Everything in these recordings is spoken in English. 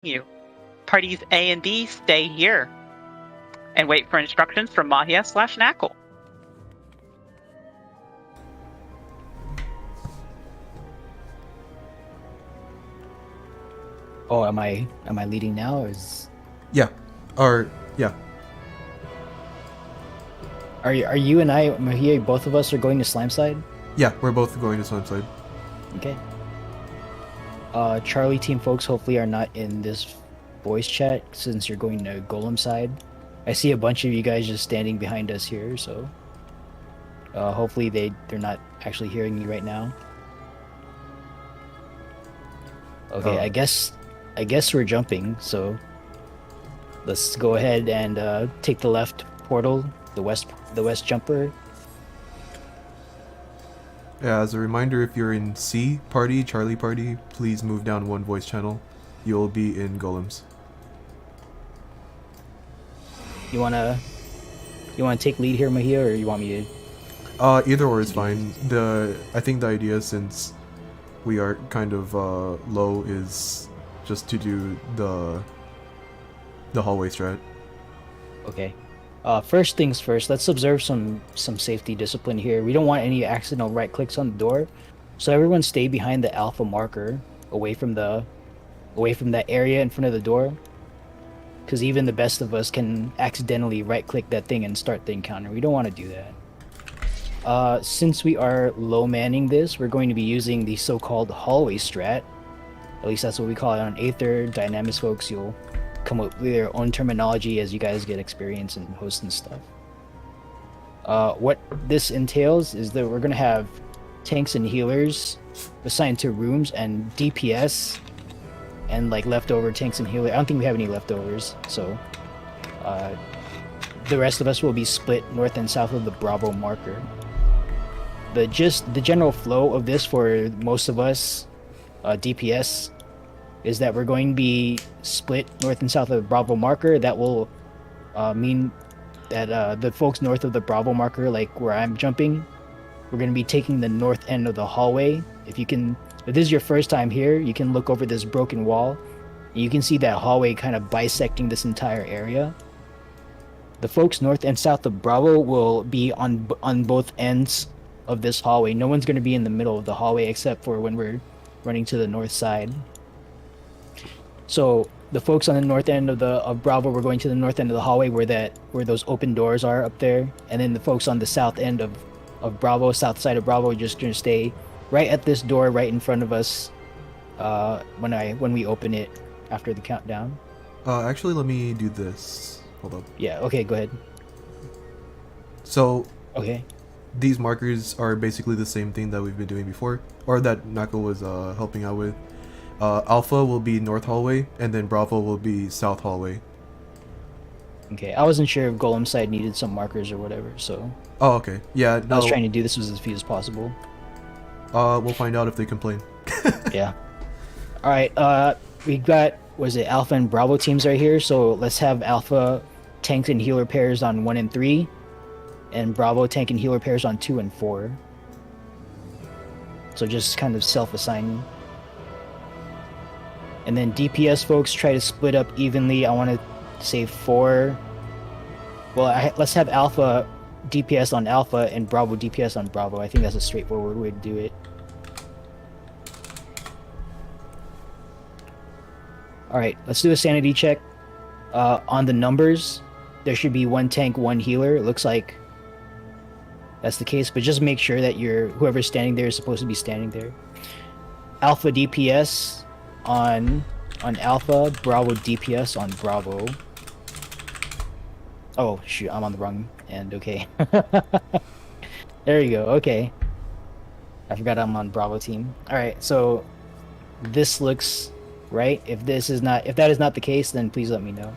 you. Parties A and D stay here and wait for instructions from Mahia/Knuckle. Oh, am I leading now, or is? Yeah. Yeah. Are you and I, Mahia, both of us are going to Slime Side? Yeah, we're both going to Slime Side. Okay. Charlie team folks hopefully are not in this voice chat since you're going to Golem Side. I see a bunch of you guys just standing behind us here, so hopefully they're not actually hearing me right now. Okay, I guess we're jumping, so let's go ahead and take the left portal, the west jumper. Yeah, as a reminder, if you're in C party, Charlie party, please move down one voice channel. You'll be in Golems. You wanna take lead here, Mahia, or you want me to? Either or is fine. I think the idea, since we are kind of low, is just to do the hallway strat. Okay. First things first, let's observe some safety discipline here. We don't want any accidental right clicks on the door, so everyone stay behind the alpha marker, away from that area in front of the door, because even the best of us can accidentally right click that thing and start the encounter. We don't want to do that. Since we are low manning this, we're going to be using the so-called hallway strat. At least that's what we call it on Aether. Dynamis folks, you'll come up with your own terminology as you guys get experience in hosting stuff. What this entails is that we're going to have tanks and healers assigned to rooms, and DPS and like leftover tanks and healers. I don't think we have any leftovers, so the rest of us will be split north and south of the Bravo marker. The general flow of this for most of us DPS is that we're going to be split north and south of the Bravo marker. That will mean that the folks north of the Bravo marker, like where I'm jumping, we're going to be taking the north end of the hallway. If this is your first time here, you can look over this broken wall. You can see that hallway kind of bisecting this entire area. The folks north and south of Bravo will be on both ends of this hallway. No one's going to be in the middle of the hallway except for when we're running to the north side. So the folks on the north end of Bravo, we're going to the north end of the hallway where those open doors are up there, and then the folks on the south end of Bravo, south side of Bravo, are just gonna stay right at this door right in front of us when we open it after the countdown. Actually, let me do this. Hold up. Yeah. Okay. Go ahead. So. Okay. These markers are basically the same thing that we've been doing before, or that Knuckle was helping out with. Alpha will be north hallway, and then Bravo will be south hallway. Okay, I wasn't sure if Golem side needed some markers or whatever, so. Oh, okay. Yeah, no. I was trying to do this as few as possible. We'll find out if they complain. Yeah. All right. We got Alpha and Bravo teams right here. So let's have Alpha tank and healer pairs on 1 and 3, and Bravo tank and healer pairs on 2 and 4. So just kind of self-assigning. And then DPS folks try to split up evenly. I want to say 4. Well, let's have Alpha DPS on Alpha and Bravo DPS on Bravo. I think that's a straightforward way to do it. Alright, let's do a sanity check. On the numbers, there should be 1 tank, 1 healer. It looks like that's the case, but just make sure that whoever's standing there is supposed to be standing there. Alpha DPS on Alpha, Bravo DPS on Bravo. Oh shoot, I'm on the wrong end. Okay. There you go. Okay. I forgot I'm on Bravo team. Alright, so this looks right. If that is not the case, then please let me know.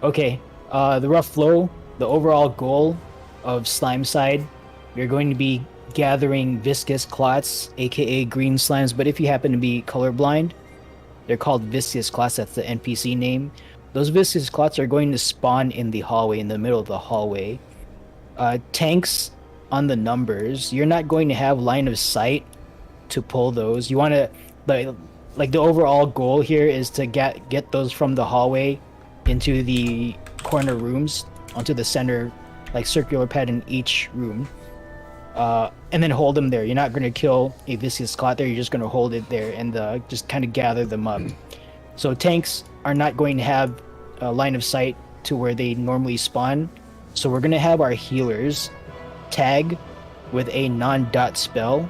Okay. The rough flow, the overall goal of Slime Side, you're going to be gathering viscous clots, aka green slimes, but if you happen to be colorblind, they're called viscous clots. That's the NPC name. Those viscous clots are going to spawn in the hallway, in the middle of the hallway. Tanks on the numbers, you're not going to have line of sight to pull those. You want to like the overall goal here is to get those from the hallway into the corner rooms onto the center, like circular pad in each room, and then hold them there. You're not going to kill a viscous clot there. You're just going to hold it there and just kind of gather them up. So tanks are not going to have a line of sight to where they normally spawn. So we're going to have our healers tag with a non-dot spell.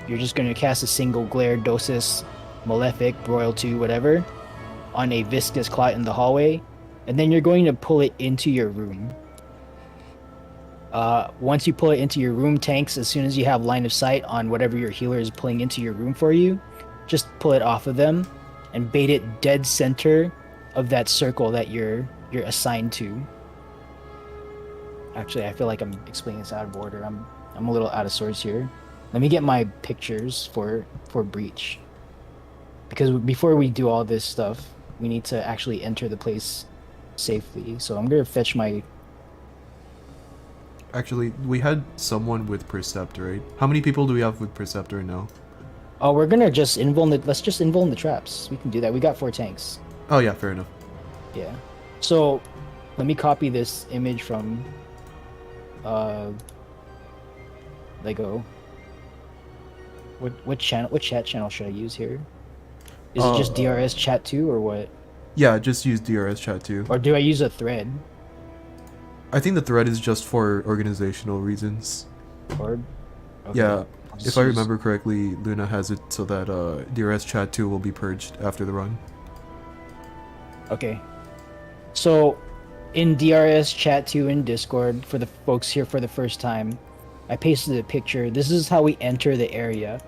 You're just going to cast a single glare, dosis, malefic, broil 2, whatever, on a viscous clot in the hallway, and then you're going to pull it into your room. Once you pull it into your room, tanks, as soon as you have line of sight on whatever your healer is pulling into your room for you, just pull it off of them and bait it dead center of that circle that you're assigned to. Actually, I feel like I'm explaining this out of order. I'm a little out of sorts here. Let me get my pictures for breach. Because before we do all this stuff, we need to actually enter the place safely. So I'm gonna fetch my... Actually, we had someone with Percept, right? How many people do we have with Percept right now? Oh, we're gonna just let's just invuln the traps. We can do that. We got 4 tanks. Oh yeah, fair enough. Yeah. So let me copy this image from Lego. What chat channel should I use here? Is it just DRS chat 2 or what? Yeah, just use DRS chat 2. Or do I use a thread? I think the thread is just for organizational reasons. Or okay. Yeah, if I remember correctly, Luna has it so that DRS chat 2 will be purged after the run. Okay. So in DRS chat 2 in Discord, for the folks here for the first time, I pasted a picture. This is how we enter the area.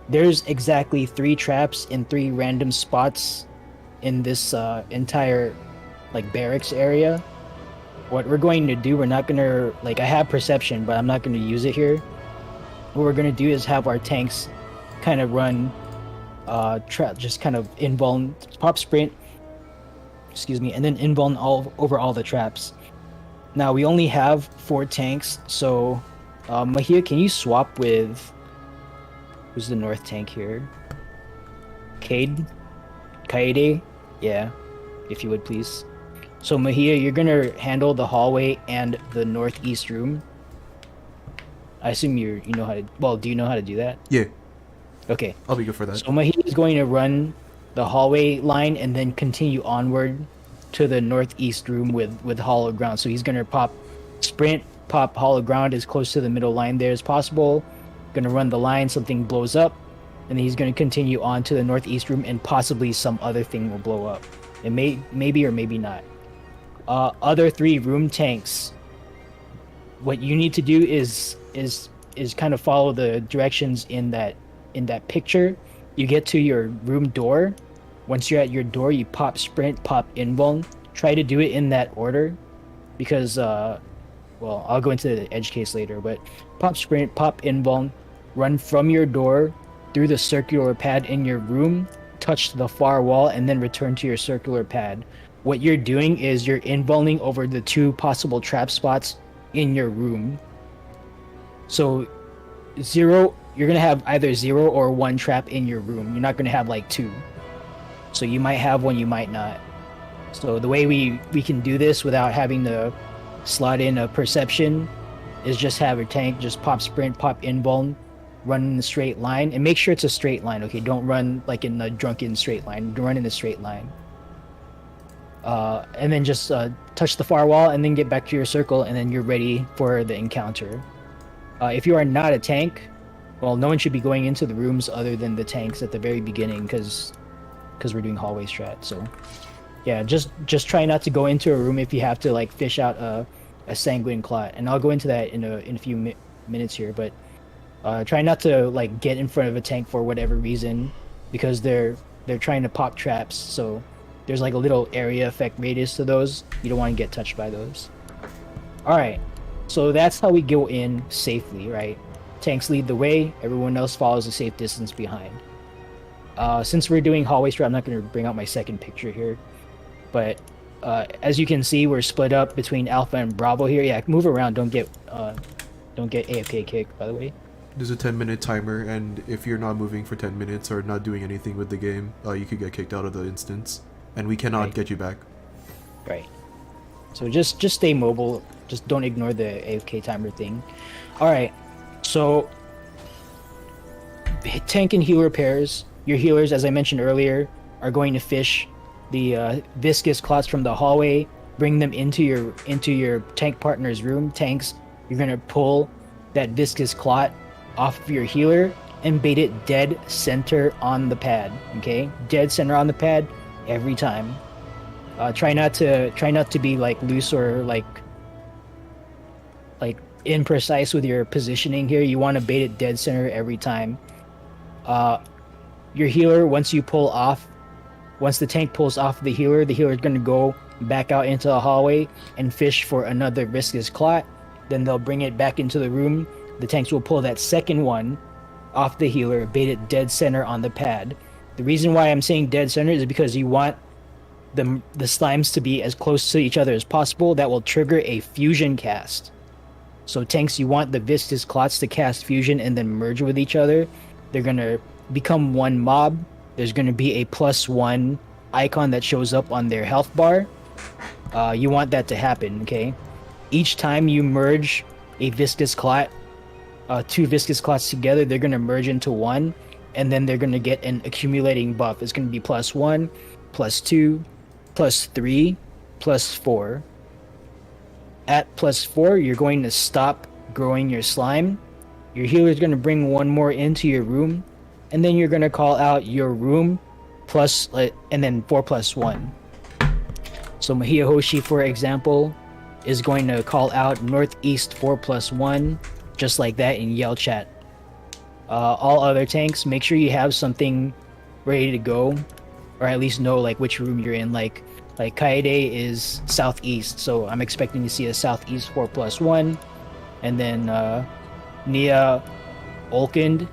There's exactly 3 traps in 3 random spots in this entire like barracks area. What we're going to do, we're not gonna, like, I have perception, but I'm not gonna use it here. What we're gonna do is have our tanks kind of run just kind of invuln, pop sprint, excuse me, and then invuln over all the traps. Now we only have 4 tanks, so Mahia, can you swap with, who's the north tank here? Kaede? Yeah, if you would please. So Mahia, you're gonna handle the hallway and the northeast room. I assume you know how to, well, do you know how to do that? Yeah. Okay. I'll be good for that. So Mahia is going to run the hallway line and then continue onward to the northeast room with hollow ground. So he's gonna sprint, pop hollow ground as close to the middle line there as possible. Gonna run the line, something blows up, and then he's gonna continue on to the northeast room, and possibly some other thing will blow up. It maybe or maybe not. Other 3 room tanks. What you need to do is kind of follow the directions in that picture. You get to your room door. Once you're at your door, you pop sprint, pop invuln. Try to do it in that order, because well, I'll go into the edge case later, but pop sprint, pop invuln, run from your door through the circular pad in your room, touch the far wall, and then return to your circular pad. What you're doing is you're invulning over the 2 possible trap spots in your room. So you're gonna have either 0 or 1 trap in your room. You're not gonna have like 2. So you might have 1, you might not. So the way we can do this without having to slot in a perception is just have your tank just pop sprint, pop invuln, run in a straight line, and make sure it's a straight line. Okay, don't run like in a drunken straight line. Run in a straight line. And then just touch the far wall and then get back to your circle, and then you're ready for the encounter. If you are not a tank, well, no one should be going into the rooms other than the tanks at the very beginning, because we're doing hallway strat. So yeah, just try not to go into a room if you have to like fish out a sanguine clot, and I'll go into that in a few minutes here. But try not to like get in front of a tank for whatever reason, because they're trying to pop traps. So there's like a little area effect radius to those. You don't want to get touched by those. All right, so that's how we go in safely, right? Tanks lead the way. Everyone else follows a safe distance behind. Since we're doing hallway strat, I'm not going to bring out my second picture here, but as you can see, we're split up between Alpha and Bravo here. Yeah, move around. Don't get AFK kicked, by the way. there's a 10-minute timer, and if you're not moving for 10 minutes or not doing anything with the game, you could get kicked out of the instance, and we cannot Right. get you back. Right. So just stay mobile. Just don't ignore the AFK timer thing. All right. So tank and healer pairs. Your healers, as I mentioned earlier, are going to fish the viscous clots from the hallway, bring them into your tank partner's room. Tanks, you're gonna pull that viscous clot off of your healer and bait it dead center on the pad. Okay, dead center on the pad every time. Try not to be like loose or like imprecise with your positioning here. You want to bait it dead center every time. Your healer, once the tank pulls off the healer is going to go back out into the hallway and fish for another viscous clot. Then they'll bring it back into the room. The tanks will pull that second one off the healer, bait it dead center on the pad. The reason why I'm saying dead center is because you want the slimes to be as close to each other as possible. That will trigger a fusion cast. So tanks, you want the viscous clots to cast fusion and then merge with each other. They're going to become one mob. There's going to be a +1 icon that shows up on their health bar. You want that to happen, okay? Each time you merge a viscous clot, two viscous clots together, they're going to merge into one, and then they're going to get an accumulating buff. It's going to be +1, +2, +3, +4. At +4, you're going to stop growing your slime. Your healer's going to bring one more into your room, and then you're going to call out your room plus, and then 4 + 1. So Mahia Hoshi, for example, is going to call out northeast 4 + 1, just like that in yell chat. All other tanks, make sure you have something ready to go, or at least know like which room you're in. Like Kaede is southeast, so I'm expecting to see a southeast 4 + 1, and then Nia Olkind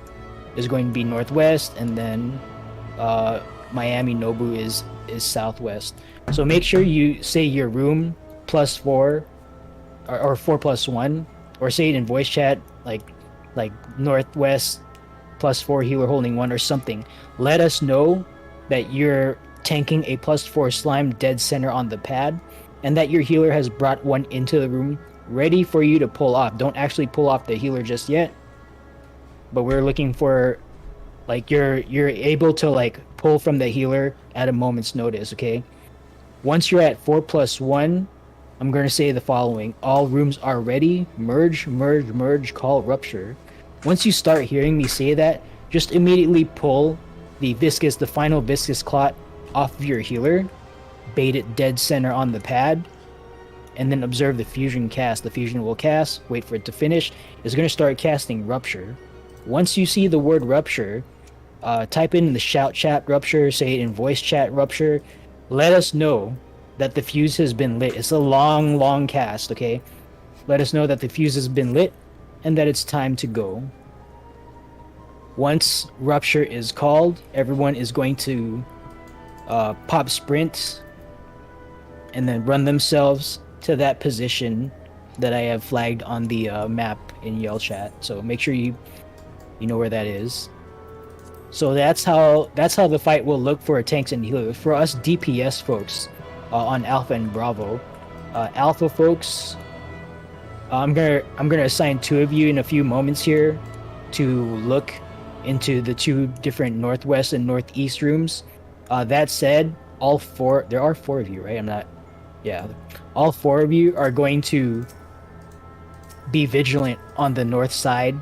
is going to be northwest, and then Miami Nobu is southwest. So make sure you say your room +4 or 4 + 1, or say it in voice chat like northwest +4 healer holding 1 or something. Let us know that you're tanking a +4 slime dead center on the pad, and that your healer has brought one into the room ready for you to pull off. Don't actually pull off the healer just yet, but we're looking for like you're able to like pull from the healer at a moment's notice. Okay, once you're at 4 + 1, I'm going to say the following: all rooms are ready. Merge, merge, merge, call rupture. Once you start hearing me say that, just immediately pull the final viscous clot off of your healer, bait it dead center on the pad, and then observe the fusion cast. The fusion will cast, wait for it to finish. It's going to start casting rupture. Once you see the word rupture, type in the shout chat rupture, say it in voice chat rupture. Let us know that the fuse has been lit. It's a long cast, okay? Let us know that the fuse has been lit and that it's time to go. Once rupture is called, everyone is going to pop sprint and then run themselves to that position that I have flagged on the map in yell chat. So make sure you know where that is. So that's how the fight will look for tanks and healers. For us DPS folks on Alpha and Bravo, Alpha folks, I'm gonna assign 2 of you in a few moments here to look into the 2 different northwest and northeast rooms. That said, there are 4 of you, right? All 4 of you are going to be vigilant on the north side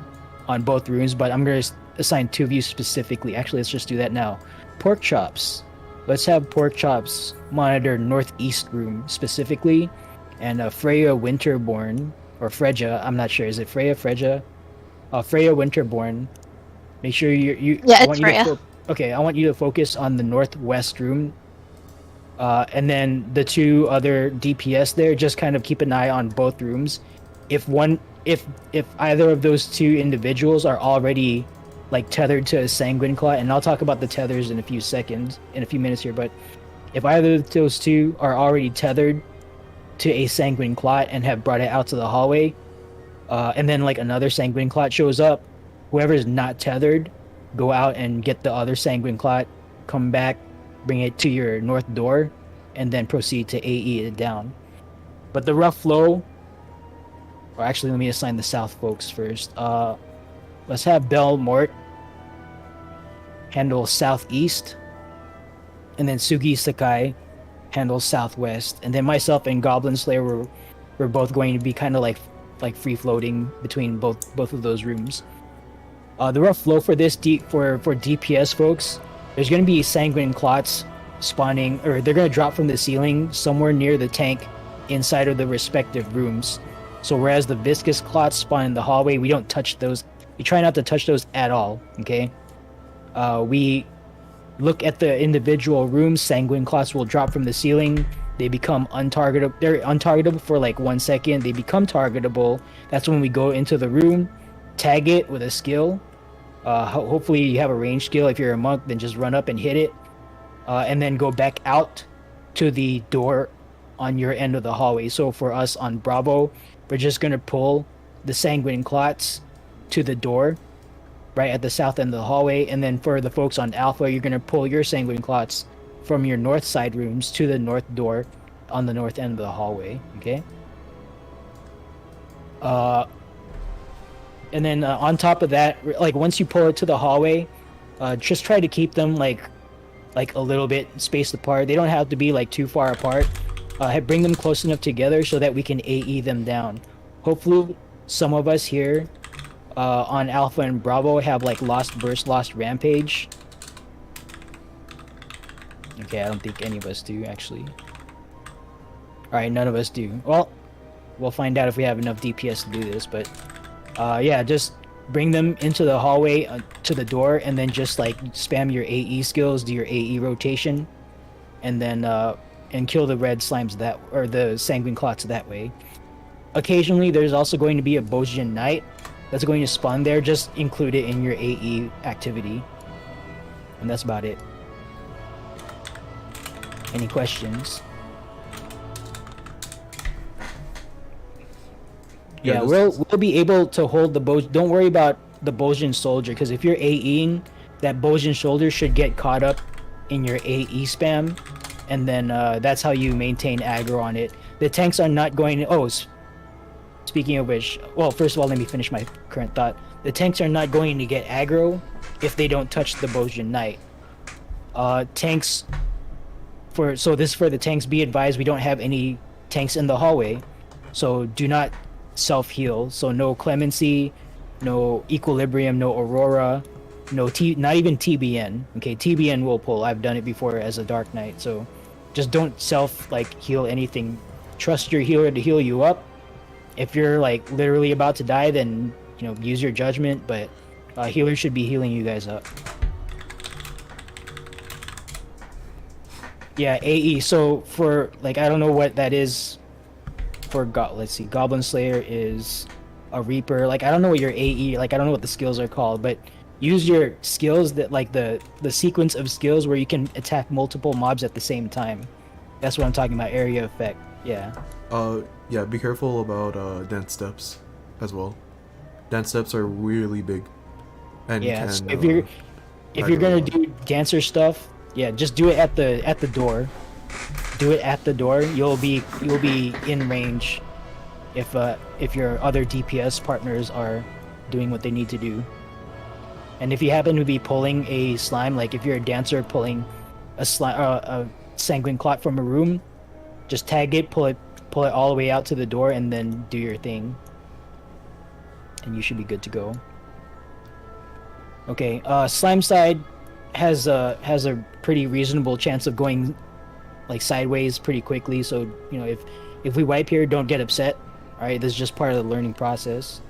on both rooms, but I'm going to assign 2 of you specifically. Actually, let's just do that now. Pork chops. Let's have pork chops monitor northeast room specifically, and Freya Winterborn, or Freja, I'm not sure. Is it Freya? Freja Winterborn. Make sure you. Yeah, it's Freya. Okay, I want you to focus on the northwest room, and then the 2 other DPS there. Just kind of keep an eye on both rooms. If either of those 2 individuals are already like tethered to a sanguine clot, and I'll talk about the tethers in a few minutes here, but if either of those 2 are already tethered to a sanguine clot and have brought it out to the hallway, and then like another sanguine clot shows up, whoever's not tethered, go out and get the other sanguine clot, come back, bring it to your north door, and then proceed to AE it down. But the rough flow, or actually let me assign the south folks first. Let's have Bell Mort handle southeast, and then Sugi Sakai handle southwest, and then myself and Goblin Slayer we're both going to be kind of like free floating between both of those rooms. The rough flow for this for DPS folks, there's going to be sanguine clots spawning, or they're going to drop from the ceiling somewhere near the tank inside of the respective rooms. So whereas the viscous clots spawn in the hallway, we don't touch those. We try not to touch those at all, okay? We look at the individual rooms. Sanguine clots will drop from the ceiling. They become untargetable. They're untargetable for like 1 second. They become targetable. That's when we go into the room, tag it with a skill. Hopefully you have a range skill. If you're a monk, then just run up and hit it. And then go back out to the door on your end of the hallway. So for us on Bravo, we're just going to pull the sanguine clots to the door right at the south end of the hallway. And then for the folks on Alpha, you're going to pull your sanguine clots from your north side rooms to the north door on the north end of the hallway. Okay. And then on top of that, like once you pull it to the hallway, just try to keep them like a little bit spaced apart. They don't have to be like too far apart. Bring them close enough together so that we can AE them down. Hopefully some of us here on Alpha and Bravo have like Lost Burst, Lost Rampage. Okay, I don't think any of us do actually. Alright, none of us do. Well, we'll find out if we have enough DPS to do this, but yeah, just bring them into the hallway to the door, and then just like spam your AE skills, do your AE rotation, and then and kill the red slimes or the sanguine clots that way. Occasionally, there's also going to be a Bojin Knight that's going to spawn there. Just include it in your AE activity, and that's about it. Any questions? Yeah, we'll be able to hold the Bojin. Don't worry about the Bojin soldier, because if you're AEing, that Bojin soldier should get caught up in your AE spam, and then that's how you maintain aggro on it. The tanks are not going to... Oh, speaking of which... Well, first of all, let me finish my current thought. The tanks are not going to get aggro if they don't touch the Bojin Knight. Tanks... So this is for the tanks. Be advised, we don't have any tanks in the hallway, so do not self-heal. So no Clemency, no Equilibrium, no Aurora, not even TBN. Okay, TBN will pull. I've done it before as a Dark Knight, so just don't heal anything. Trust your healer to heal you up. If you're like literally about to die, then use your judgment, but healers should be healing you guys up. Yeah, AE. So for I don't know what that is for let's see, Goblin Slayer is a Reaper. I don't know what your AE, I don't know what the skills are called, but use your skills that the sequence of skills where you can attack multiple mobs at the same time. That's what I'm talking about, area effect. Yeah. Yeah, be careful about dance steps as well. Dance steps are really big. And yeah, so if you're gonna do dancer stuff, yeah, just do it at the door. Do it at the door. You'll be in range if your other DPS partners are doing what they need to do. And if you happen to be pulling a slime, like if you're a dancer pulling a sanguine clot from a room, just tag it, pull it all the way out to the door, and then do your thing, and you should be good to go. Okay, slime side has a pretty reasonable chance of going sideways pretty quickly, so if we wipe here, don't get upset. All right, this is just part of the learning process.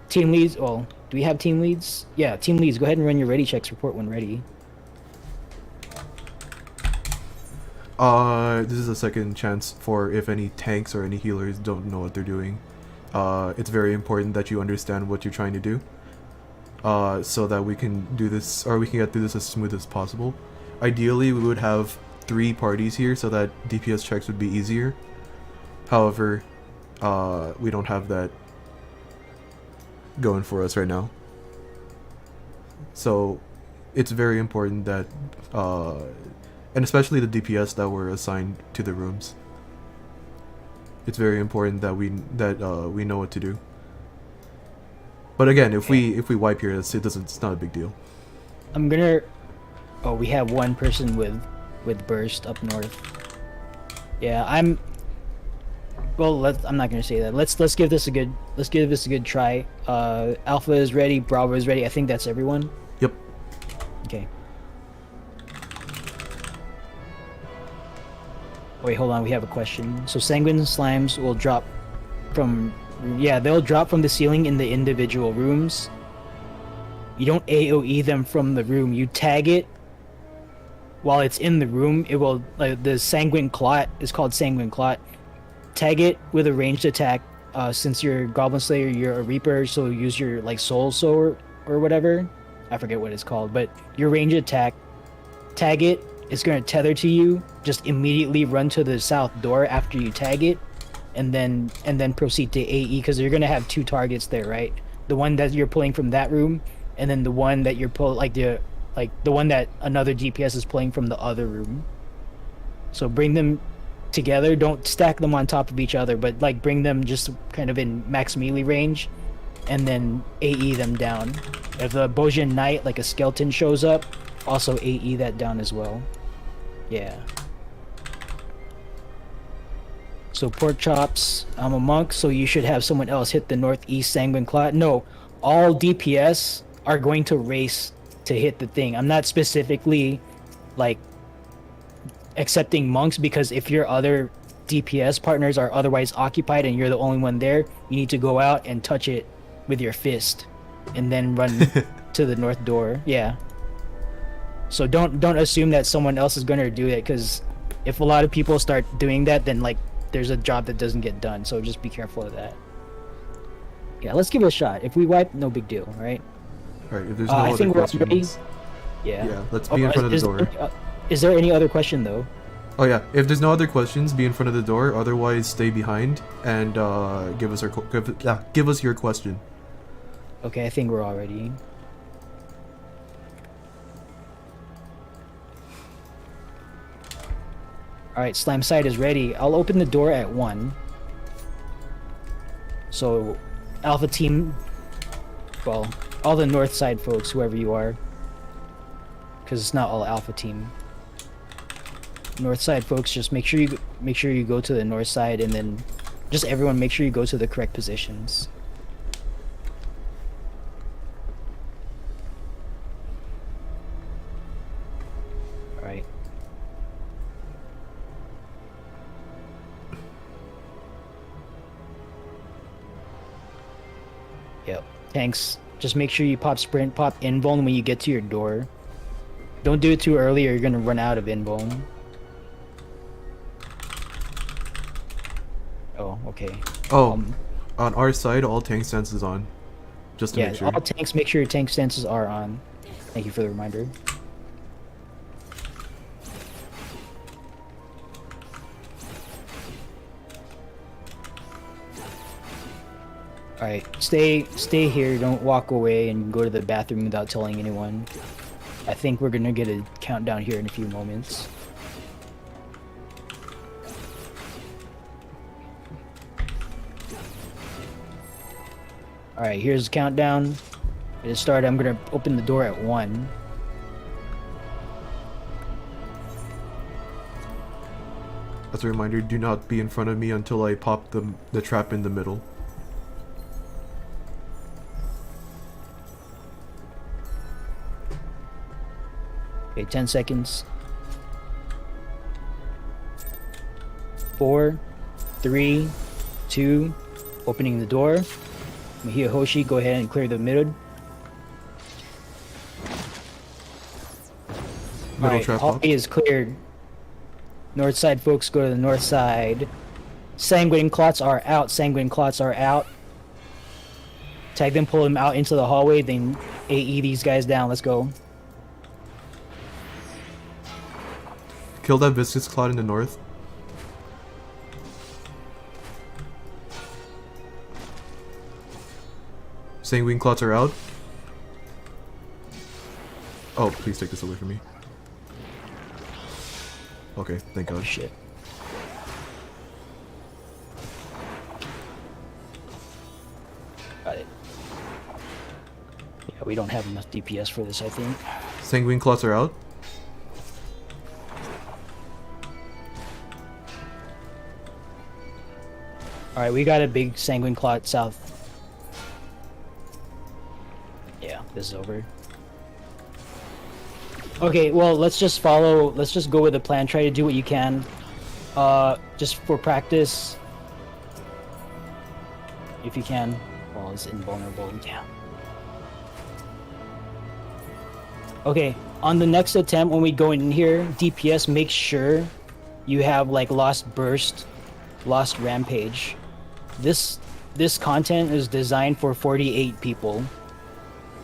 Team leads, well, do we have team leads? Yeah, team leads, go ahead and run your ready checks. Report when ready. This is a second chance for if any tanks or any healers don't know what they're doing. It's very important that you understand what you're trying to do, so that we can do this, or we can get through this as smooth as possible. Ideally, we would have 3 parties here so that DPS checks would be easier. However, we don't have that going for us right now. So it's very important that, and especially the DPS that were assigned to the rooms. It's very important that we know what to do. But again, if we wipe here, it's not a big deal. I'm gonna. Oh, we have one person with burst up north. Yeah, I'm. Well, I'm not gonna say that. Let's give this a good try. Alpha is ready. Bravo is ready. I think that's everyone. Yep. Okay. Wait, hold on. We have a question. So sanguine slimes will drop from. Yeah, they'll drop from the ceiling in the individual rooms. You don't AoE them from the room. You tag it while it's in the room. It will. The sanguine clot is called sanguine clot. Tag it with a ranged attack. Since you're Goblin Slayer, you're a Reaper, so use your Soul Sower or whatever. I forget what it's called, but your ranged attack. Tag it. It's gonna tether to you. Just immediately run to the south door after you tag it, and then proceed to AE because you're gonna have two targets there, right? The one that you're pulling from that room, and then the one that you're the one that another DPS is playing from the other room. So bring them together. Don't stack them on top of each other, but bring them just kind of in max melee range, and then AE them down. If the Bojin Knight, a skeleton, shows up, also AE that down as well. Yeah. So pork chops. I'm a monk, so you should have someone else hit the northeast sanguine clot. No, all DPS are going to race to hit the thing. I'm not specifically accepting monks, because if your other DPS partners are otherwise occupied and you're the only one there, you need to go out and touch it with your fist and then run to the north door. Yeah. So don't assume that someone else is going to do it, because if a lot of people start doing that, then there's a job that doesn't get done. So just be careful of that. Yeah, let's give it a shot. If we wipe, no big deal, right? All right. If there's no I other think questions, we're ready. Yeah. Yeah. Let's be in front of the door. Is there any other question though? Oh yeah. If there's no other questions, be in front of the door. Otherwise, stay behind and give us your question. Okay, I think we're all ready. Alright, slime side is ready. I'll open the door at 1. So, Alpha team, well, all the north side folks, whoever you are, because it's not all Alpha team. North side folks, just make sure you go to the north side, and then just everyone make sure you go to the correct positions. Alright. Yep. Tanks, just make sure you pop sprint, pop invuln when you get to your door. Don't do it too early or you're gonna run out of invuln. Oh, okay. Oh, on our side, all tank stance is on. Just to yeah, make sure. all tanks, make sure your tank stances are on. Thank you for the reminder. Alright, stay here, don't walk away and go to the bathroom without telling anyone. I think we're gonna get a countdown here in a few moments. Alright, here's the countdown. It started. I'm gonna open the door at 1. As a reminder, do not be in front of me until I pop the trap in the middle. Okay, 10 seconds. 4, 3, 2, opening the door. Mahia Hoshi, go ahead and clear the mid. Alright, trap hallway is cleared. North side folks, go to the north side. Sanguine clots are out. Sanguine clots are out. Tag them, pull them out into the hallway, then AE these guys down. Let's go. Kill that viscous clot in the north. Sanguine clots are out. Oh, please take this away from me. Okay, thank Oh God. shit. Got it. Yeah, we don't have enough DPS for this, I think. Sanguine clots are out. Alright, we got a big sanguine clot south. Yeah, this is over. Okay, well, let's just go with the plan. Try to do what you can. Just for practice. If you can. Well, it's invulnerable, yeah. Okay, on the next attempt, when we go in here, DPS, make sure you have, like, Lost Burst, Lost Rampage. This content is designed for 48 people.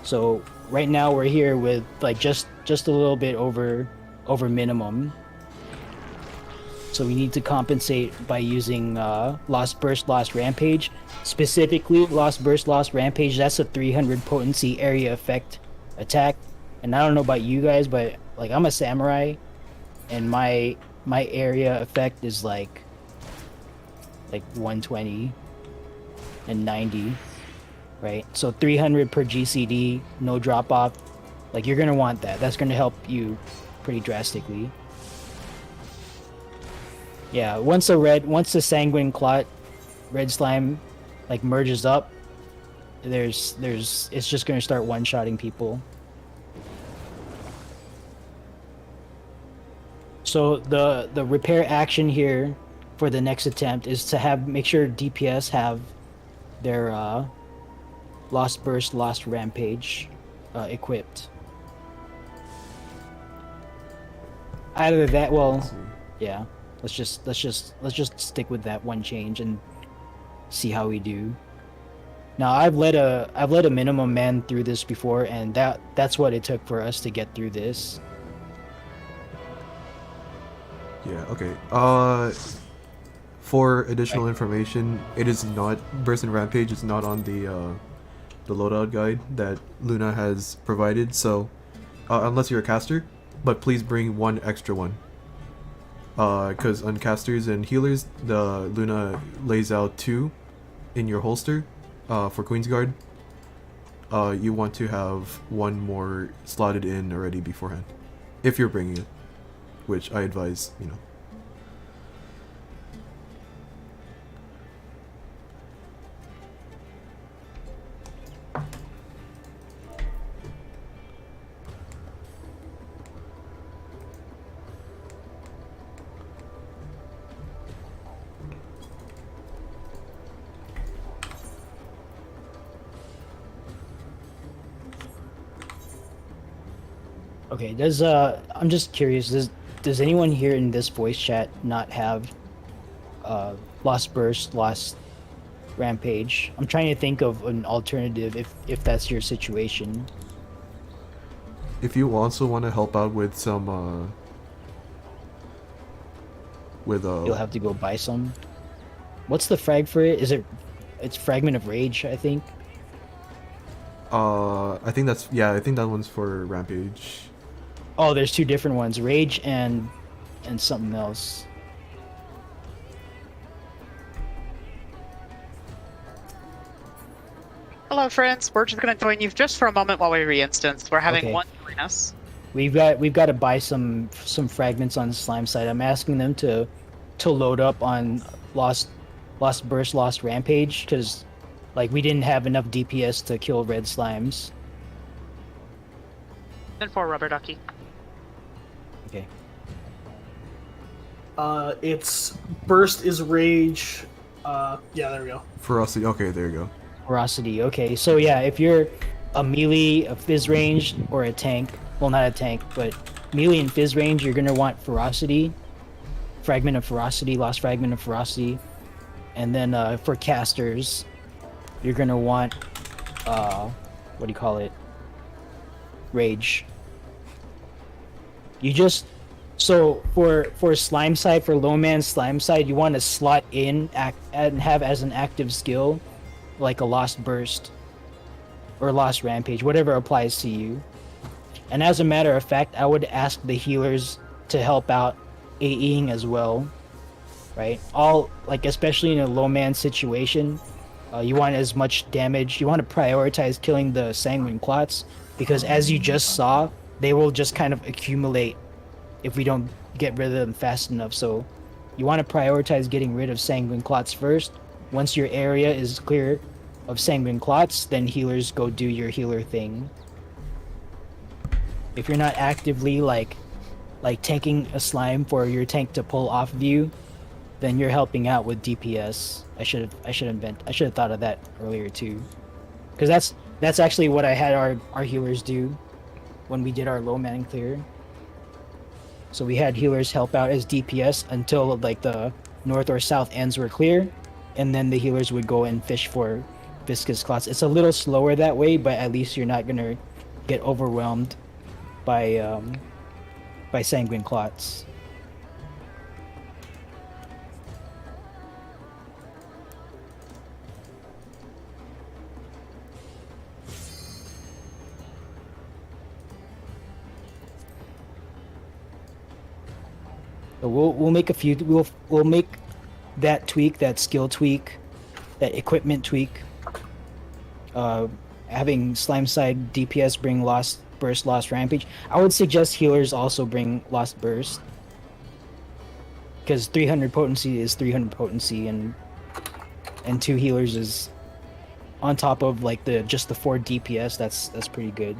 So right now we're here with like just a little bit over minimum. So we need to compensate by using Lost Burst, Lost Rampage. Specifically, Lost Burst, Lost Rampage, that's a 300 potency area effect attack. And I don't know about you guys, but like I'm a samurai and my area effect is like 120 and 90, right? So 300 per GCD, no drop off. Like you're gonna want that. That's gonna help you pretty drastically. Yeah, once the sanguine clot, red slime, like merges up, it's just gonna start one-shotting people. So the repair action here for the next attempt is to make sure DPS have their Lost Burst, Lost Rampage equipped. Either that, well, yeah. Let's just stick with that one change and see how we do. Now I've led a minimum man through this before, and that's what it took for us to get through this. Yeah, okay. For additional information, it is not Burst and Rampage is not on the loadout guide that Luna has provided, so unless you're a caster, but please bring one extra one. Because on casters and healers, the Luna lays out 2 in your holster for Queen's Guard. You want to have 1 more slotted in already beforehand, if you're bringing it, which I advise, you know. Okay, I'm just curious, does anyone here in this voice chat not have Lost Burst, Lost Rampage? I'm trying to think of an alternative if that's your situation. If you also want to help out with some You'll have to go buy some. What's the frag for it? It's Fragment of Rage, I think. I think that one's for Rampage. Oh, there's 2 different ones, Rage and something else. Hello, friends. We're just going to join you just for a moment while we re-instance. We're having one join us. We've got to buy some fragments on the slime side. I'm asking them to load up on Lost Burst, Lost Rampage, because like we didn't have enough DPS to kill red slimes. And 4 rubber ducky. Okay. It's Burst is Rage. Yeah, there we go. Ferocity. Okay, there you go. Ferocity. Okay, so yeah, if you're a melee, a fizz range, or a tank, well, not a tank, but melee and fizz range, you're gonna want Ferocity, Fragment of Ferocity, Lost Fragment of Ferocity, and then for casters, you're gonna want what do you call it? Rage. You just so for slime side, for low man slime side, you want to slot in and have as an active skill like a Lost Burst or Lost Rampage, whatever applies to you. And as a matter of fact, I would ask the healers to help out AEing as well, right? All like especially in a low man situation, you want as much damage. You want to prioritize killing the sanguine clots because, as you just saw, they will just kind of accumulate if we don't get rid of them fast enough. So, you want to prioritize getting rid of sanguine clots first. Once your area is clear of sanguine clots, then healers go do your healer thing. If you're not actively like tanking a slime for your tank to pull off of you, then you're helping out with DPS. I should have thought of that earlier too, because that's actually what I had our healers do when we did our low man clear. So we had healers help out as DPS until like the north or south ends were clear, and then the healers would go and fish for viscous clots. It's a little slower that way, but at least you're not gonna get overwhelmed by sanguine clots. So we'll make a few. We'll make that tweak, that skill tweak, that equipment tweak. Having slime side DPS bring lost burst, lost rampage. I would suggest healers also bring lost burst, because 300 potency is 300 potency, and 2 healers is on top of like just the 4 DPS. That's pretty good.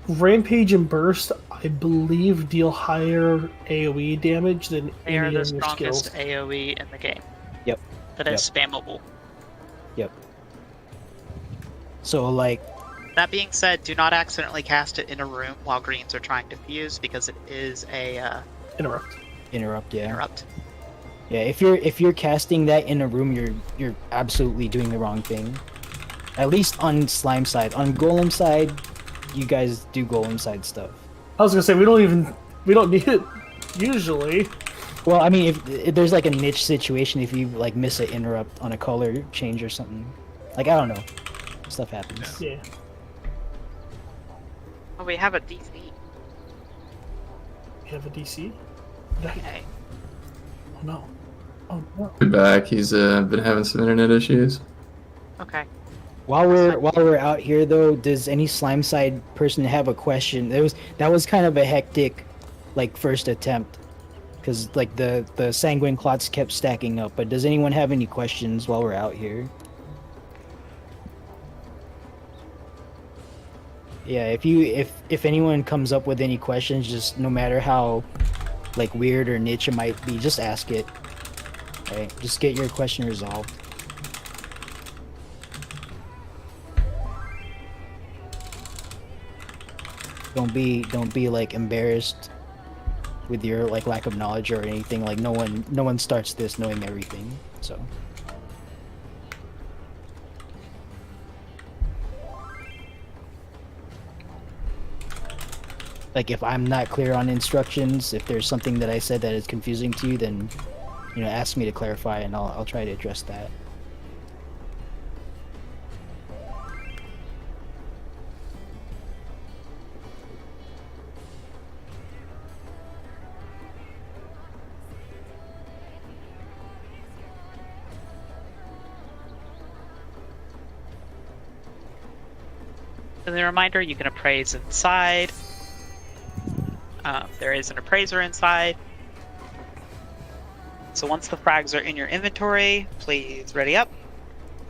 Rampage and Burst, I believe, deal higher AoE damage than They are any the of your strongest skills. AoE in the game. Yep. That is spammable. Yep. So like, that being said, do not accidentally cast it in a room while greens are trying to fuse, because it is a Interrupt. yeah. interrupt. Yeah, if you're casting that in a room, you're absolutely doing the wrong thing. At least on slime side. On golem side, you guys do golem side stuff. I was gonna say we don't need it usually. Well, I mean, if there's like a niche situation, if you like miss an interrupt on a color change or something, like I don't know, stuff happens. Yeah. Oh, we have a DC. You have a DC? Okay. Oh no. Oh no. Be back. He's been having some internet issues. Okay. While we're out here though, does any slime side person have a question? That was kind of a hectic, like first attempt, because like the sanguine clots kept stacking up. But does anyone have any questions while we're out here? Yeah, if anyone comes up with any questions, just no matter how like weird or niche it might be, just ask it. Right? Just get your question resolved. Don't be like embarrassed with your like lack of knowledge or anything. Like no one starts this knowing everything. So like if I'm not clear on instructions, if there's something that I said that is confusing to you, then ask me to clarify and I'll try to address that. As a reminder, you can appraise inside. There is an appraiser inside. So once the frags are in your inventory, please ready up.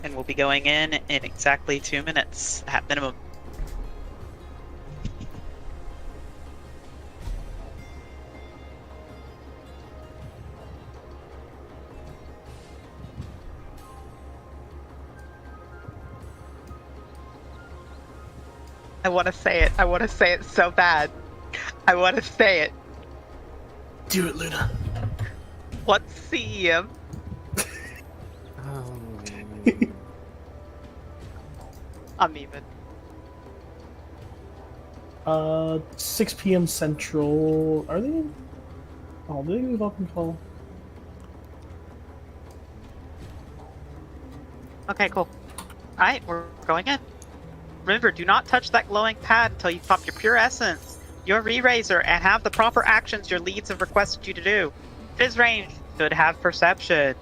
And we'll be going in exactly 2 minutes at minimum. I want to say it. I want to say it so bad. I want to say it. Do it, Luna. Let's see him. I'm even. 6 p.m. Central. Are they in? Oh, did they move up and call? Okay, cool. Alright, we're going in. Remember, do not touch that glowing pad until you pop your pure essence, your re-raiser, and have the proper actions your leads have requested you to do. Fizz range should have perception.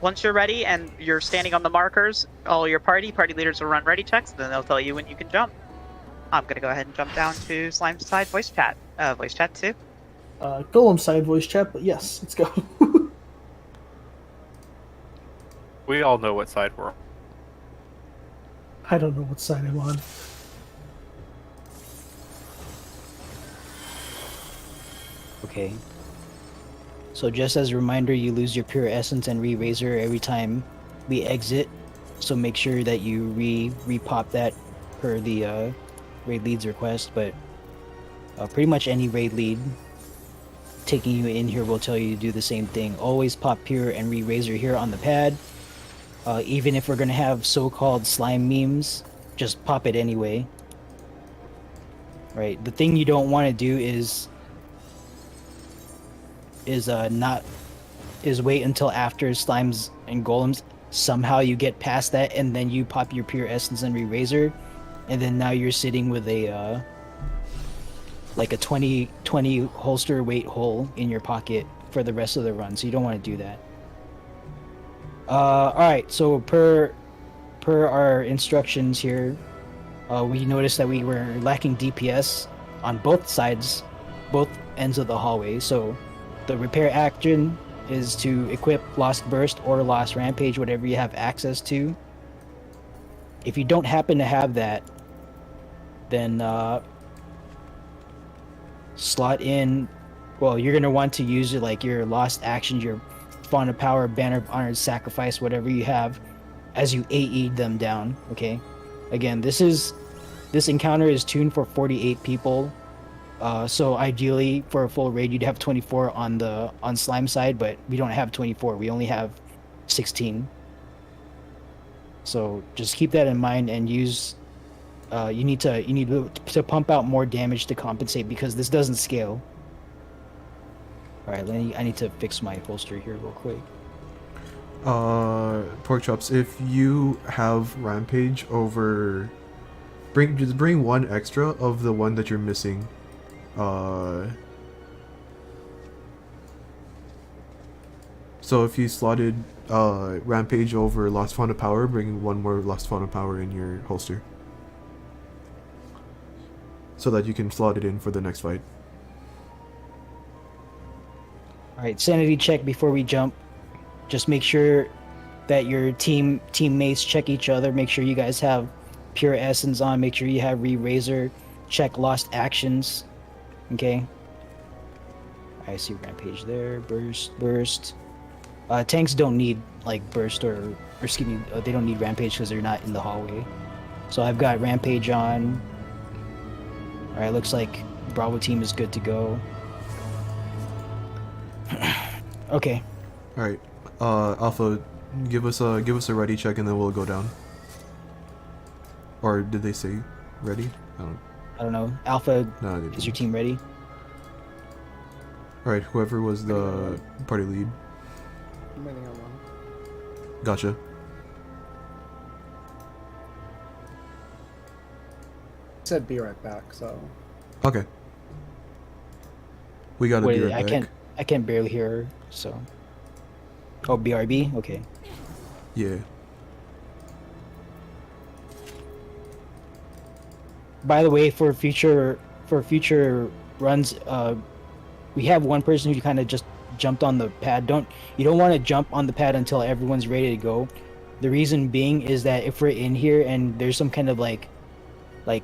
Once you're ready and you're standing on the markers, all your party leaders will run ready checks, then they'll tell you when you can jump. I'm gonna go ahead and jump down to Slime's side voice chat. Voice chat too. Golem side voice chat, but yes, let's go. We all know what side we're on. I don't know what side I'm on. Okay. So just as a reminder, you lose your pure essence and re-raiser every time we exit. So make sure that you re-pop that per the raid lead's request. But pretty much any raid lead taking you in here will tell you to do the same thing. Always pop pure and re-raiser here on the pad. Even if we're gonna have so-called slime memes, just pop it anyway. Right. The thing you don't want to do is wait until after slimes and golems somehow you get past that and then you pop your pure essence and re-raiser, and then now you're sitting with a like a 20 holster weight hole in your pocket for the rest of the run. So you don't want to do that. All right, so per our instructions here, we noticed that we were lacking DPS on both sides, both ends of the hallway. So the repair action is to equip Lost Burst or Lost Rampage, whatever you have access to. If you don't happen to have that, then slot in. Well, you're gonna want to use it like your Lost Actions, your Font of Power, Banner of Honor, Sacrifice, whatever you have, as you AE'd them down. Okay. Again, this encounter is tuned for 48 people. So ideally, for a full raid, you'd have 24 on slime side, but we don't have 24. We only have 16. So just keep that in mind and use. You need to pump out more damage to compensate because this doesn't scale. All right, I need to fix my holster here real quick. Pork chops. If you have rampage over, just bring one extra of the one that you're missing. So if you slotted rampage over Lost Font of Power, bring one more Lost Font of Power in your holster, so that you can slot it in for the next fight. All right, sanity check before we jump. Just make sure that your teammates check each other. Make sure you guys have pure essence on. Make sure you have re-raiser. Check Lost Actions. Okay. I see rampage there. Burst. Tanks don't need like burst or excuse me. They don't need rampage because they're not in the hallway. So I've got rampage on. All right. Looks like Bravo team is good to go. Okay. All right. Alpha, give us a ready check and then we'll go down. Or did they say ready? I don't know. Alpha, No, they is didn't. your team ready? All right. Whoever was the party lead. I'm waiting on one. Gotcha. Said be right back, so. Okay. We gotta be right back. I can't barely hear her. So. Oh, BRB. Okay. Yeah. By the way, for future runs, we have one person who kind of just jumped on the pad. You don't want to jump on the pad until everyone's ready to go. The reason being is that if we're in here and there's some kind of like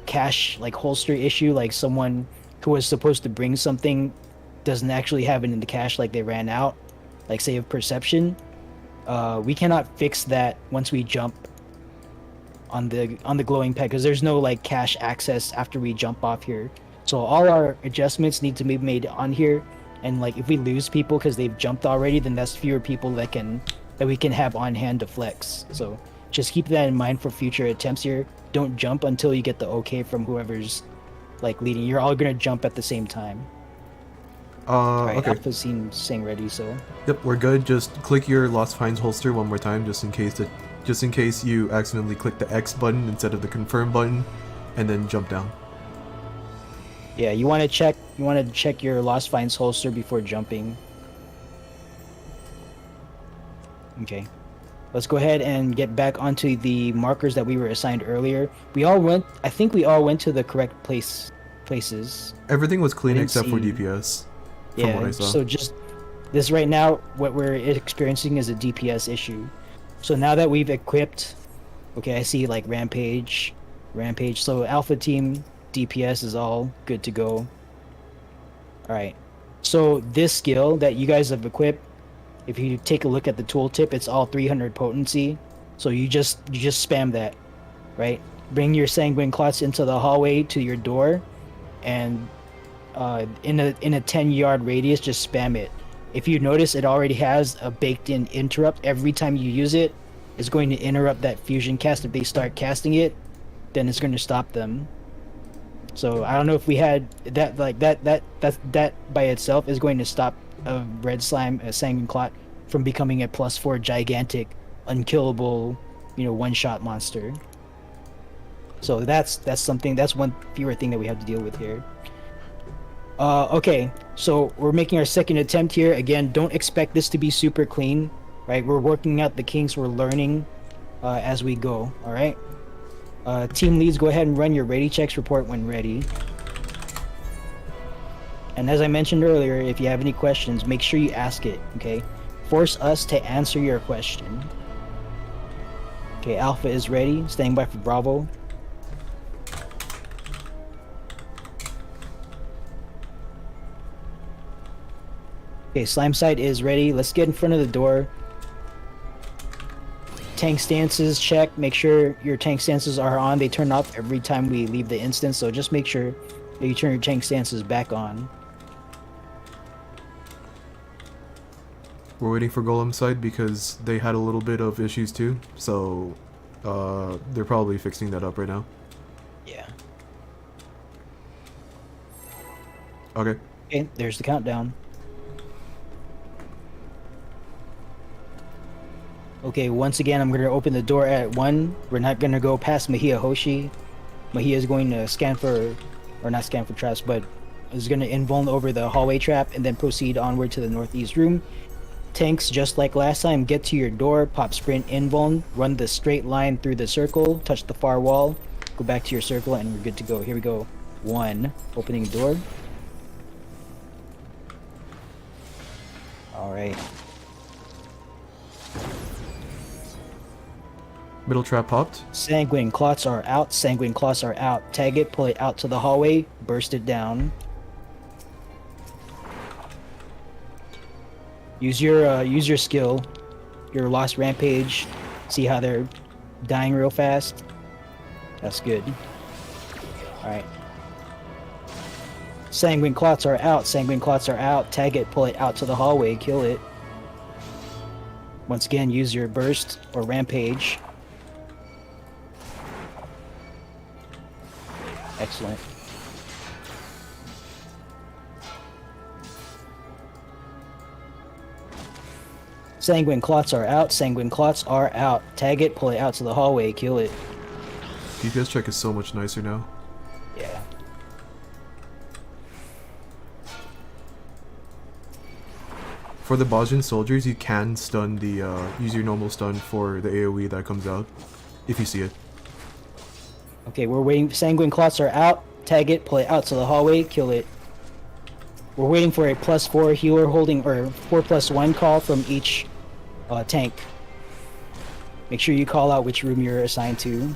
cash, like holster issue, like someone who was supposed to bring something doesn't actually have it in the cache, like they ran out, like say of perception, we cannot fix that once we jump on the glowing pad because there's no like cache access after we jump off here. So all our adjustments need to be made on here, and like if we lose people because they've jumped already, then that's fewer people that we can have on hand to flex. So just keep that in mind for future attempts here. Don't jump until you get the okay from whoever's like leading. You're all gonna jump at the same time. Alright, Okay. Alpha seems saying ready, so Yep, we're good. Just click your Lost Finds holster one more time, just in case you accidentally click the X button instead of the confirm button, and then jump down. yeah, you want to check your Lost Finds holster before jumping. Okay. Let's go ahead and get back onto the markers that we were assigned earlier. I think we all went to the correct places. Everything was clean didn't except for see- DPS, from what I saw. So just this right now, what we're experiencing is a DPS issue. So now that we've equipped, okay, I see like Rampage. So Alpha Team DPS is all good to go. Alright. So this skill that you guys have equipped, if you take a look at the tooltip, it's all 300 potency. So you just spam that, right? Bring your Sanguine Clots into the hallway to your door, and in a 10-yard radius, just spam it. If you notice, it already has a baked-in interrupt. Every time you use it, it's going to interrupt that fusion cast. If they start casting it, then it's going to stop them. So I don't know if we had that, like that by itself is going to stop a red slime, a Sanguine Clot, from becoming a +4 gigantic, unkillable, one-shot monster. So that's one fewer thing that we have to deal with here. Okay, so we're making our second attempt here. Again, don't expect this to be super clean, right? We're working out the kinks, we're learning as we go, all right? Team leads, go ahead and run your ready checks report when ready. And as I mentioned earlier, if you have any questions, make sure you ask it, okay? Force us to answer your question. Okay, Alpha is ready, standing by for Bravo. Okay, Slime Side is ready. Let's get in front of the door. Tank stances, check. Make sure your tank stances are on. They turn off every time we leave the instance, so just make sure that you turn your tank stances back on. We're waiting for Golem side because they had a little bit of issues too, so they're probably fixing that up right now. Yeah. Okay. Okay, there's the countdown. Okay, once again, I'm going to open the door at 1. We're not going to go past Mahia Hoshi. Mahia is going to scan for, or not scan for traps, but is going to invuln over the hallway trap and then proceed onward to the northeast room. Tanks, just like last time, get to your door, pop sprint invuln, run the straight line through the circle, touch the far wall, go back to your circle, and we're good to go. Here we go. 1, opening door. Alright. Middle trap popped. Sanguine Clots are out. Sanguine Clots are out. Tag it, pull it out to the hallway, burst it down. Use your skill, your Lost Rampage. See how they're dying real fast? That's good. Alright. Sanguine Clots are out. Sanguine Clots are out. Tag it, pull it out to the hallway, kill it. Once again, use your burst or rampage. Excellent. Sanguine Clots are out. Sanguine Clots are out. Tag it, pull it out to the hallway, kill it. DPS check is so much nicer now. Yeah. For the Bajin soldiers, you can stun the, use your normal stun for the AoE that comes out, if you see it. Okay, we're waiting. Sanguine Clots are out. Tag it, pull it out to the hallway, kill it. We're waiting for a +4 healer holding, or 4+1 call from each tank. Make sure you call out which room you're assigned to.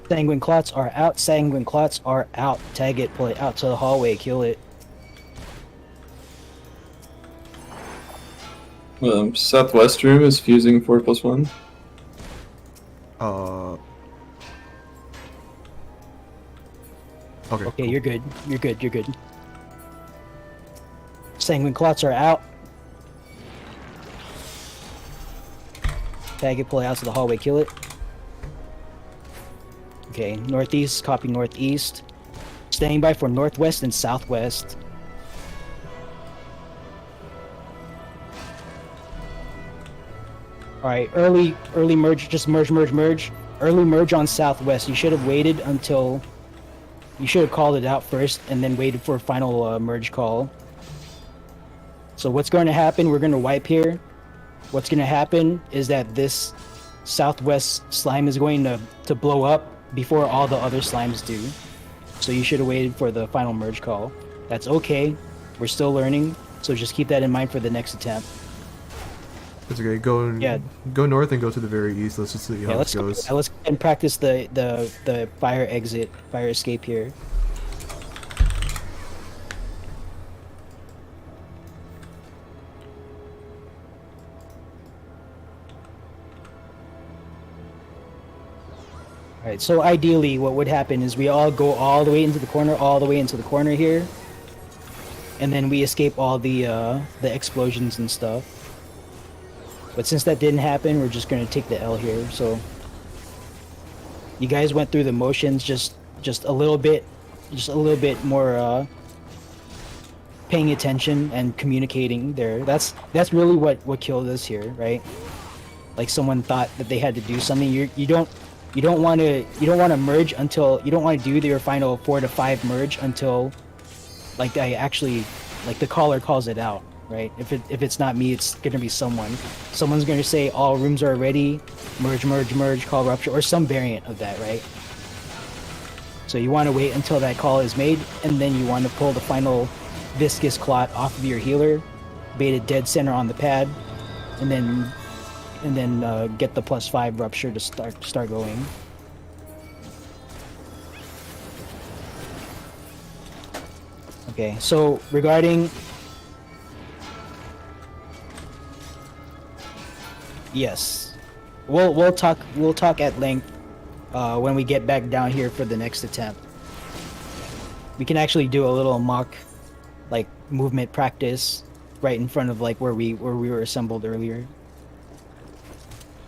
Sanguine Clots are out. Sanguine Clots are out. Tag it, pull it out to the hallway, kill it. Southwest room is fusing 4+1. Okay. Okay, cool. you're good. You're good. You're good. Sanguine Clots are out. Tag it, pull it out to the hallway, kill it. Okay, northeast, copy northeast. Standing by for northwest and southwest. Alright, early merge, just merge. Early merge on southwest. You should have waited until... You should have called it out first and then waited for a final merge call. So what's going to happen, we're going to wipe here. What's going to happen is that this southwest slime is going to blow up before all the other slimes do. So you should have waited for the final merge call. That's okay. We're still learning, so just keep that in mind for the next attempt. It's okay. Go north and go to the very east. Let's just see how let's it goes. let's go and practice the fire exit, fire escape here. Alright, so ideally what would happen is we all go all the way into the corner, here. And then we escape all the explosions and stuff. But since that didn't happen, we're just gonna take the L here, so... You guys went through the motions just a little bit more, paying attention and communicating there. That's really what killed us here, right? Like someone thought that they had to do something. You don't want to merge until you don't want to do your final 4 to 5 merge until like the caller calls it out, right? If it's not me, it's gonna be someone's gonna say all rooms are ready, merge, call rupture, or some variant of that, right? So you want to wait until that call is made, and then you want to pull the final viscous clot off of your healer, bait it dead center on the pad, and then get the +5 rupture to start going. Okay, so regarding... Yes. We'll talk at length when we get back down here for the next attempt. We can actually do a little mock like movement practice right in front of like where we were assembled earlier.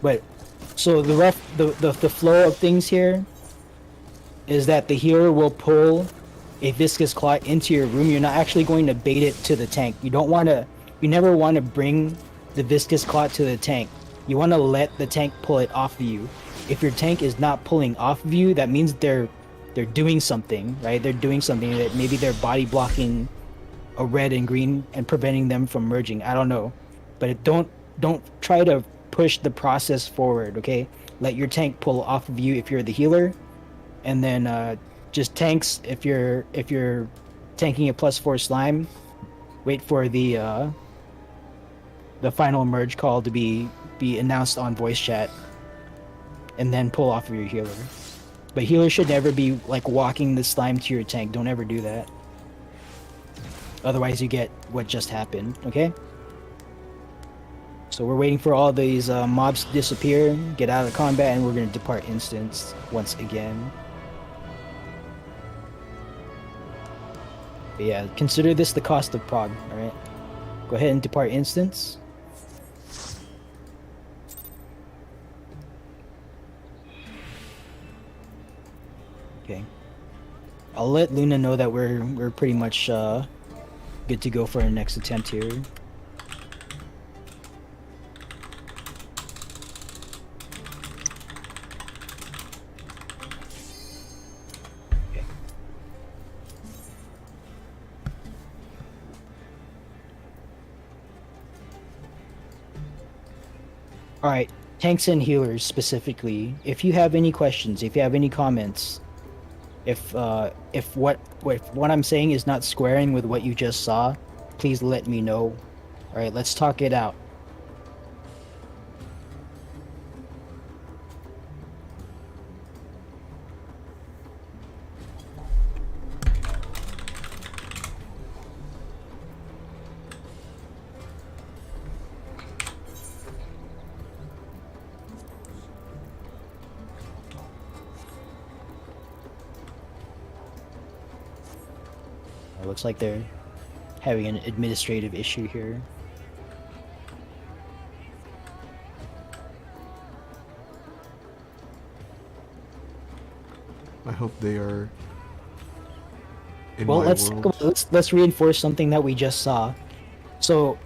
But so the flow of things here is that the healer will pull a viscous clot into your room. You're not actually going to bait it to the tank. You never want to bring the viscous clot to the tank. You want to let the tank pull it off of you. If your tank is not pulling off of you, that means they're doing something, right? They're doing something that maybe they're body blocking a red and green and preventing them from merging. I don't know, but don't try to push the process forward, okay? Let your tank pull off of you if you're the healer, and then just tanks if you're tanking a +4 slime. Wait for the final merge call to be announced on voice chat, and then pull off of your healer. But healer should never be like walking the slime to your tank. Don't ever do that. Otherwise you get what just happened, okay? So we're waiting for all these mobs to disappear, get out of combat, and we're going to depart instance once again. But yeah, consider this the cost of prog, alright? Go ahead and depart instance. Okay. I'll let Luna know that we're pretty much good to go for our next attempt here. Okay. Alright, tanks and healers specifically. If you have any questions, if you have any comments, if what I'm saying is not squaring with what you just saw, please let me know. Alright, let's talk it out. Looks like they're having an administrative issue here. I hope they are in Well, my let's world. let's reinforce something that we just saw. So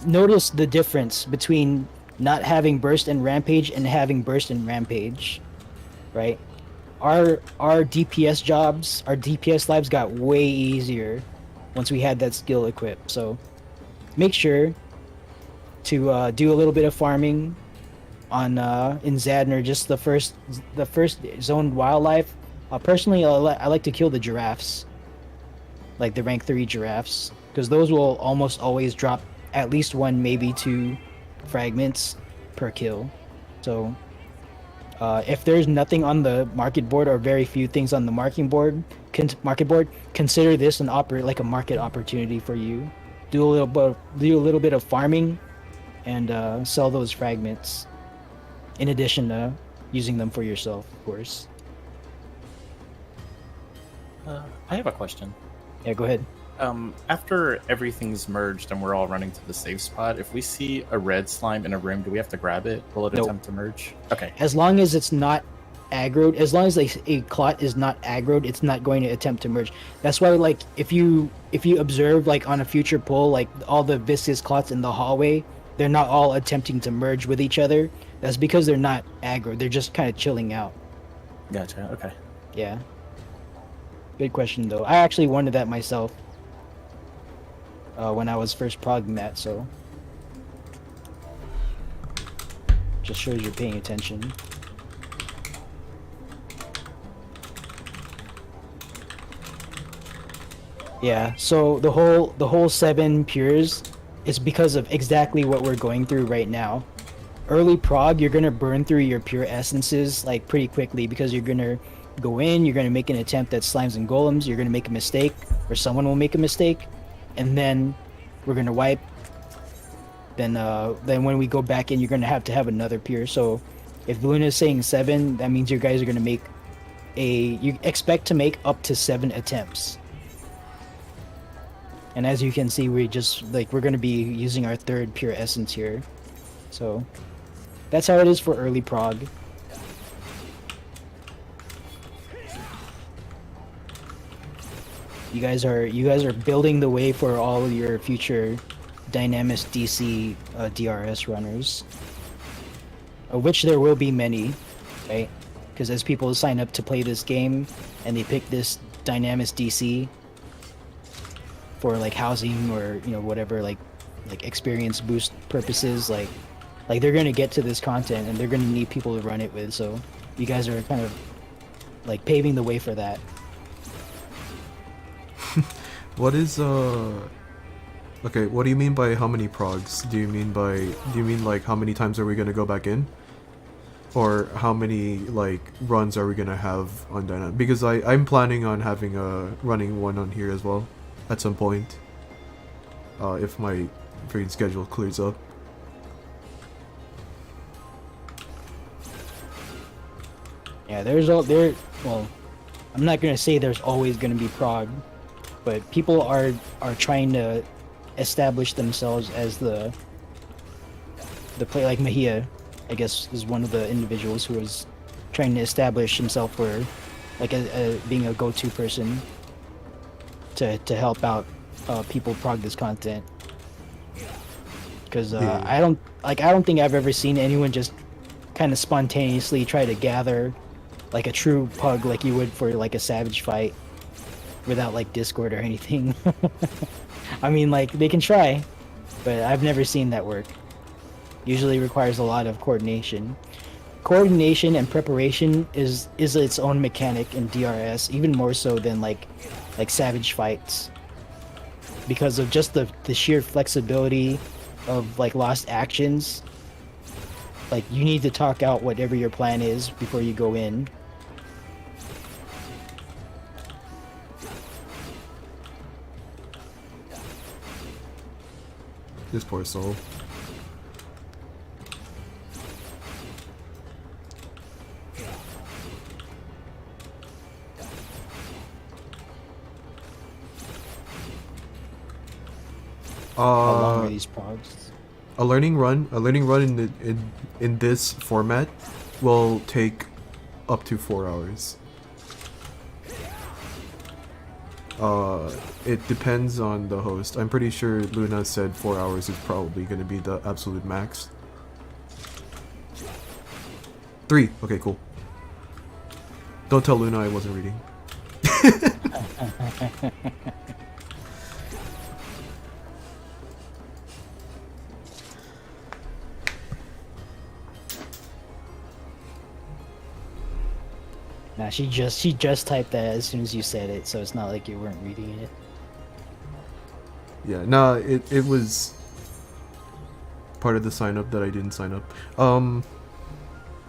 notice the difference between not having burst and rampage and having burst and rampage, right? Our DPS jobs, our DPS lives got way easier once we had that skill equipped. So make sure to do a little bit of farming on in Zadner, just the first zoned wildlife. Personally, I like to kill the giraffes, like the rank 3 giraffes, because those will almost always drop at least one, maybe two fragments per kill. So if there's nothing on the market board or very few things on the market board, consider this an like a market opportunity for you. Do a little bit of farming, and sell those fragments. In addition to using them for yourself, of course. I have a question. Yeah, go ahead. After everything's merged and we're all running to the safe spot, if we see a red slime in a room, do we have to grab it? Will it Nope. attempt to merge? Okay. As long as it's not aggroed, as long as a clot is not aggroed, it's not going to attempt to merge. That's why, like, if you observe, like, on a future pull, like, all the viscous clots in the hallway, they're not all attempting to merge with each other. That's because they're not aggro. They're just kind of chilling out. Gotcha. Okay. Yeah. Good question, though. I actually wondered that myself when I was first progging that, so just shows you're paying attention. Yeah, so the whole 7 pures is because of exactly what we're going through right now. Early prog, you're gonna burn through your pure essences like pretty quickly because you're gonna go in, you're gonna make an attempt at slimes and golems, you're gonna make a mistake, or someone will make a mistake, and then we're gonna wipe. Then when we go back in, you're gonna have to have another pure. So if Luna is saying 7, that means you guys are gonna make you expect to make up to 7 attempts. And as you can see, we're gonna be using our 3rd pure essence here. So that's how it is for early prog. You guys are building the way for all of your future dynamis DC DRS runners, of which there will be many, right? Because as people sign up to play this game and they pick this dynamis DC for like housing or whatever like experience boost purposes, like they're gonna get to this content and they're gonna need people to run it with. So you guys are kind of like paving the way for that. What is okay, what do you mean by how many progs? Do you mean like how many times are we gonna go back in? Or how many like runs are we gonna have on Dynamic? Because I'm planning on having a running one on here as well at some point. If my freaking schedule clears up. Yeah, well, I'm not gonna say there's always gonna be prog, but people are trying to establish themselves as the play. Like Mahia, I guess, is one of the individuals who is trying to establish himself for like being a go-to person to help out people prog this content. Because I don't think I've ever seen anyone just kind of spontaneously try to gather like a true pug like you would for like a savage fight without like Discord or anything. I mean, like, they can try, but I've never seen that work. Usually requires a lot of coordination. Coordination and preparation is its own mechanic in DRS, even more so than like savage fights, because of just the sheer flexibility of like lost actions. Like, you need to talk out whatever your plan is before you go in. This poor soul. How long are these progs? A learning run in this format will take up to 4 hours. It depends on the host. I'm pretty sure Luna said 4 hours is probably going to be the absolute max. 3. Okay, cool. Don't tell Luna I wasn't reading. Nah, she just typed that as soon as you said it, so it's not like you weren't reading it. Yeah, nah, it was part of the sign up that I didn't sign up.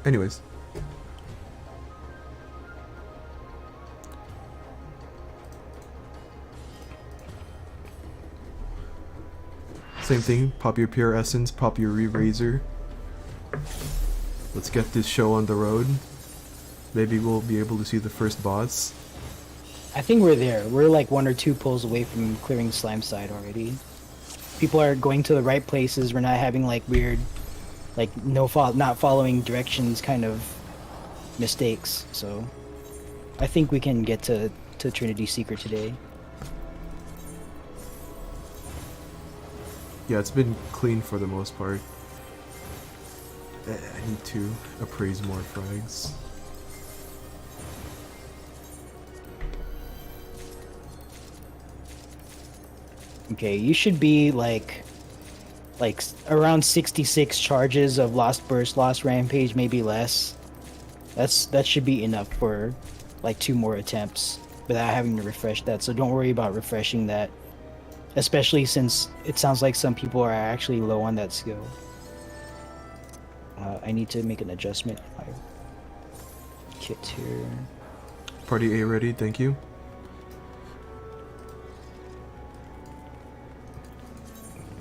Anyways. Same thing, pop your pure essence, pop your re-razor. Let's get this show on the road. Maybe we'll be able to see the first boss. I think we're there. We're like 1 or 2 pulls away from clearing slime side already. People are going to the right places. We're not having like weird, like not following directions kind of mistakes. So I think we can get to Trinity Secret today. Yeah, it's been clean for the most part. I need to appraise more frags. Okay, you should be like around 66 charges of Lost Burst, Lost Rampage, maybe less. That should be enough for like 2 more attempts without having to refresh that. So don't worry about refreshing that, especially since it sounds like some people are actually low on that skill. I need to make an adjustment in my kit here. Party A ready, thank you.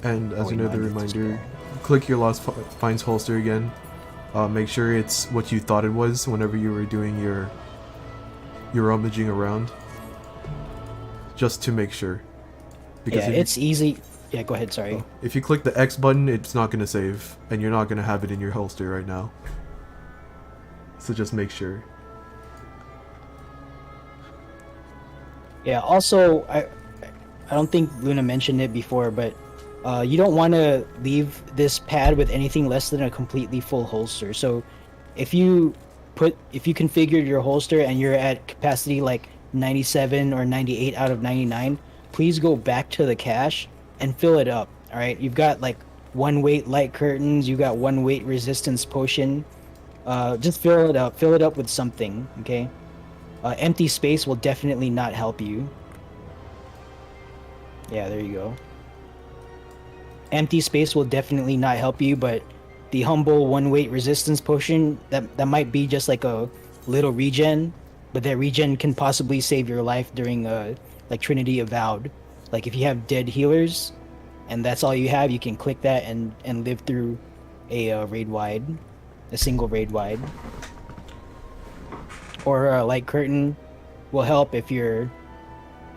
And as another reminder, click your Lost Finds holster again. Make sure it's what you thought it was whenever you were doing your rummaging around. Just to make sure. Yeah, it's easy. Yeah, go ahead, sorry. If you click the X button, it's not going to save, and you're not going to have it in your holster right now. So just make sure. Yeah, also, I don't think Luna mentioned it before, but you don't want to leave this pad with anything less than a completely full holster. So if you configured your holster and you're at capacity like 97 or 98 out of 99, please go back to the cache and fill it up. All right, you've got like 1 weight light curtains, you got 1 weight resistance potion. Just fill it up with something. Okay, empty space will definitely not help you. Yeah, there you go. Empty space will definitely not help you, but the humble 1 weight resistance potion, that might be just like a little regen, but that regen can possibly save your life during like Trinity Avowed. Like if you have dead healers and that's all you have, you can click that and live through a raid wide, a single raid wide. Or a light curtain will help if it'll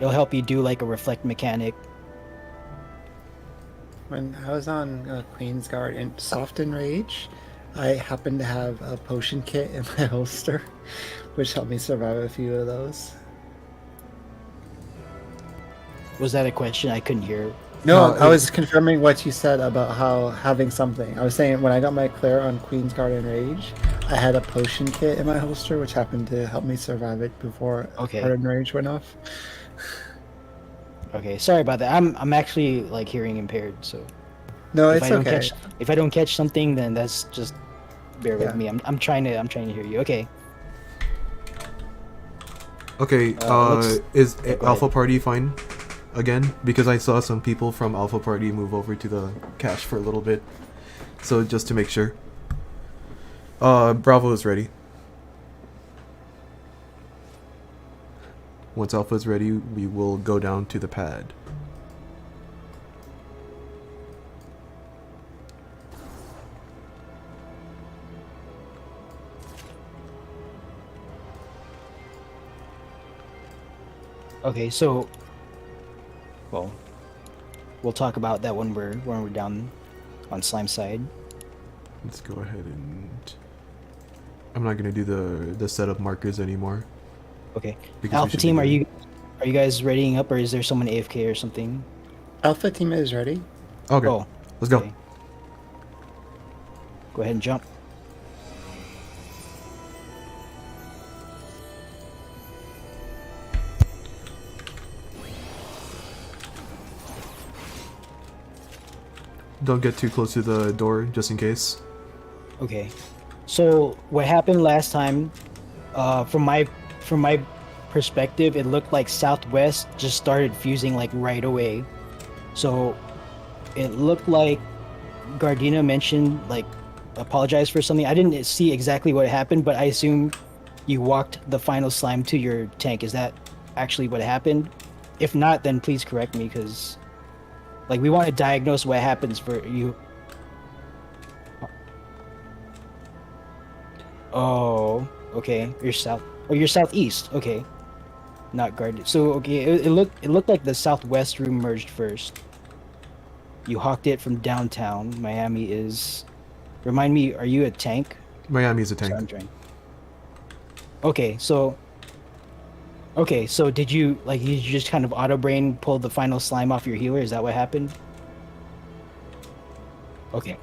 help you do like a reflect mechanic. When I was on Queen's Guard and Soft Enrage, I happened to have a potion kit in my holster, which helped me survive a few of those. Was that a question? I couldn't hear. No, I was confirming what you said about how having something. I was saying when I got my Claire on Queen's Guard and Rage, I had a potion kit in my holster, which happened to help me survive it before Guard and Rage went off. Okay, sorry about that. I'm actually like hearing impaired, so no, it's okay. If I don't catch something, then that's just bear with me. I'm trying to hear you. Okay. Okay. Is Alpha ahead. Party fine? Again, because I saw some people from Alpha Party move over to the cache for a little bit, so just to make sure. Bravo is ready. Once Alpha is ready, we will go down to the pad. Okay, so well, we'll talk about that when we're down on slime side. Let's go ahead and I'm not gonna do the setup markers anymore. Okay. Because we Alpha should team, be are you Are you guys readying up, or is there someone AFK or something? Alpha team is ready. Okay, Oh, let's go. okay. Go ahead and jump. Don't get too close to the door, just in case. Okay. So what happened last time? From my perspective, it looked like Southwest just started fusing like right away. So it looked like Gardena mentioned like apologize for something. I didn't see exactly what happened, but I assume you walked the final slime to your tank. Is that actually what happened? If not, then please correct me, because like we want to diagnose what happens for you. Oh, okay. You're south. Oh, you're southeast. Okay, not guarded. So okay, it looked like the southwest room merged first. You hawked it from downtown. Miami is. Remind me, are you a tank? Miami's a Sorry, tank. I'm trying. Okay, so. Okay, so did you like you just kind of auto brain pull the final slime off your healer? Is that what happened? Okay,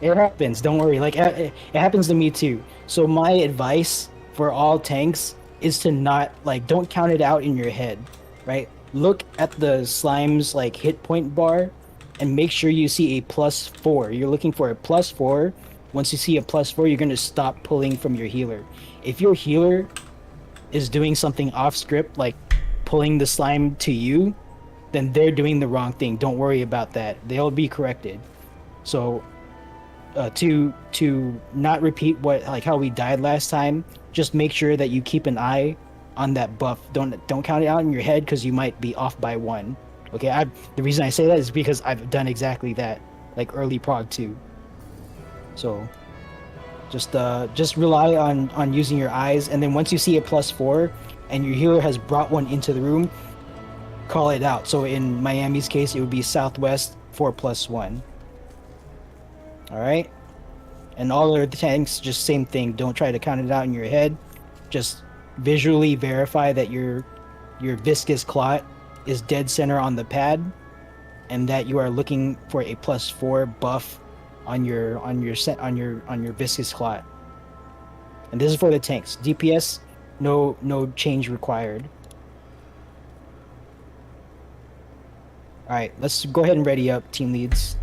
it happens. Don't worry. Like it happens to me too. So my advice for all tanks is to not like don't count it out in your head, right? Look at the slime's like hit point bar, and make sure you see a +4. You're looking for a +4. Once you see a +4, you're gonna stop pulling from your healer. If your healer is doing something off script, like pulling the slime to you, then they're doing the wrong thing. Don't worry about that. They'll be corrected. So to not repeat what like how we died last time, just make sure that you keep an eye on that buff. Don't count it out in your head, because you might be off by 1. Okay, the reason I say that is because I've done exactly that, like early prog too. So just rely on using your eyes, and then once you see a +4 and your healer has brought one into the room, call it out. So in Miami's case, it would be southwest 4+1. All right, and all other tanks, just same thing. Don't try to count it out in your head. Just visually verify that your viscous clot is dead center on the pad, and that you are looking for a +4 buff on your viscous clot. And this is for the tanks. DPS, no change required. All right, let's go ahead and ready up, team leads.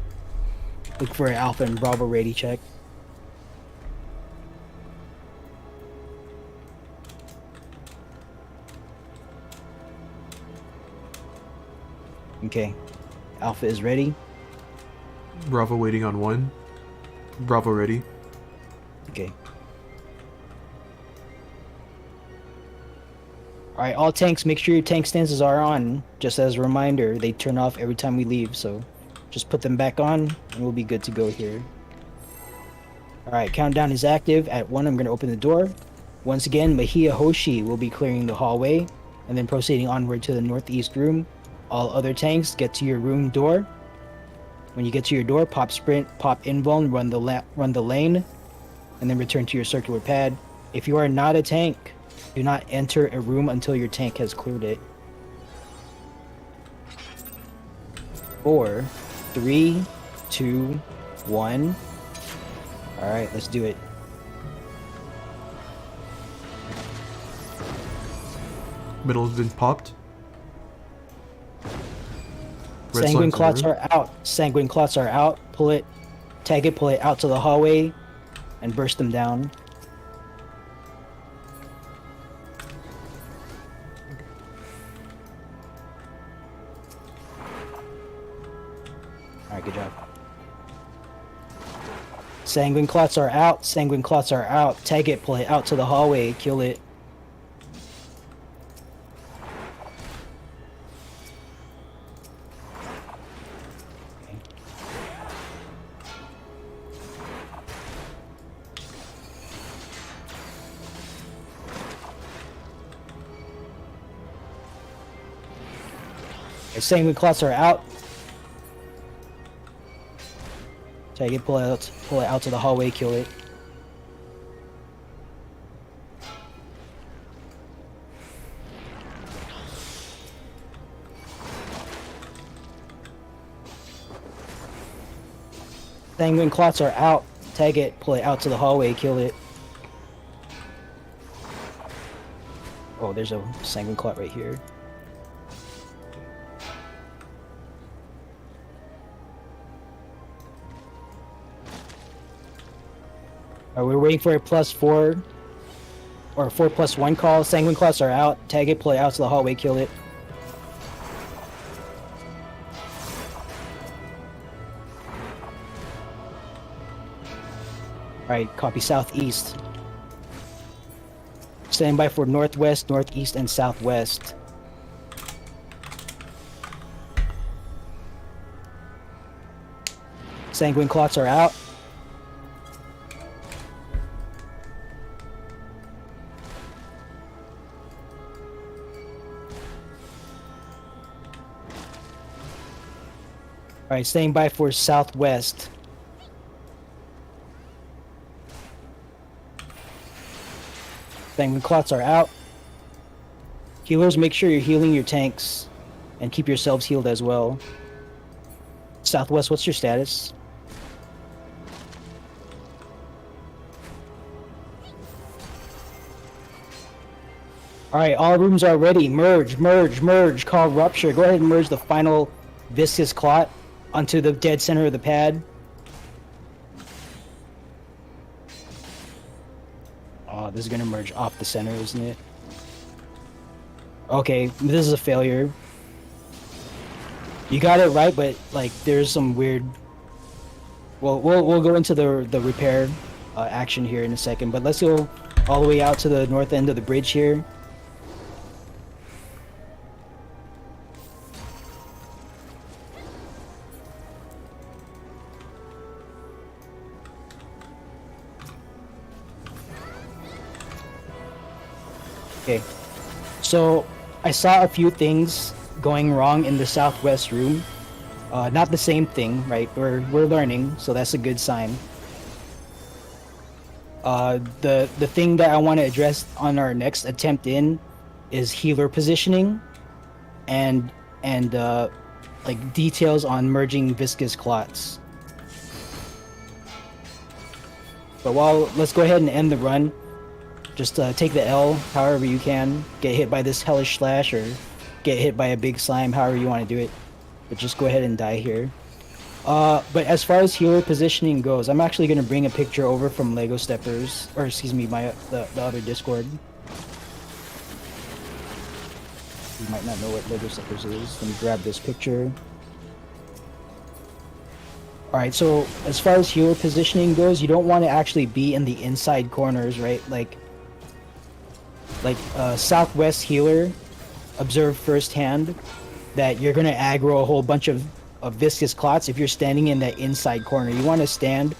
Look for an Alpha and Bravo ready check. Okay, Alpha is ready. Bravo waiting on 1. Bravo ready. Okay. Alright, all tanks, make sure your tank stances are on. Just as a reminder, they turn off every time we leave, so just put them back on, and we'll be good to go here. Alright, countdown is active. At 1, I'm going to open the door. Once again, Mahia Hoshi will be clearing the hallway, and then proceeding onward to the northeast room. All other tanks, get to your room door. When you get to your door, pop sprint, pop invuln, run the lane, and then return to your circular pad. If you are not a tank, do not enter a room until your tank has cleared it. 4, 3, 2, 1. Alright, let's do it. Middle's been popped. Red Sanguine slimes clots over. are out. Sanguine clots are out. Pull it, tag it, pull it out to the hallway, and burst them down. Alright, good job. Sanguine clots are out. Sanguine clots are out. Tag it, pull it out to the hallway, kill it. Sanguine clots are out. Tag it, pull it out to the hallway, kill it. Sanguine clots are out. Tag it, pull it out to the hallway, kill it. Oh, there's a sanguine clot right here. We're waiting for a +4 or 4+1 call. Sanguine clots are out. Tag it, pull it out to the hallway, kill it. Alright, copy southeast. Stand by for northwest, northeast, and southwest. Sanguine clots are out. Alright, staying by for southwest. Sanguine clots are out. Healers, make sure you're healing your tanks and keep yourselves healed as well. Southwest, what's your status? Alright, all rooms are ready. Merge, merge, merge. Call rupture. Go ahead and merge the final viscous clot onto the dead center of the pad. Oh, this is gonna merge off the center, isn't it? Okay, this is a failure. You got it right, but like there's some weird. Well, we'll go into the repair action here in a second, but let's go all the way out to the north end of the bridge here. Okay, so I saw a few things going wrong in the southwest room. Not the same thing, right? We're learning, so that's a good sign. The thing that I want to address on our next attempt in is healer positioning, and like details on merging viscous clots. But let's go ahead and end the run. Just take the L however you can. Get hit by this hellish slash or get hit by a big slime, however you want to do it. But just go ahead and die here. But as far as healer positioning goes, I'm actually going to bring a picture over from Lego Steppers, or excuse me, the other Discord. You might not know what Lego Steppers is. Let me grab this picture. Alright, so as far as healer positioning goes, you don't want to actually be in the inside corners, right? Like southwest healer, observe firsthand that you're going to aggro a whole bunch of viscous clots if you're standing in that inside corner. You want to stand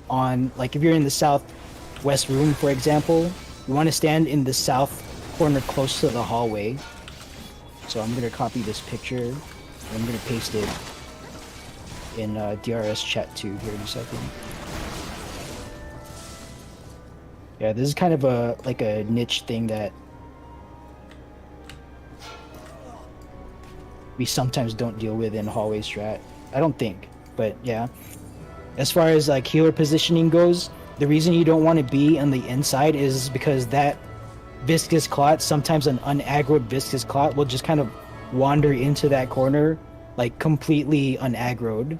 on, like if you're in the southwest room, for example, you want to stand in the south corner close to the hallway. So I'm going to copy this picture and I'm going to paste it in DRS chat 2 here in a second. Yeah, this is kind of a niche thing that we sometimes don't deal with in hallway strat. I don't think, but yeah. As far as like healer positioning goes, the reason you don't want to be on the inside is because that viscous clot, sometimes an unaggroed viscous clot, will just kind of wander into that corner, like completely unaggroed.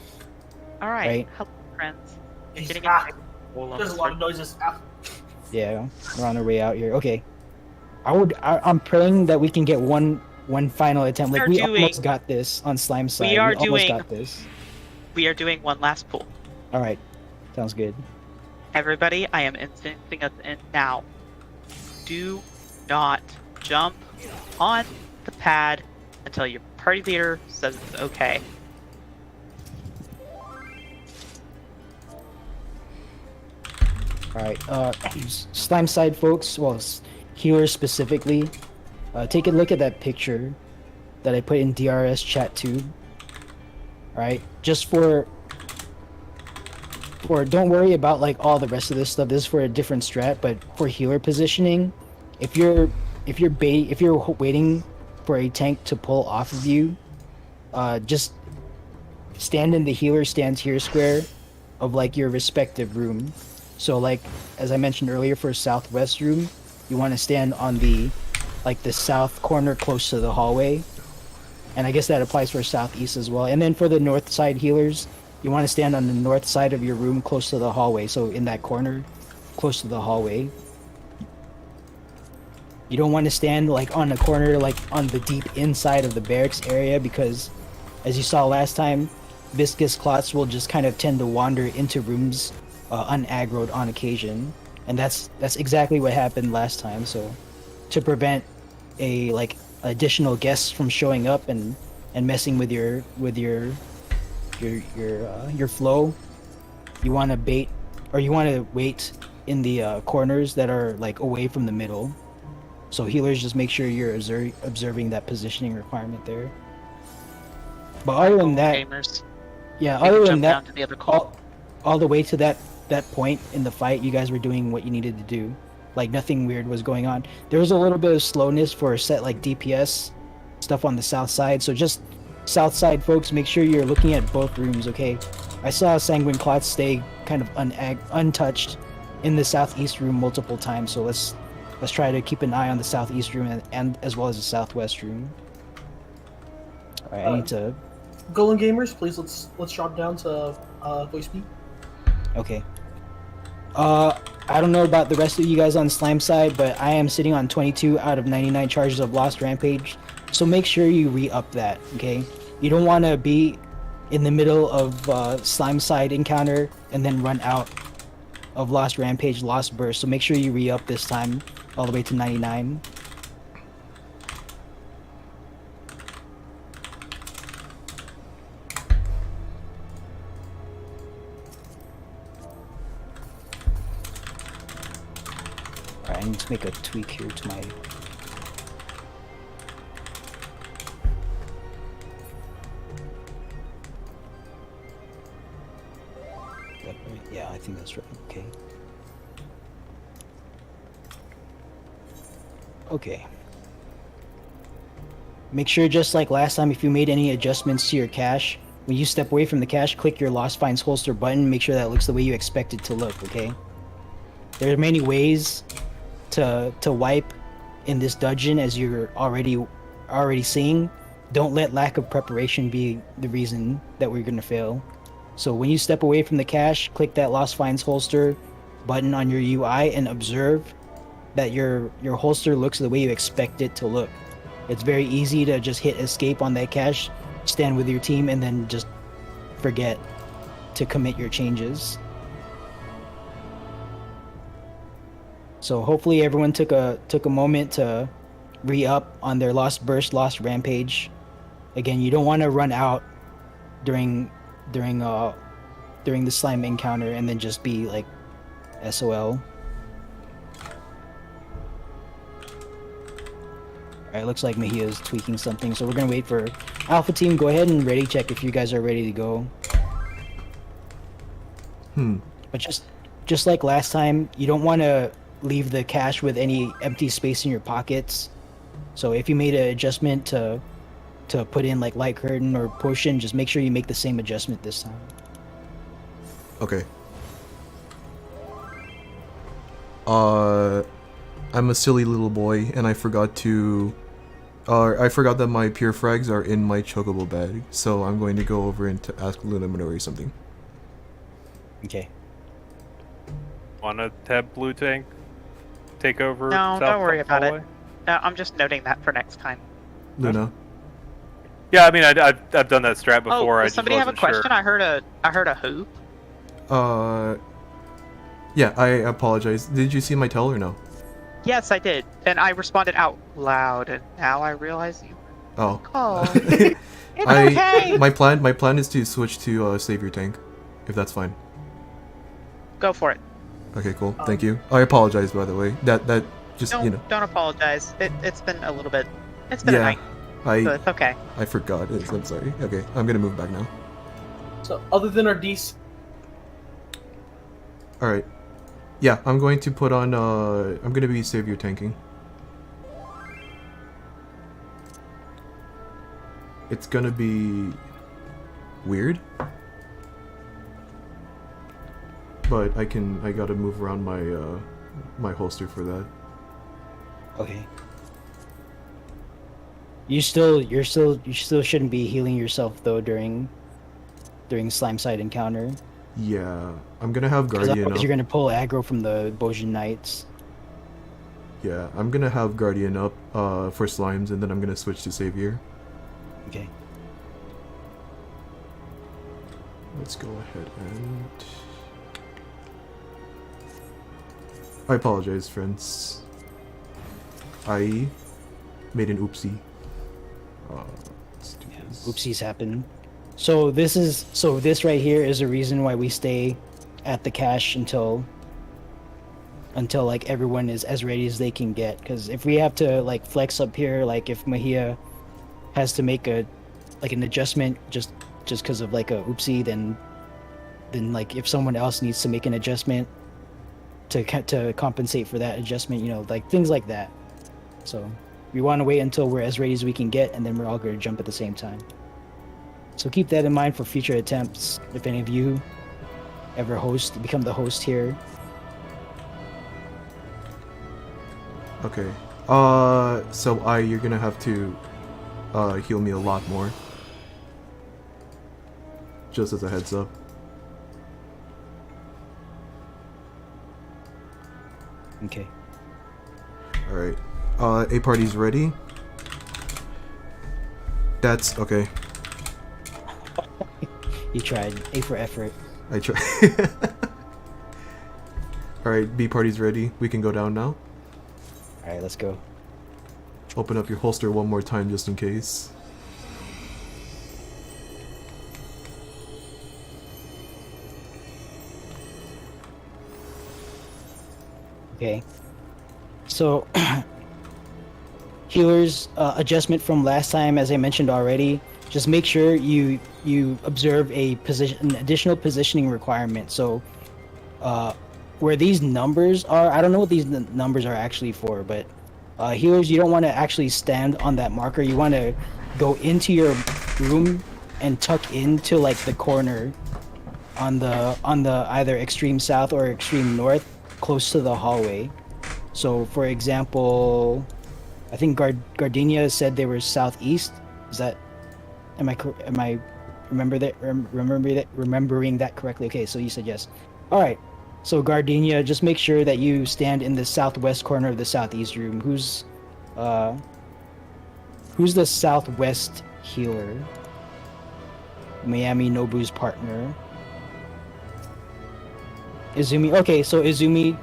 All right. Right? Hello, friends. Getting There's a lot of noises. Yeah, we're on our way out here. Okay, I'm praying that we can get one final attempt. Like we almost got this on slime side. We almost got this. We are doing one last pull. All right, sounds good. Everybody, I am instancing us in now. Do not jump on the pad until your party leader says it's okay. All right, slime side folks, well, healers specifically, take a look at that picture that I put in DRS chat 2. All right, just for don't worry about like all the rest of this stuff. This is for a different strat, but for healer positioning, if you're waiting for a tank to pull off of you, just stand in the healer stands here square. of like your respective room. So like as I mentioned earlier, for southwest room, you want to stand on the south corner close to the hallway. And I guess that applies for southeast as well. And then for the north side healers, you want to stand on the north side of your room close to the hallway. So in that corner close to the hallway. You don't want to stand like on the corner, like on the deep inside of the barracks area, because as you saw last time, viscous clots will just kind of tend to wander into rooms unaggroed on occasion. And that's exactly what happened last time. So to prevent a like additional guests from showing up and messing with your flow, you want to bait, or you want to wait in the corners that are like away from the middle. So healers, just make sure you're observing that positioning requirement there. But other than that, Gamers. yeah, We can other than jump that, down to the other call. all the way to that point in the fight, you guys were doing what you needed to do. Like nothing weird was going on. There was a little bit of slowness for a set like DPS stuff on the south side. So just south side folks, make sure you're looking at both rooms, okay? I saw Sanguine Clots stay kind of untouched in the southeast room multiple times. So let's try to keep an eye on the southeast room and as well as the southwest room. All right, I need to. Golem gamers, please let's drop down to voice speed. Okay. I don't know about the rest of you guys on Slime side, but I am sitting on 22 out of 99 charges of Lost Rampage. So make sure you re-up that, okay? You don't want to be in the middle of Slime side encounter and then run out of Lost Rampage, Lost Burst. So make sure you re-up this time all the way to 99. Alright, I need to make a tweak here to my... Yeah, I think that's right. Okay. Okay. Make sure, just like last time, if you made any adjustments to your cache, when you step away from the cache, click your Lost Finds holster button. Make sure that looks the way you expect it to look, okay? There are many ways to wipe in this dungeon, as you're already seeing. Don't let lack of preparation be the reason that we're gonna fail. So when you step away from the cache, click that Lost Finds holster button on your UI and observe that your holster looks the way you expect it to look. It's very easy to just hit escape on that cache, stand with your team, and then just forget to commit your changes. So hopefully everyone took a moment to re-up on their Lost Burst, Lost Rampage. Again, you don't want to run out during the slime encounter and then just be like SOL. Alright, looks like Mejia's tweaking something, so we're gonna wait for Alpha Team. Go ahead and ready check if you guys are ready to go. But just like last time, you don't want to leave the cache with any empty space in your pockets. So if you made an adjustment to put in like light curtain or potion, just make sure you make the same adjustment this time. Okay. I'm a silly little boy, and I forgot that my pure frags are in my chocobo bag, so I'm going to go over and to ask Luminary something. Okay. Wanna have blue tank take over? No, south don't worry about it. hallway? No, I'm just noting that for next time. Luna? Yeah, I mean, I've done that strat before. I Does just somebody have a wasn't question? Sure. I heard a who? Yeah, I apologize. Did you see my tell or no? Yes, I did, and I responded out loud, and now I realize you. Oh. Oh, it's okay. My plan is to switch to Savior Tank, if that's fine. Go for it. Okay, cool. Thank you. I apologize, by the way. That just, you know. Don't apologize. It's been a little bit. It's been a Yeah, night, so it's okay. I forgot. I'm sorry. Okay, I'm gonna move back now. So other than our DC, Alright. Yeah, I'm going to put on, I'm gonna be Savior tanking. It's gonna be... weird? but I gotta move around my my holster for that. Okay. You still shouldn't be healing yourself though during slime side encounter. Yeah, I'm gonna have Because Guardian otherwise up. you're gonna pull aggro from the Bojin Knights. Yeah, I'm gonna have Guardian up for slimes, and then I'm gonna switch to Savior. Okay. Let's go ahead and... I apologize, friends. I made an oopsie. Let's do this. Oopsies happen. So this right here is a reason why we stay at the cache until like everyone is as ready as they can get. Because if we have to like flex up here, like if Mahia has to make an adjustment just because of like a oopsie, then like if someone else needs to make an adjustment to compensate for that adjustment, you know, like things like that. So we want to wait until we're as ready as we can get, and then we're all going to jump at the same time. So keep that in mind for future attempts. If any of you ever become the host here. Okay. So you're gonna have to heal me a lot more. Just as a heads up. Okay. Alright. A party's ready. That's okay. You tried. A for effort. I try. Alright, B party's ready. We can go down now. Alright, let's go. Open up your holster one more time just in case. Okay. So, healers adjustment from last time, as I mentioned already. Just make sure you observe an additional positioning requirement. So, where these numbers are, I don't know what these numbers are actually for, but healers, you don't want to actually stand on that marker. You want to go into your room and tuck into like the corner on the either extreme south or extreme north, close to the hallway. So, for example, I think Gardenia said they were southeast. Is that? Am I remembering that correctly? Okay, so you said yes. All right. So Gardenia, just make sure that you stand in the southwest corner of the southeast room. Who's the southwest healer? Miami Nobu's partner. Izumi. Okay, so Izumi,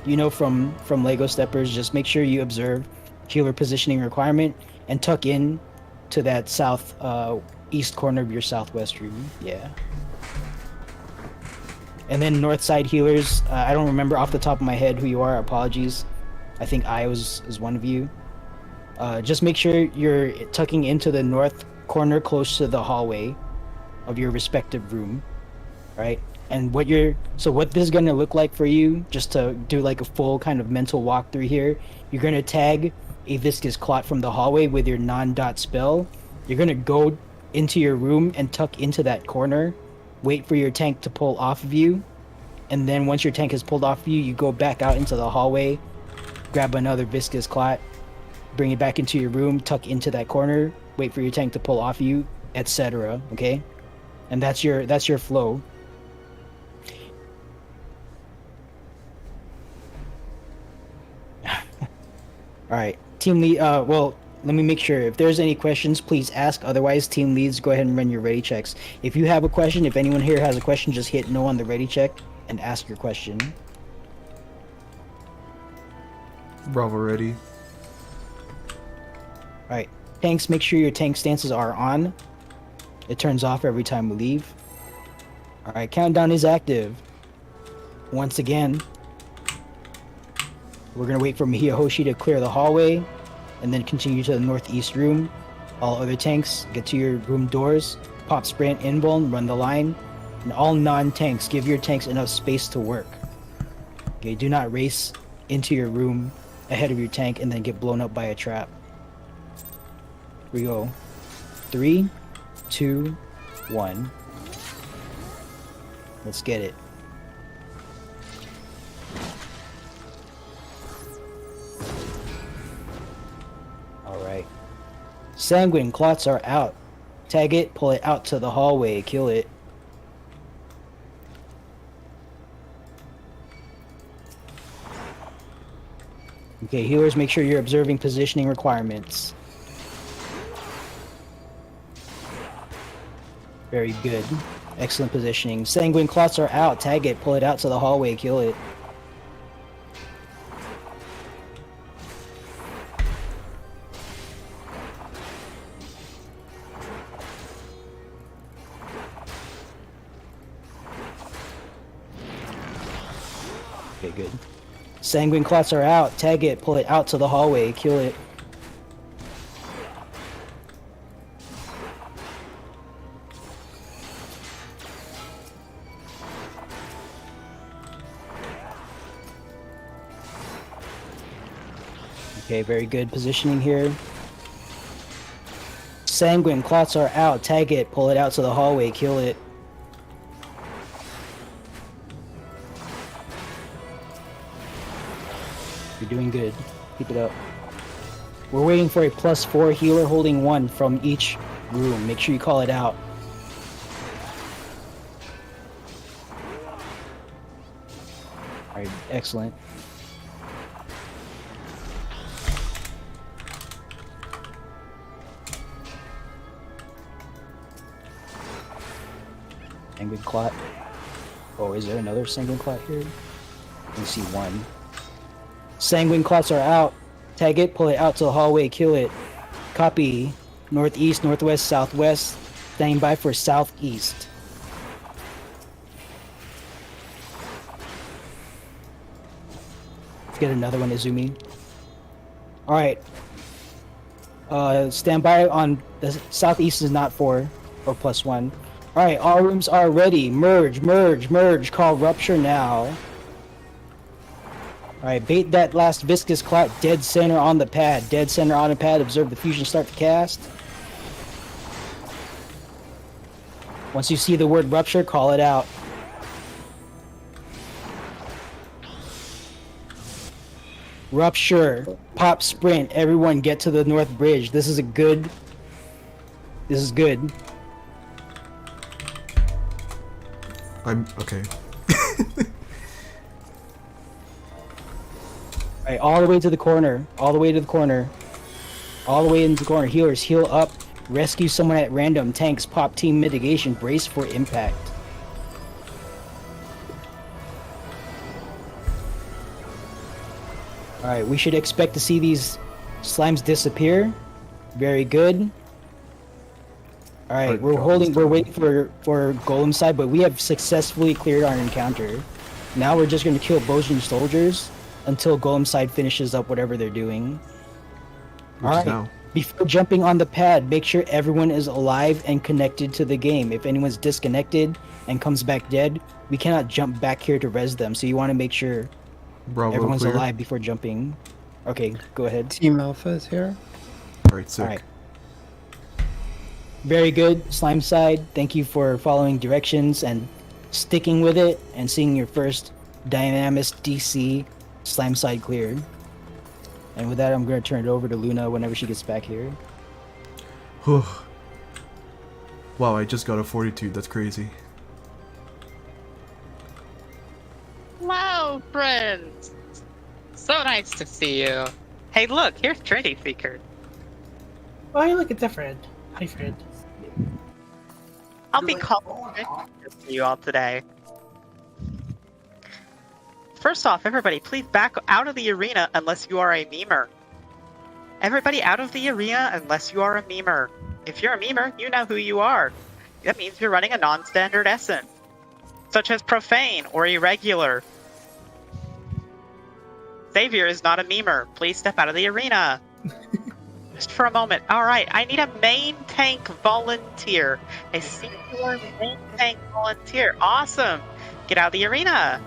you know from Lego Steppers, just make sure you observe healer positioning requirement and tuck in to that south east corner of your southwest room. Yeah. And then north side healers, I don't remember off the top of my head who you are. Apologies. I think I is one of you. Just make sure you're tucking into the north corner close to the hallway of your respective room, right? And what this is gonna look like for you, just to do like a full kind of mental walkthrough here, you're gonna tag a viscous clot from the hallway with your non-dot spell. You're gonna go into your room and tuck into that corner, wait for your tank to pull off of you, and then once your tank has pulled off of you, you go back out into the hallway, grab another viscous clot, bring it back into your room, tuck into that corner, wait for your tank to pull off you, etc. Okay, and that's your flow. All right, team lead. Well, let me make sure. If there's any questions, please ask. Otherwise, team leads, go ahead and run your ready checks. If you have a question, if anyone here has a question, just hit no on the ready check and ask your question. Bravo ready. All right, tanks. Make sure your tank stances are on. It turns off every time we leave. All right, countdown is active. Once again, we're gonna wait for Miyahoshi to clear the hallway, and then continue to the northeast room. All other tanks, get to your room doors, pop sprint, invuln, run the line, and all non-tanks, give your tanks enough space to work. Okay, do not race into your room ahead of your tank and then get blown up by a trap. Here we go. 3, 2, 1. Let's get it. Alright. Sanguine clots are out. Tag it, pull it out to the hallway, kill it. Okay, healers, make sure you're observing positioning requirements. Very good. Excellent positioning. Sanguine clots are out. Tag it, pull it out to the hallway, kill it. Okay, good. Sanguine clots are out. Tag it, pull it out to the hallway, kill it. Okay, very good positioning here. Sanguine clots are out. Tag it, pull it out to the hallway, kill it. You're doing good. Keep it up. We're waiting for a +4 healer holding 1 from each room. Make sure you call it out. Alright, excellent. Sanguine clot. Oh, is there another sanguine clot here? I see one. Sanguine clots are out. Tag it, pull it out to the hallway, kill it. Copy. Northeast, northwest, southwest. Standing by for southeast. Let's get another one, Izumi. Alright. Stand by on the southeast is not 4 or +1. Alright, all rooms are ready. Merge, merge, merge. Call rupture now. Alright, bait that last viscous clot dead center on the pad. Dead center on the pad. Observe the fusion start to cast. Once you see the word rupture, call it out. Rupture. Pop sprint. Everyone get to the north bridge. This is good. I'm okay. Alright, all the way to the corner. All the way to the corner. All the way into the corner. Healers, heal up. Rescue someone at random. Tanks, pop team mitigation. Brace for impact. Alright, we should expect to see these slimes disappear. Very good. Alright, we're waiting for Golem side, but we have successfully cleared our encounter. Now we're just gonna kill Bojin soldiers until Golem side finishes up whatever they're doing. Alright, now. before jumping on the pad, make sure everyone is alive and connected to the game. If anyone's disconnected and comes back dead, we cannot jump back here to res them, so you want to make sure Bravo, everyone's clear. alive before jumping. Okay, go ahead. Team Alpha is here. Alright, sick. Alright. Very good, slime side. Thank you for following directions and sticking with it and seeing your first dynamis DC slime side cleared. And with that, I'm going to turn it over to Luna whenever she gets back here. Whew. Wow, I just got a 42. That's crazy. Hello, friends. So nice to see you. Hey, look, here's Trinity Seeker. Oh, you look at different. Hi, friend. I'll be calling to see you all today. First off, everybody, please back out of the arena unless you are a memer. Everybody out of the arena unless you are a memer. If you're a memer, you know who you are. That means you're running a non-standard essence, such as profane or irregular. Xavier is not a memer. Please step out of the arena. Just for a moment. Alright, I need a main tank volunteer. A singular main tank volunteer. Awesome. Get out of the arena.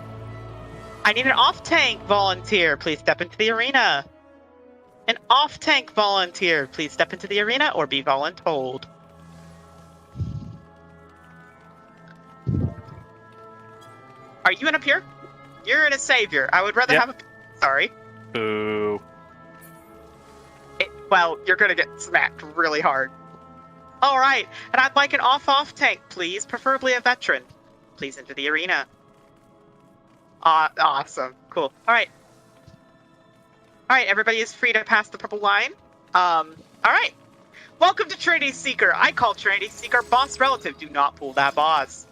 I need an off-tank volunteer. Please step into the arena. An off-tank volunteer. Please step into the arena or be voluntold. Are you in up here? You're in a savior. I would rather Yep. have a... Sorry. Boo. well, you're gonna get smacked really hard. All right, and I'd like an off-off tank, please, preferably a veteran. Please enter the arena. Awesome, cool. All right, everybody is free to pass the purple line. All right, welcome to Trinity Seeker. I call Trinity Seeker boss relative. Do not pull that boss.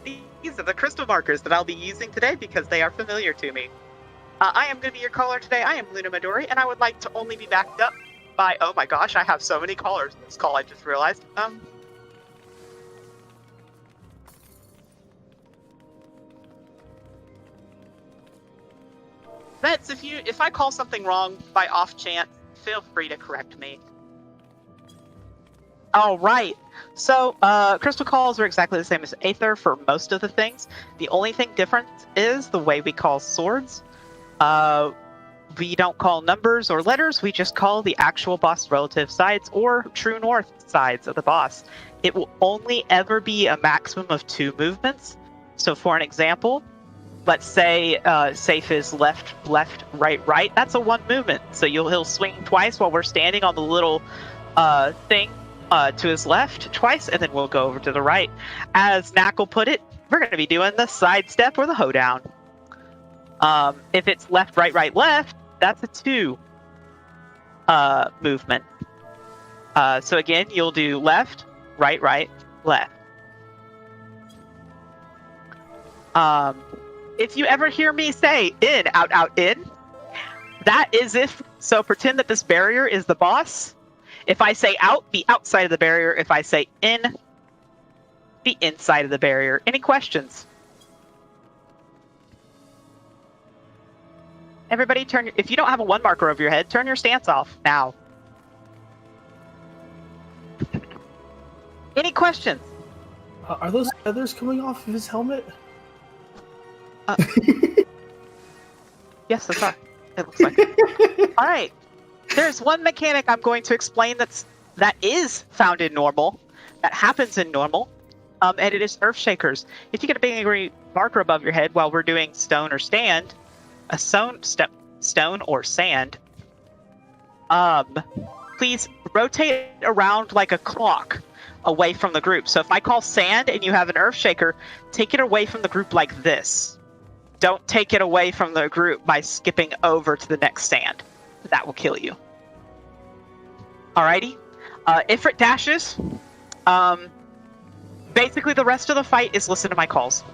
These are the crystal markers that I'll be using today because they are familiar to me. I am going to be your caller today. I am Luna Midori, and I would like to only be backed up by... Oh my gosh, I have so many callers in this call, I just realized. Vets, if I call something wrong by off chance, feel free to correct me. All right. So, crystal calls are exactly the same as Aether for most of the things. The only thing different is the way we call swords. We don't call numbers or letters. We just call the actual boss relative sides or true north sides of the boss. It will only ever be a maximum of 2 movements. So, for an example, let's say safe is left, right, right. That's a 1 movement. So he'll swing twice while we're standing on the little thing to his left twice, and then we'll go over to the right. As Knackle put it, we're going to be doing the sidestep or the hoedown. If it's left, right, right, left, that's a 2 movement. So again, you'll do left, right, right, left. If you ever hear me say in, out, out, in, that is if, so pretend that this barrier is the boss. If I say out, be outside of the barrier. If I say in, be inside of the barrier. Any questions? Everybody if you don't have a 1 marker over your head, turn your stance off now. Any questions? Are those feathers coming off of his helmet? Yes, that's right. It looks like it. All right. There's one mechanic I'm going to explain that is found in normal, that happens in normal, and it is earth shakers. If you get a big angry marker above your head while we're doing stone or sand, stone or sand, please rotate around like a clock away from the group. So if I call sand and you have an earth shaker, take it away from the group like this. Don't take it away from the group by skipping over to the next sand. That will kill you. Alrighty. Ifrit dashes. Basically, the rest of the fight is listen to my calls.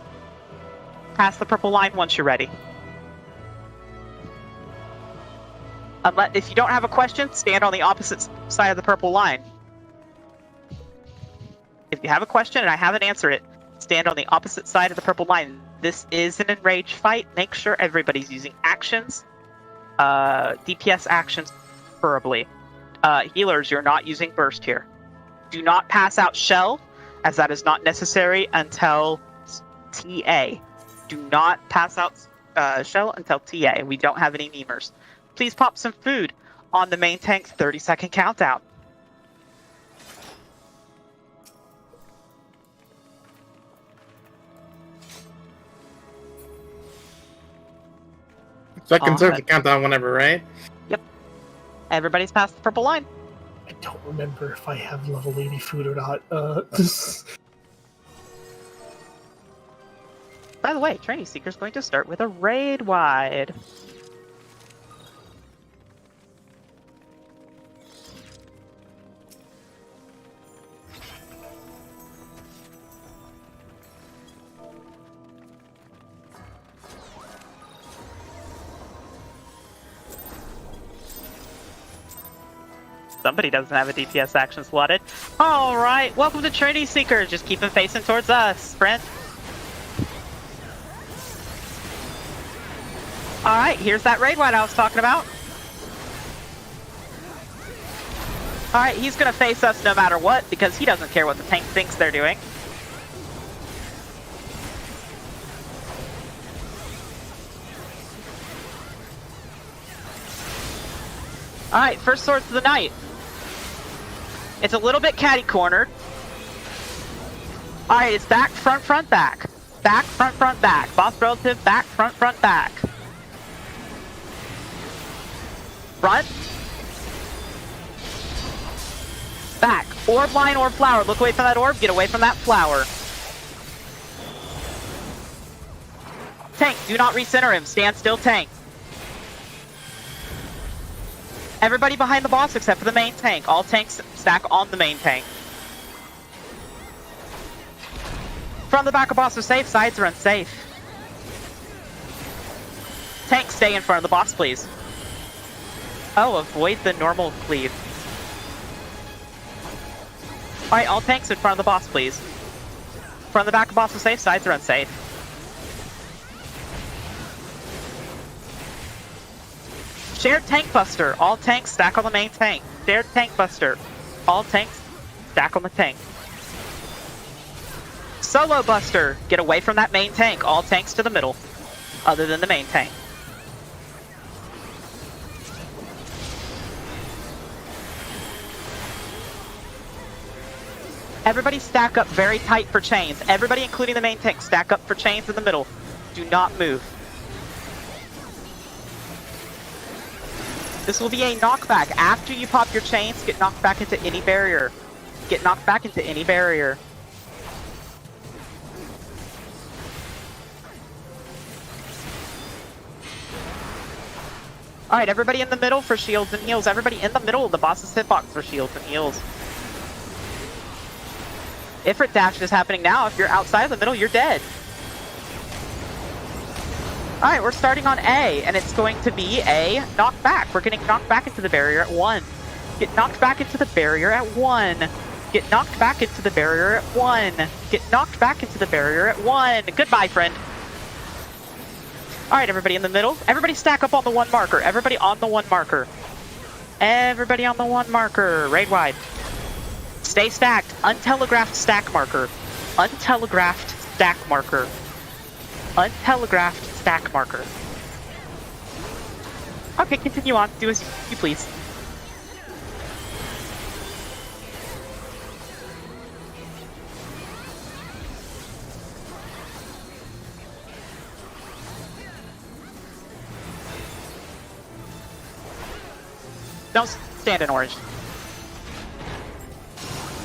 Pass the purple line once you're ready. If you don't have a question, stand on the opposite side of the purple line. If you have a question and I haven't answered it, stand on the opposite side of the purple line. This is an enraged fight. Make sure everybody's using actions. DPS actions, preferably. Healers, you're not using burst here. Do not pass out shell, as that is not necessary until TA. Do not pass out shell until TA. We don't have any memers. Please pop some food on the main tank's 30-second countdown. So I can start the countdown whenever, right? Yep. Everybody's past the purple line. I don't remember if I have level 80 food or not. By the way, Training Seeker's going to start with a raid wide. Somebody doesn't have a DPS action slotted. Alright, welcome to Trinity Seeker. Just keep him facing towards us, friend. Alright, here's that raid wide I was talking about. Alright, he's gonna face us no matter what, because he doesn't care what the tank thinks they're doing. Alright, first swords of the night. It's a little bit catty-cornered. Alright, it's back, front, back. Back, front, back. Boss relative, back, front, back. Front. Back. Orb line, orb flower. Look away from that orb. Get away from that flower. Tank, do not recenter him. Stand still, tank. Everybody behind the boss except for the main tank. All tanks stack on the main tank. From the back of boss are safe, sides are unsafe. Tank, stay in front of the boss, please. Oh, avoid the normal cleave. Alright, all tanks in front of the boss, please. From the back of boss are safe, sides are unsafe. Shared tank buster. All tanks stack on the main tank. Shared tank buster. All tanks stack on the tank. Solo buster. Get away from that main tank. All tanks to the middle. Other than the main tank. Everybody stack up very tight for chains. Everybody, including the main tank, stack up for chains in the middle. Do not move. This will be a knockback. After you pop your chains, get knocked back into any barrier. Get knocked back into any barrier. Alright, everybody in the middle for shields and heals. Everybody in the middle of the boss's hitbox for shields and heals. Ifrit dash is happening now. If you're outside of the middle, you're dead. Alright, we're starting on A, and it's going to be a knockback. We're getting knocked back into the barrier at 1. Get knocked back into the barrier at 1. Get knocked back into the barrier at 1. Get knocked back into the barrier at 1. Goodbye, friend. Alright, everybody in the middle. Everybody stack up on the 1 marker. Everybody on the 1 marker. Everybody on the 1 marker. Raid wide. Stay stacked. Untelegraphed stack marker. Untelegraphed stack marker. Untelegraphed stack marker. Okay, continue on. Do as you please. Don't stand in orange.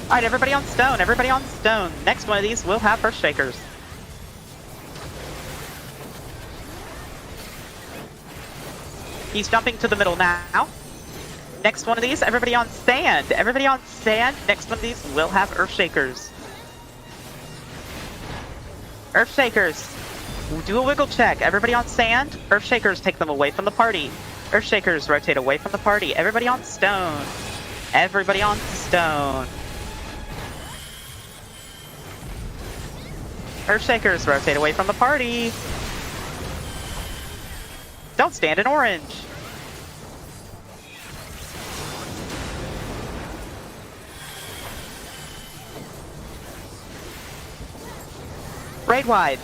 Alright, everybody on stone. Everybody on stone. Next one of these will have Earth Shakers. He's jumping to the middle now. Next one of these, everybody on sand. Everybody on sand. Next one of these will have Earth Shakers. Earth Shakers. Do a wiggle check. Everybody on sand. Earth Shakers, take them away from the party. Earth Shakers, rotate away from the party. Everybody on stone. Everybody on stone. Earth Shakers, rotate away from the party. Don't stand in orange. Raid wide.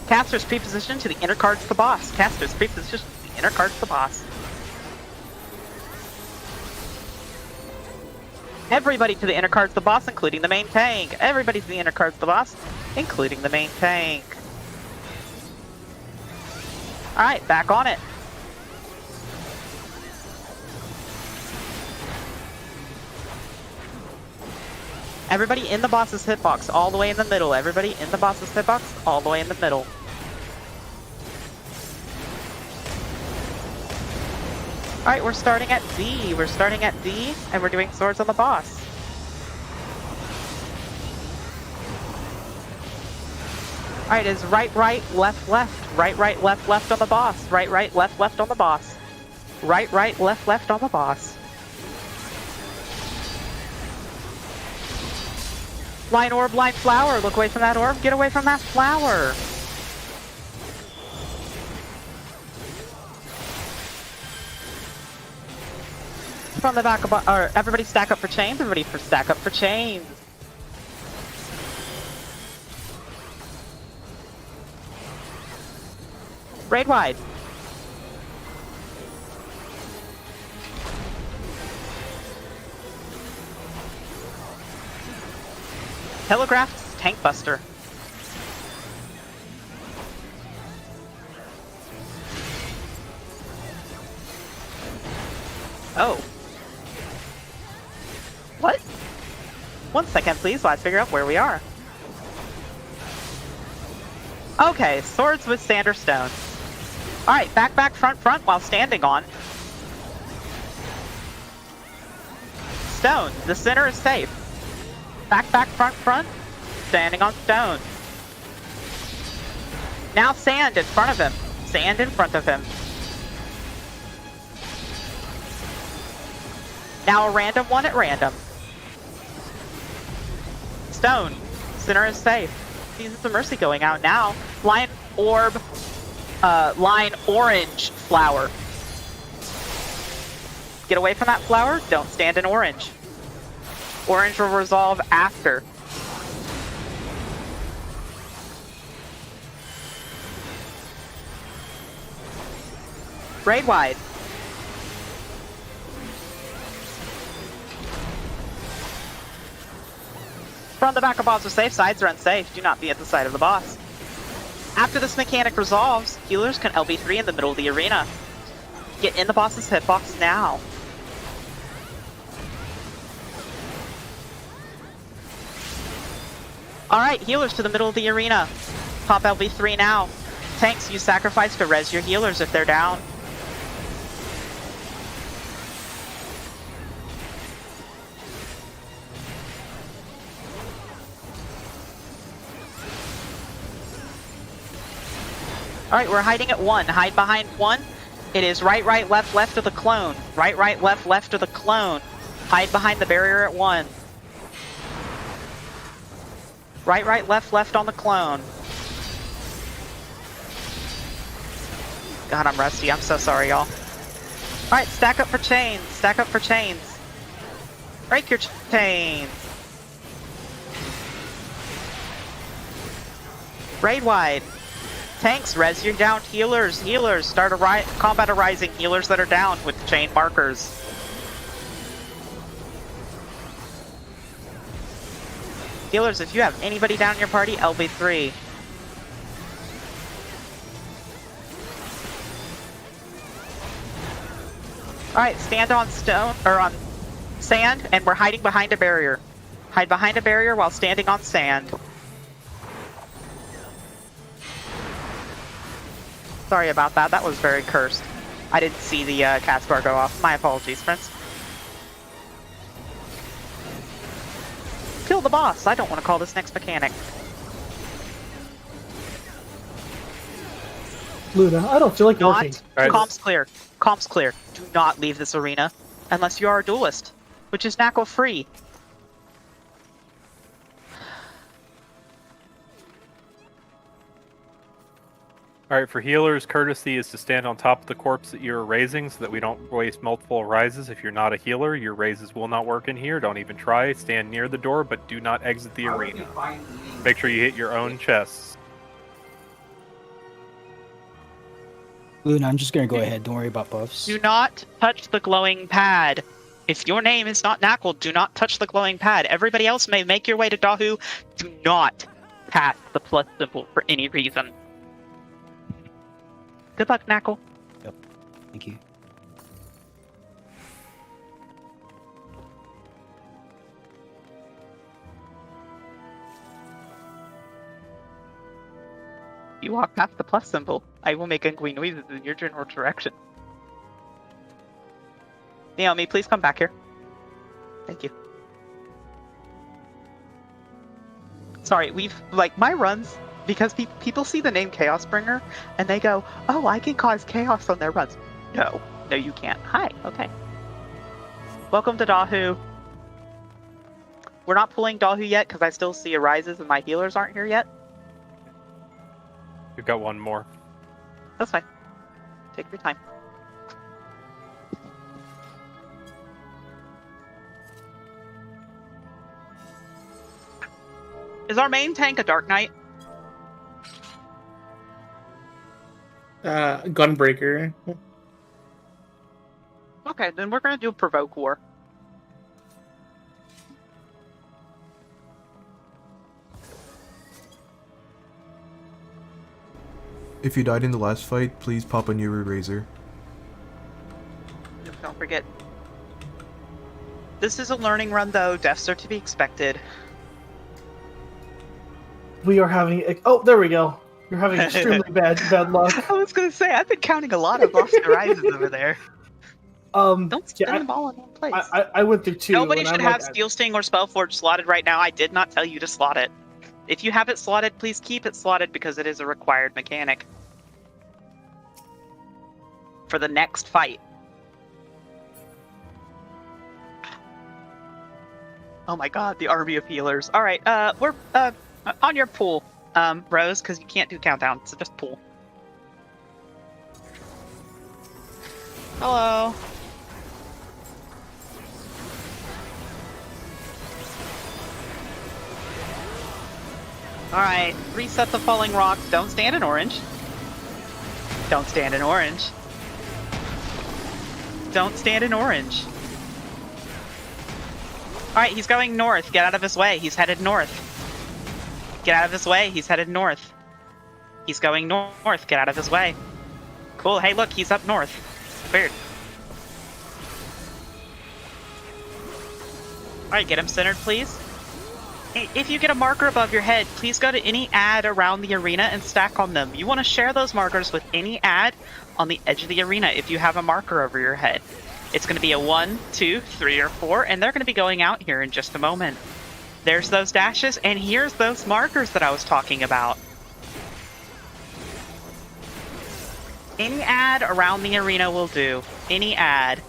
Casters pre-position to the inner cards to the boss. Casters pre-position to the inner cards to the boss. Everybody to the inner cards to the boss, including the main tank. Everybody to the inner cards to the boss, including the main tank. Alright, back on it. Everybody in the boss's hitbox, all the way in the middle. Everybody in the boss's hitbox, all the way in the middle. Alright, we're starting at D. We're starting at D, and we're doing swords on the boss. Alright, is right, right, left, left. Right, right, left, left on the boss. Right, right, left, left on the boss. Right, right, left, left on the boss. Line orb, line flower. Look away from that orb. Get away from that flower. From the back of, or everybody stack up for chains. Everybody stack up for chains. Raid wide. Telegraphed tank buster. Oh. What? 1 second, please, while I figure out where we are. Okay, swords with sand or stone. Alright, back, back, front, front, while standing on. Stone. The center is safe. Back, back, front, front. Standing on stone. Now sand in front of him. Sand in front of him. Now a random one at random. Stone. Center is safe. Seasons of Mercy going out now. Line orb. Line orange flower. Get away from that flower. Don't stand in orange. Orange will resolve after. Raid wide. From the back of boss are safe, sides are unsafe. Do not be at the side of the boss. After this mechanic resolves, healers can LB3 in the middle of the arena. Get in the boss's hitbox now. Alright, healers to the middle of the arena. Pop LB3 now. Tanks, use sacrifice to res your healers if they're down. Alright, we're hiding at 1. Hide behind 1. It is right, right, left, left of the clone. Right, right, left, left of the clone. Hide behind the barrier at 1. Right, right, left, left on the clone. God, I'm rusty. I'm so sorry, y'all. Alright, stack up for chains. Stack up for chains. Break your chains. Raid wide. Tanks, res your downed healers. Healers, start a combat arising. Healers that are down with chain markers. Healers, if you have anybody down in your party, LB3. Alright, stand on stone, or on sand, and we're hiding behind a barrier. Hide behind a barrier while standing on sand. Sorry about that, that was very cursed. I didn't see the cast bar go off. My apologies, friends. Kill the boss. I don't want to call this next mechanic. Luna, I don't feel like Not. working. Right. Comms clear. Comms clear. Do not leave this arena unless you are a duelist, which is knackle free. Alright, for healers, courtesy is to stand on top of the corpse that you're raising so that we don't waste multiple rises. If you're not a healer, your raises will not work in here. Don't even try. Stand near the door, but do not exit the arena. Make sure you hit your own chests. Luna, I'm just gonna go ahead. Don't worry about buffs. Do not touch the glowing pad. If your name is not Knackle, do not touch the glowing pad. Everybody else may make your way to Dahu. Do not pass the plus symbol for any reason. Good luck, Knackle. Yep. Thank you. You walk past the plus symbol. I will make angry noises in your general direction. Naomi, please come back here. Thank you. Sorry, my runs, because people see the name Chaosbringer, and they go, oh, I can cause chaos on their runs. No, you can't. Hi, okay. Welcome to Dahu. We're not pulling Dahu yet, because I still see arises and my healers aren't here yet. You've got one more. That's fine. Take your time. Is our main tank a Dark Knight? Gunbreaker. Okay, then we're gonna do a Provoke War. If you died in the last fight, please pop a new Razor. Don't forget This is a learning run, though. Deaths are to be expected. We are having. Oh, there we go. You're having extremely bad luck. I was gonna say I've been counting a lot of lost horizons over there. Don't spin them all in one place. I went through 2. Nobody and should I'm have like, Steel Sting or Spellforge slotted right now. I did not tell you to slot it. If you have it slotted, please keep it slotted because it is a required mechanic for the next fight. Oh my god, the army of healers. All right, we're on your pool, Rose, because you can't do countdown, so just pool. Hello. Alright, reset the falling rocks. Don't stand in orange. Don't stand in orange. Don't stand in orange. Alright, he's going north. Get out of his way. He's headed north. Get out of his way. He's headed north. He's going north. Get out of his way. Cool. Hey, look, he's up north. Weird. Alright, get him centered, please. If you get a marker above your head, please go to any ad around the arena and stack on them. You want to share those markers with any ad on the edge of the arena if you have a marker over your head. It's going to be a 1, 2, 3, or 4, and they're going to be going out here in just a moment. There's those dashes, and here's those markers that I was talking about. Any ad around the arena will do. Any ad.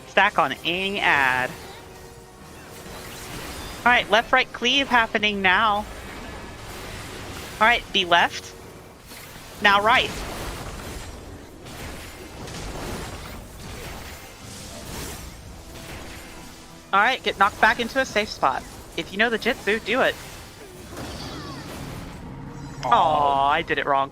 Stack on any ad. Alright, left-right cleave happening now. Alright, be left. Now right. Alright, get knocked back into a safe spot. If you know the Jitsu, do it. Aw, I did it wrong.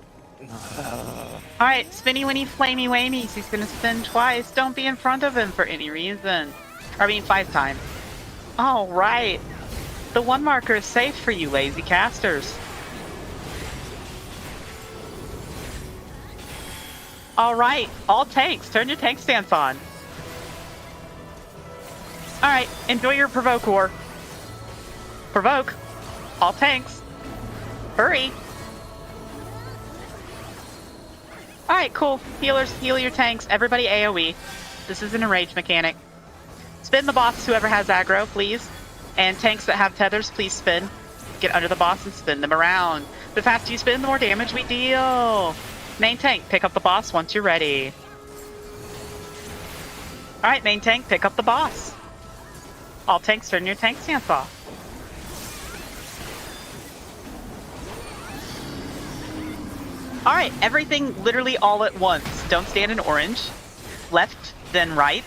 Alright, spinny winny flamey wamies. He's gonna spin twice. Don't be in front of him for any reason. I mean, 5 times. Alright. The 1 marker is safe for you, lazy casters. Alright, all tanks, turn your tank stance on. Alright, enjoy your Provoke War. Provoke. All tanks. Hurry. Alright, cool. Healers, heal your tanks. Everybody AoE. This is an enrage mechanic. Spin the boss, whoever has aggro, please. And tanks that have tethers, please spin. Get under the boss and spin them around. The faster you spin, the more damage we deal. Main tank, pick up the boss once you're ready. Alright, main tank, pick up the boss. All tanks, turn your tank stance off. Alright, everything literally all at once. Don't stand in orange. Left, then right.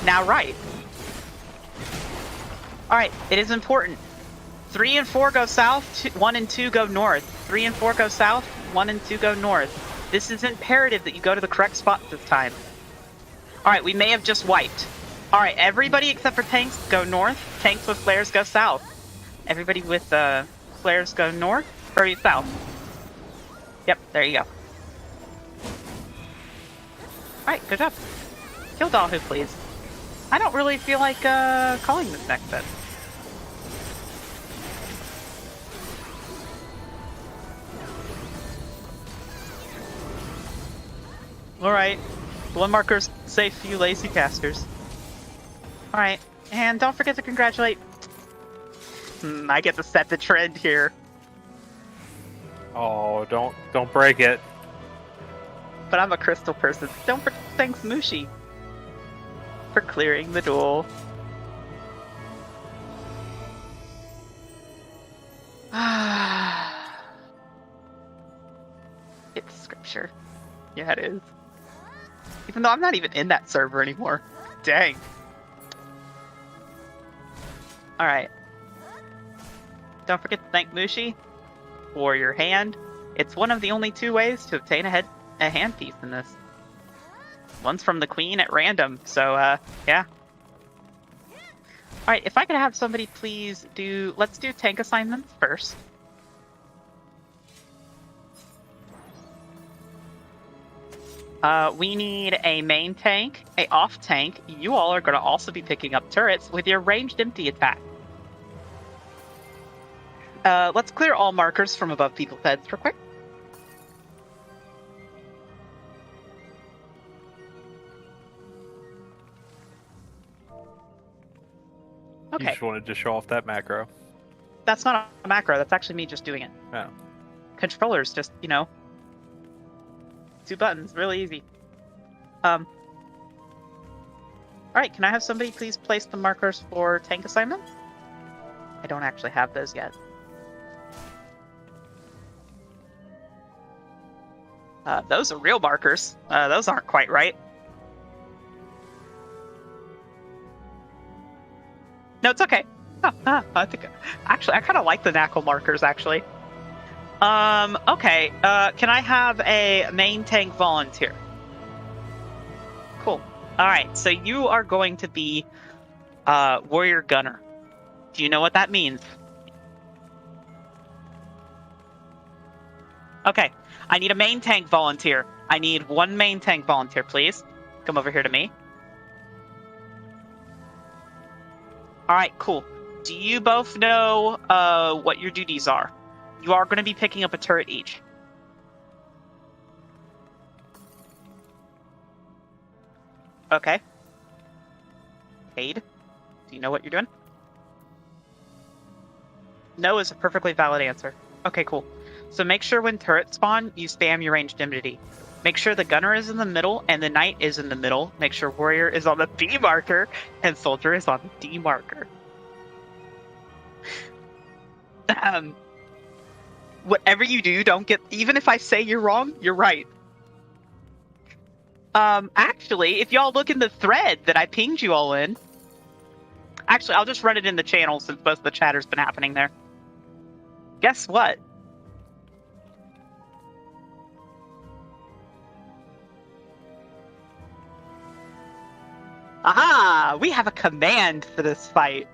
Now right. Alright, it is important. 3 and 4 go south, 1 and 2 go north. 3 and 4 go south, 1 and 2 go north. This is imperative that you go to the correct spot this time. Alright, we may have just wiped. Alright, everybody except for tanks go north. Tanks with flares go south. Everybody with flares go north, or south. Yep, there you go. Alright, good job. Kill Dahu, please. I don't really feel like calling this next set. Alright. 1 marker's safe for you lazy casters. Alright. And don't forget to congratulate... I get to set the trend here. Oh, don't break it. But I'm a crystal person. Thanks, Mushi, for clearing the duel. It's scripture. Yeah, it is. Even though I'm not even in that server anymore. Dang. Alright. Don't forget to thank Mushi for your hand. It's one of the only 2 ways to obtain a hand piece in this. One's from the queen at random, so yeah. Alright, if I could have somebody please let's do tank assignments first. We need a main tank, a off tank. You all are going to also be picking up turrets with your ranged empty attack. Let's clear all markers from above people's heads real quick. You Okay, just wanted to show off that macro. that's not a macro. That's actually me just doing it. Oh. Controllers, just, 2 buttons, really easy. All right, can I have somebody please place the markers for tank assignments? I don't actually have those yet. Those are real markers. Those aren't quite right. No, it's okay. I think actually I kind of like the knuckle markers actually. Okay. Can I have a main tank volunteer? Cool. All right. So you are going to be warrior gunner. Do you know what that means? Okay. I need a main tank volunteer. I need 1 main tank volunteer, please. Come over here to me. All right, cool. Do you both know what your duties are? You are going to be picking up a turret each. Okay. Cade, do you know what you're doing? No is a perfectly valid answer. Okay, cool. So make sure when turrets spawn, you spam your ranged enmity. Make sure the gunner is in the middle and the knight is in the middle. Make sure warrior is on the B marker and soldier is on the D marker. Whatever you do, don't get... Even if I say you're wrong, you're right. Actually, if y'all look in the thread that I pinged you all in... Actually, I'll just run it in the channel since most of the chatter's been happening there. Guess what? Aha! We have a command for this fight.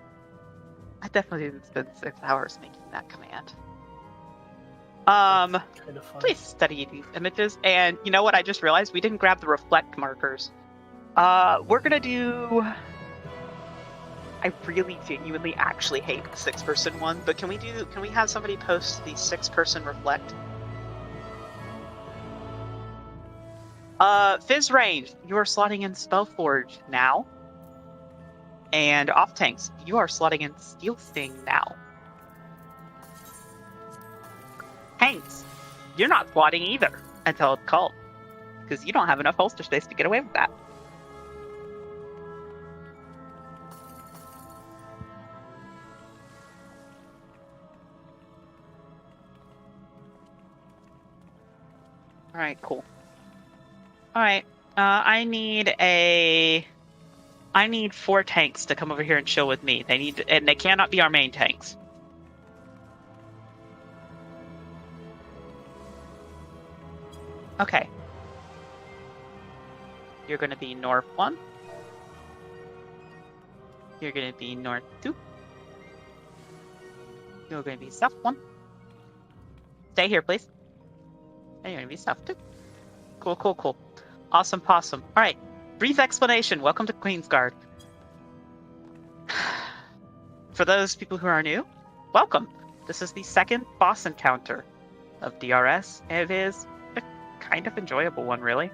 I definitely didn't spend 6 hours making that command. Kind of fun. Please study these images. And you know what? I just realized we didn't grab the reflect markers. We're gonna do... I really genuinely actually hate the 6-person one, but can we have somebody post the 6-person reflect? Fizz range, you are slotting in Spellforge now. And off tanks, you are slotting in Steel Sting now. Tanks, you're not slotting either until it's called, because you don't have enough holster space to get away with that. All right, cool. All right, I need 4 tanks to come over here and chill with me. And they cannot be our main tanks. Okay. You're going to be north 1. You're going to be north 2. You're going to be south 1. Stay here, please. And you're going to be south 2. Cool, cool, cool. Awesome possum. All right. Brief explanation. Welcome to Queensguard. For those people who are new, welcome. This is the 2nd boss encounter of DRS, and it is a kind of enjoyable one, really.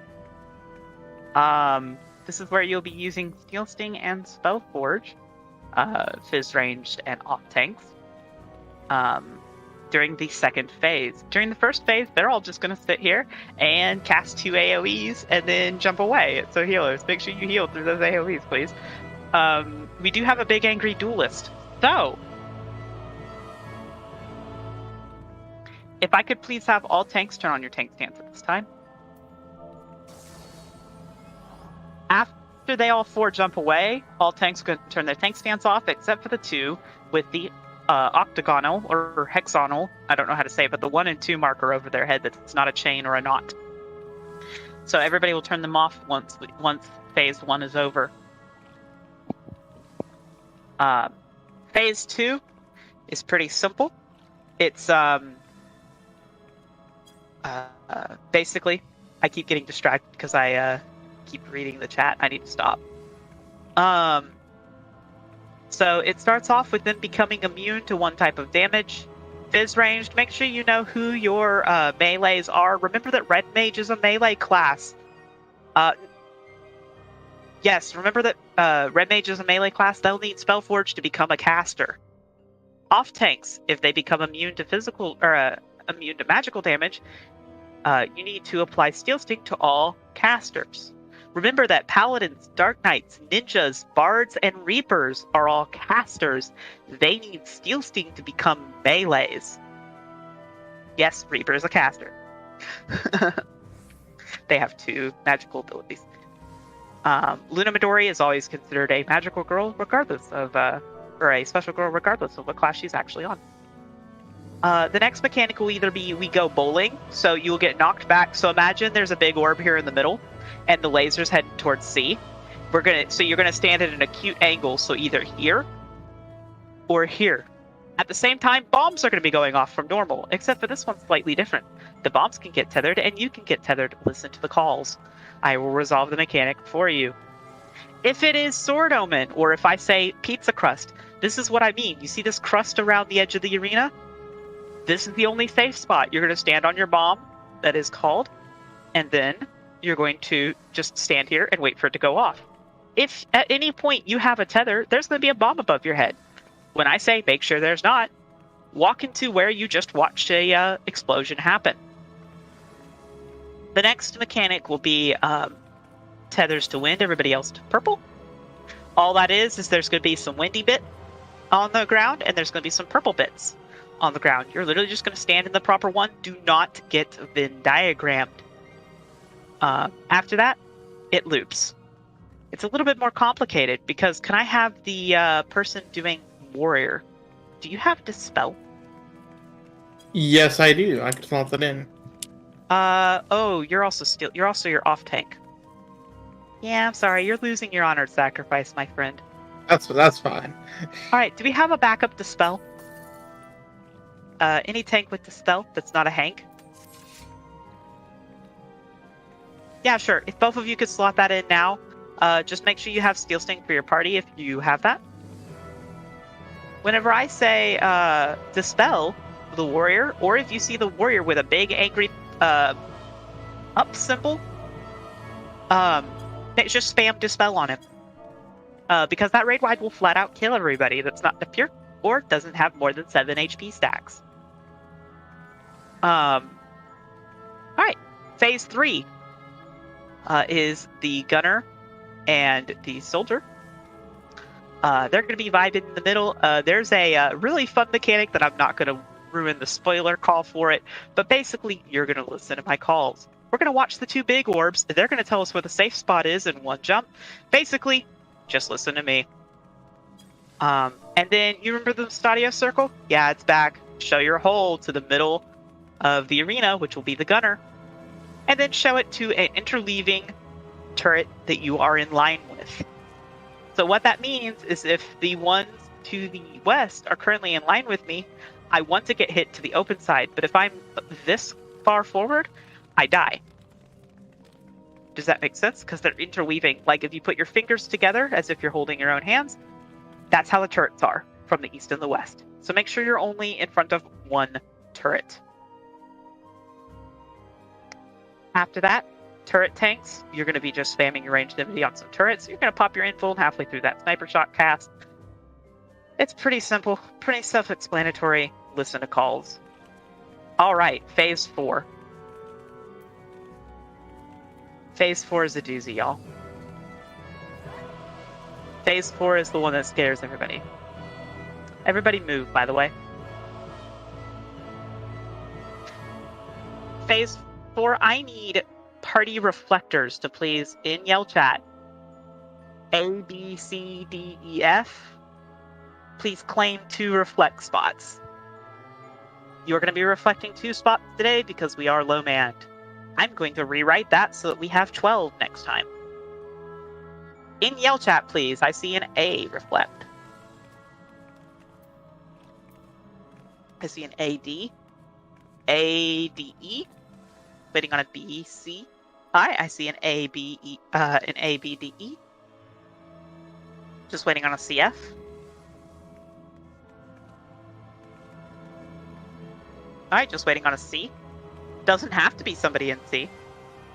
This is where you'll be using Steel Sting and Spellforge, Fizz ranged and off tanks, during the 2nd phase. During the 1st phase, they're all just going to sit here and cast 2 AoEs and then jump away. So healers, make sure you heal through those AoEs, please. We do have a big angry duelist. So, if I could please have all tanks turn on your tank stance at this time. After they all 4 jump away, all tanks are going to turn their tank stance off, except for the 2 with the octagonal or hexagonal, I don't know how to say it, but the 1 and 2 marker over their head that's not a chain or a knot. So everybody will turn them off once phase 1 is over. Phase 2 is pretty simple. It's basically I keep getting distracted because I keep reading the chat. I need to stop. So it starts off with them becoming immune to one type of damage. Fizz ranged, make sure you know who your melees are. Remember that Red Mage is a melee class. Yes, remember that Red Mage is a melee class. They'll need Spellforge to become a caster. Off tanks, if they become immune to physical or immune to magical damage, you need to apply Steel Sting to all casters. Remember that Paladins, Dark Knights, Ninjas, Bards, and Reapers are all casters. They need Steel Sting to become melees. Yes, Reaper is a caster. They have 2 magical abilities. Luna Midori is always considered a magical girl, regardless of, or a special girl, regardless of what class she's actually on. The next mechanic will either be we go bowling, so you'll get knocked back. So imagine there's a big orb here in the middle, and the laser's heading towards C. So you're gonna stand at an acute angle, so either here or here. At the same time, bombs are gonna be going off from normal, except for this one's slightly different. The bombs can get tethered, and you can get tethered. Listen to the calls. I will resolve the mechanic for you. If it is Sword Omen, or if I say pizza crust, this is what I mean. You see this crust around the edge of the arena? This is the only safe spot. You're going to stand on your bomb that is called, and then you're going to just stand here and wait for it to go off. If at any point you have a tether, there's going to be a bomb above your head. When I say make sure there's not, walk into where you just watched a explosion happen. The next mechanic will be tethers to wind, everybody else to purple. All that is there's going to be some windy bit on the ground, and there's going to be some purple bits on the ground. You're literally just going to stand in the proper one. Do not get Venn diagrammed. After that, it loops. It's a little bit more complicated because can I have the person doing warrior? Do you have Dispel? Yes, I do. I can slot that in. Oh, you're also your off tank. Yeah, I'm sorry. You're losing your honored sacrifice, my friend. That's fine. All right. Do we have a backup Dispel? Any tank with Dispel that's not a Hank? Yeah, sure. If both of you could slot that in now, just make sure you have Steel Sting for your party if you have that. Whenever I say Dispel the warrior, or if you see the warrior with a big angry up symbol, just spam Dispel on him. Because that raid wide will flat out kill everybody that's not pure or doesn't have more than 7 HP stacks. Alright, phase 3 is the gunner and the soldier. They're going to be vibing in the middle. There's a really fun mechanic that I'm not going to ruin the spoiler call for it, but basically you're going to listen to my calls. We're going to watch the 2 big orbs. They're going to tell us where the safe spot is in one jump. Basically, just listen to me. And then you remember the Stadio circle? Yeah, it's back. Show your hole to the middle of the arena, which will be the gunner. And then show it to an interleaving turret that you are in line with. So what that means is if the ones to the west are currently in line with me, I want to get hit to the open side. But if I'm this far forward, I die. Does that make sense? Because they're interweaving. Like if you put your fingers together as if you're holding your own hands, that's how the turrets are from the east and the west. So make sure you're only in front of one turret. After that, turret tanks, you're going to be just spamming your ranged enemy on some turrets. You're going to pop your info halfway through that sniper shot cast. It's pretty simple, pretty self-explanatory. Listen to calls. All right, phase 4. Phase 4 is a doozy, y'all. Phase 4 is the one that scares everybody. Everybody move, by the way. Phase 4, I need party reflectors to please, in yell chat, A, B, C, D, E, F. Please claim 2 reflect spots. You're going to be reflecting 2 spots today because we are low manned. I'm going to rewrite that so that we have 12 next time. In yell chat, please. I see an A reflect. I see an AD. ADE. Waiting on a B, C, I see an A, B, D, E. Just waiting on a CF. Alright, just waiting on a C. Doesn't have to be somebody in C.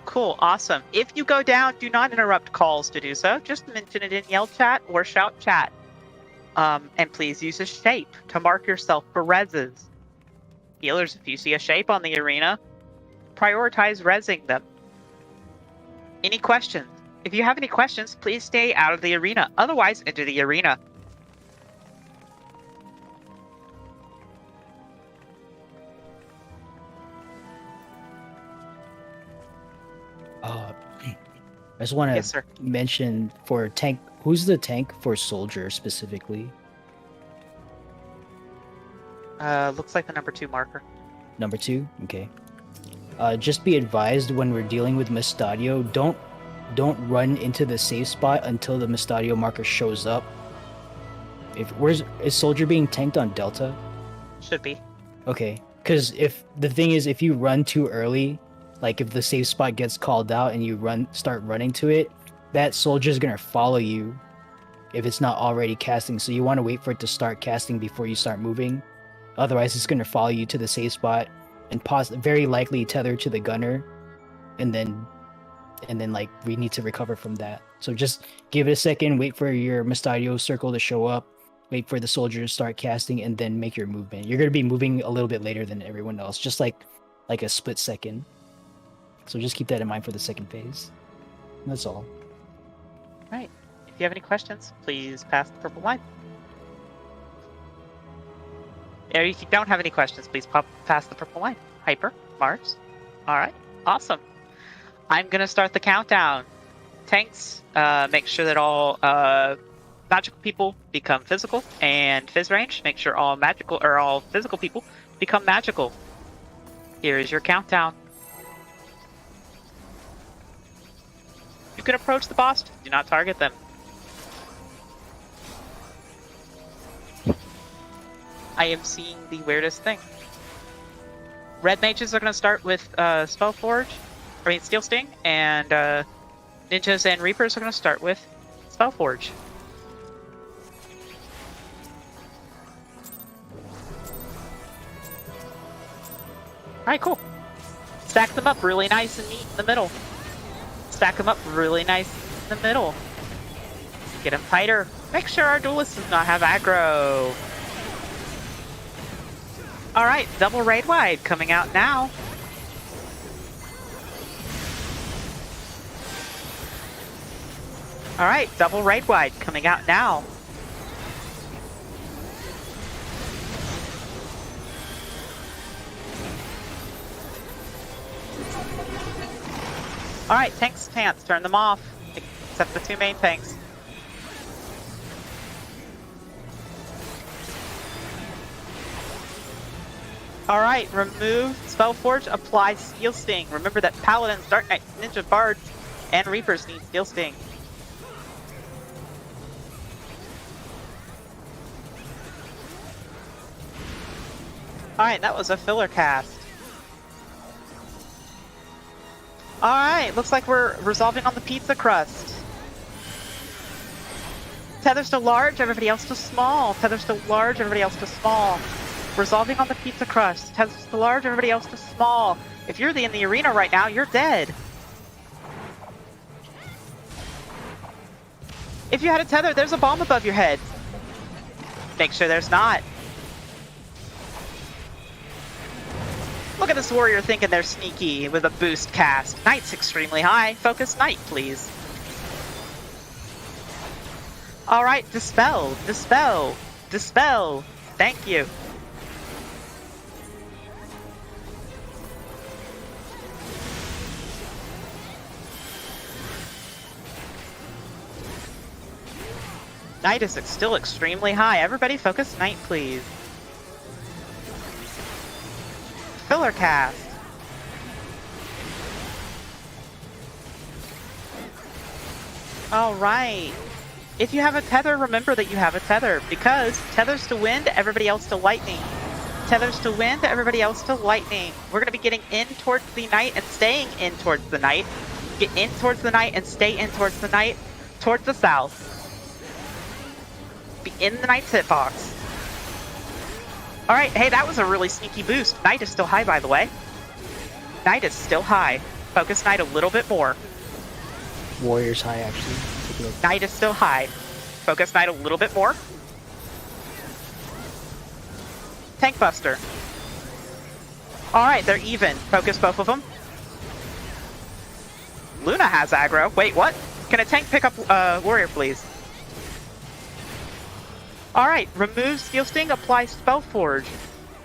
Cool, awesome. If you go down, do not interrupt calls to do so. Just mention it in yell chat or shout chat. And please use a shape to mark yourself for reses. Healers, if you see a shape on the arena, prioritize resing them. Any questions? If you have any questions, please stay out of the arena. Otherwise, enter the arena. I just want to Yes, sir. mention for tank, who's the tank for soldier specifically? Looks like the number 2 marker. Number 2? Okay. Just be advised when we're dealing with Mistadio, don't run into the safe spot until the Mistadio marker shows up. Is soldier being tanked on Delta? Should be. Okay, because if you run too early, like if the safe spot gets called out and you start running to it, that soldier's gonna follow you if it's not already casting. So you want to wait for it to start casting before you start moving. Otherwise, it's gonna follow you to the safe spot and very likely tether to the gunner, and then like we need to recover from that. So just give it a second, wait for your Mistadio circle to show up, wait for the soldier to start casting, and then make your movement. You're gonna be moving a little bit later than everyone else, just like a split second. So just keep that in mind for the second phase. That's all. Right. If you have any questions, please pass the purple line. Or if you don't have any questions, please pass the purple line. Hyper, Mars. All right. Awesome. I'm going to start the countdown. Tanks, make sure that all magical people become physical. And Fizz range, make sure all physical people become magical. Here is your countdown. You can approach the boss. Do not target them. I am seeing the weirdest thing. Red mages are going to start with Steel Sting, and ninjas and reapers are going to start with Spellforge. Alright, cool. Stack them up really nice and neat in the middle. Stack them up really nice in the middle. Get them tighter. Make sure our duelist does not have aggro. Alright, double raid wide coming out now. Alright, double raid wide coming out now. Alright, tanks, pants, turn them off. Except the 2 main tanks. Alright, remove Spellforge, apply Steel Sting. Remember that Paladins, Dark Knights, Ninja Bards, and Reapers need Steel Sting. Alright, that was a filler cast. Alright, looks like we're resolving on the pizza crust. Tethers to large, everybody else to small. Tethers to large, everybody else to small. Resolving on the pizza crust. Tethers to large, everybody else to small. If you're in the arena right now, you're dead. If you had a tether, there's a bomb above your head. Make sure there's not. Look at this warrior thinking they're sneaky with a boost cast. Knight's extremely high. Focus Knight, please. Alright, dispel, dispel, dispel. Thank you. Knight is still extremely high. Everybody focus Knight, please. Filler cast. Alright. If you have a tether, remember that you have a tether, because tethers to wind, everybody else to lightning. Tethers to wind, everybody else to lightning. We're going to be getting in towards the night and staying in towards the night. Get in towards the knight and stay in towards the knight, towards the south. Be in the knight's hitbox. Alright, hey, that was a really sneaky boost. Knight is still high, by the way. Knight is still high. Focus knight a little bit more. Warrior's high, actually. Take a look. Knight is still high. Focus knight a little bit more. Tank buster. Alright, they're even. Focus both of them. Luna has aggro. Wait, what? Can a tank pick up warrior, please? Alright, remove Steel Sting, apply Spellforge.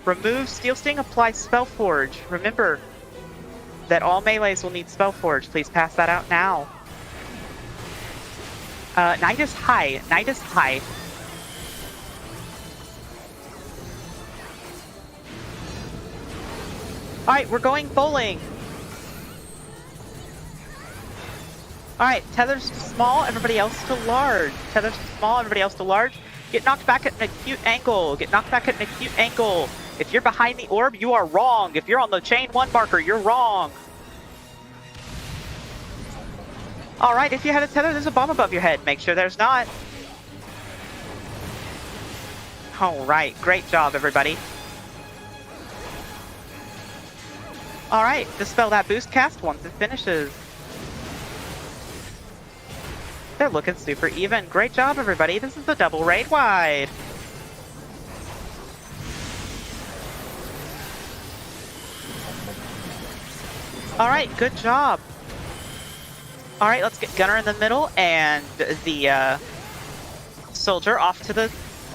Remove Steel Sting, apply Spellforge. Remember that all melees will need Spellforge. Please pass that out now. Knight is high. Knight is high. Alright, we're going bowling. Alright, Tether's to small, everybody else to large. Tether's to small, everybody else to large. Get knocked back at an acute angle. Get knocked back at an acute angle. If you're behind the orb, you are wrong. If you're on the chain 1 marker, you're wrong. Alright, if you had a tether, there's a bomb above your head. Make sure there's not. Alright, great job, everybody. Alright, dispel that boost cast once it finishes. They're looking super even. Great job, everybody. This is the double raid wide. Alright, good job. Alright, let's get Gunner in the middle and the soldier off to the...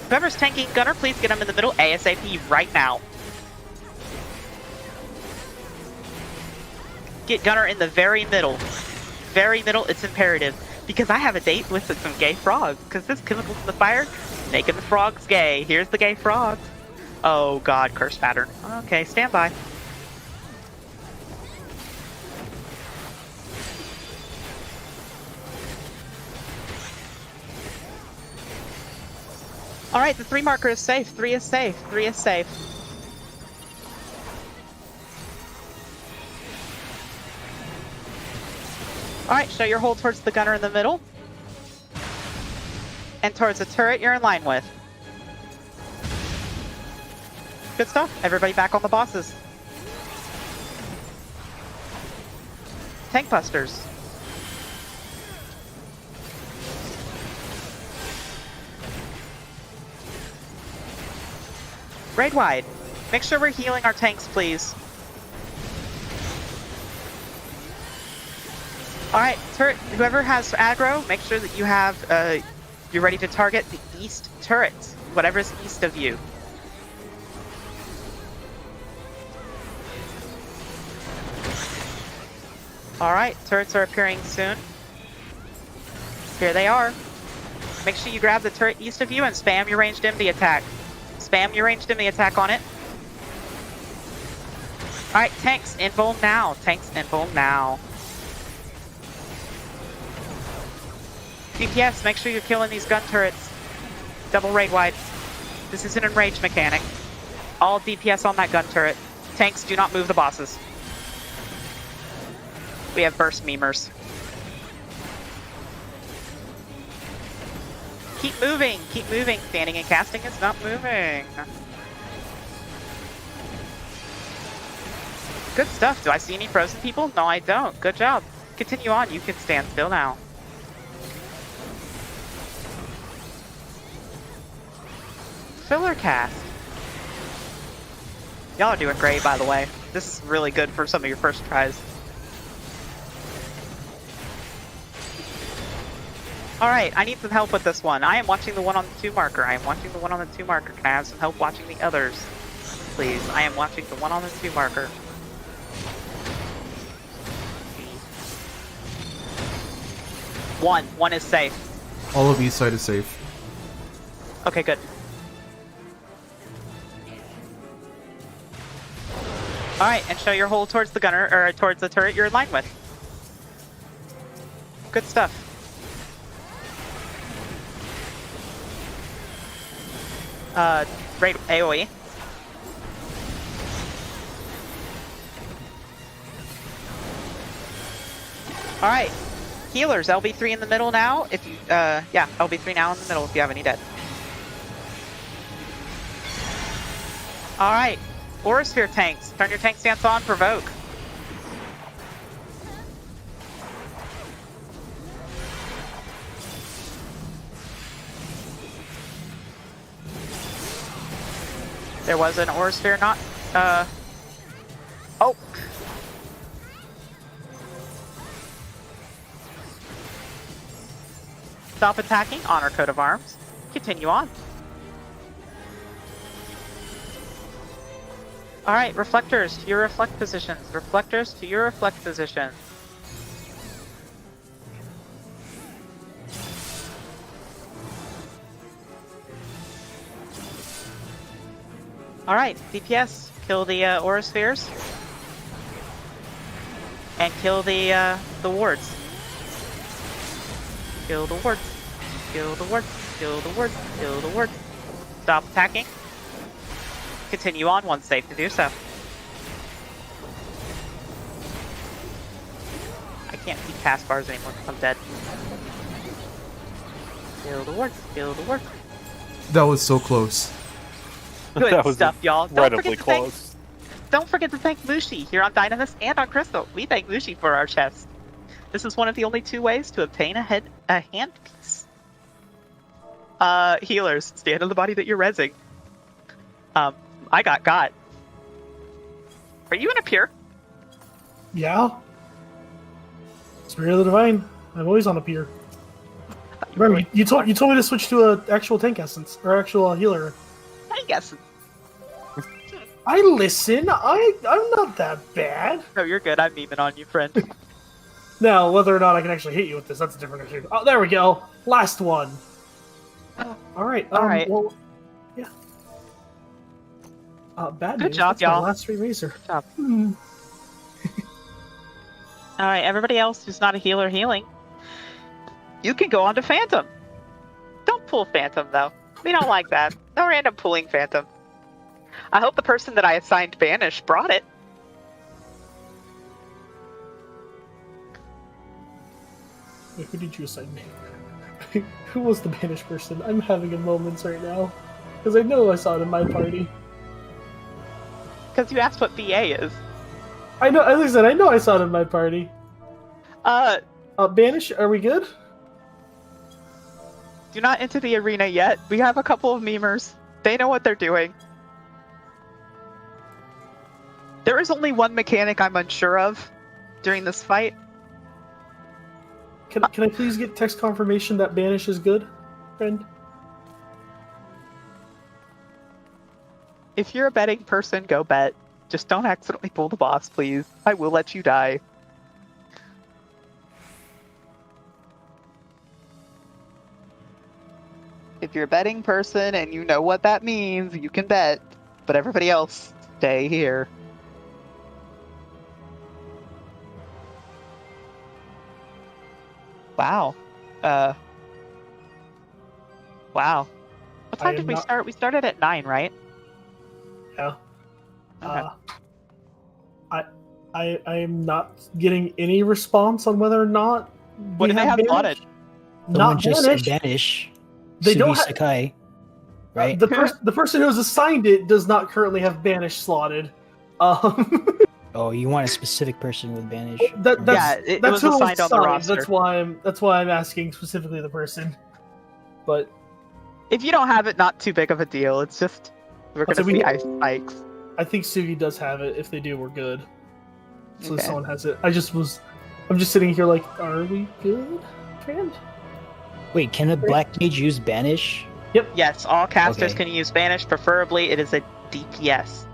Whoever's tanking Gunner, please get him in the middle ASAP right now. Get Gunner in the very middle. Very middle, it's imperative. Because I have a date with some gay frogs. Because this chemicals in the fire, making the frogs gay. Here's the gay frogs. Oh god, curse pattern. Okay, stand by. Alright, the 3 marker is safe. 3 is safe. 3 is safe. Alright, show your hold towards the gunner in the middle. And towards the turret you're in line with. Good stuff. Everybody back on the bosses. Tank busters. Raid wide. Make sure we're healing our tanks, please. Alright, turret, whoever has aggro, make sure that you have, you're ready to target the east turret, whatever's east of you. Alright, turrets are appearing soon. Here they are. Make sure you grab the turret east of you and spam your ranged MD attack. Spam your ranged MD attack on it. Alright, tanks, invul now. Tanks, invul now. DPS, make sure you're killing these gun turrets. Double raid wide. This is an enraged mechanic. All DPS on that gun turret. Tanks, do not move the bosses. We have burst memers. Keep moving, keep moving. Standing and casting is not moving. Good stuff. Do I see any frozen people? No, I don't. Good job. Continue on. You can stand still now. Filler cast. Y'all are doing great, by the way. This is really good for some of your first tries. Alright, I need some help with this one. I am watching the one on the 2 marker. I am watching the one on the 2 marker. Can I have some help watching the others? Please, I am watching the one on the 2 marker. One is safe. All of east side is safe. Okay, good. Alright, and show your hold towards the gunner, or towards the turret you're in line with. Good stuff. Raid AoE. All right, healers, LB3 in the middle now. If you, yeah, LB3 now in the middle if you have any dead. All right, Aura Sphere tanks. Turn your tank stance on, provoke. There was an Aura Sphere, not, oh. Stop attacking, honor coat of arms. Continue on. Alright, reflectors to your reflect positions. Reflectors to your reflect positions. Alright, DPS, kill the aura spheres. And kill the wards. Kill the wards. Kill the wards. Kill the wards. Kill the wards. Stop attacking. Continue on once safe to do so. I can't see cast bars anymore because I'm dead. Kill the wards. Kill the wards. That was so close. Good That was stuff, y'all. incredibly close. Don't forget to thank Mushi here on Dynamis and on Crystal. We thank Mushi for our chest. This is one of the only 2 ways to obtain a handpiece. Healers, stand on the body that you're rezzing. I got. Are you in a pure? Yeah. Spirit of the Divine. I'm always on a pier. Remember, you told me to switch to an actual tank essence or actual healer. Tank essence. I listen. I'm not that bad. No, you're good. I'm memeing on you, friend. Now, whether or not I can actually hit you with this, that's a different issue. Oh, there we go. Last one. All right. All right. Well, yeah. Bad Good news. job, That's my y'all. last 3 razor. Good job. All right, everybody else who's not a healer healing, you can go on to Phantom. Don't pull Phantom, though. We don't like that. No random pulling Phantom. I hope the person that I assigned Banish brought it. Wait, who did you assign me? Who was the banished person? I'm having a moment right now. Because I know I saw it in my party. Because you asked what BA is. I know, as I said, I know I saw it in my party. Banish, are we good? Do not enter the arena yet. We have a couple of memers. They know what they're doing. There is only one mechanic I'm unsure of during this fight. Can I please get text confirmation that Banish is good, friend? If you're a betting person, go bet. Just don't accidentally pull the boss, please. I will let you die. If you're a betting person and you know what that means, you can bet. But everybody else, stay here. Wow. Wow. What time did we start? We started at 9, right? Yeah. Okay. I am not getting any response on whether or not What do they have slotted? Someone Not just Banish. banish. They don't Sugi Sakai, right? The person who has assigned it does not currently have Banish slotted. Oh, you want a specific person with banish? That's it that's was who assigned on the roster. That's why I'm asking specifically the person. But If you don't have it, not too big of a deal. It's just we're Also, gonna we- see ice spikes. I think Sugi does have it. If they do, we're good. So Okay. someone has it. I'm just sitting here like, are we good, friend? Wait, can a black mage use banish? Yes, all casters Okay. can use Banish. Preferably, it is a DPS.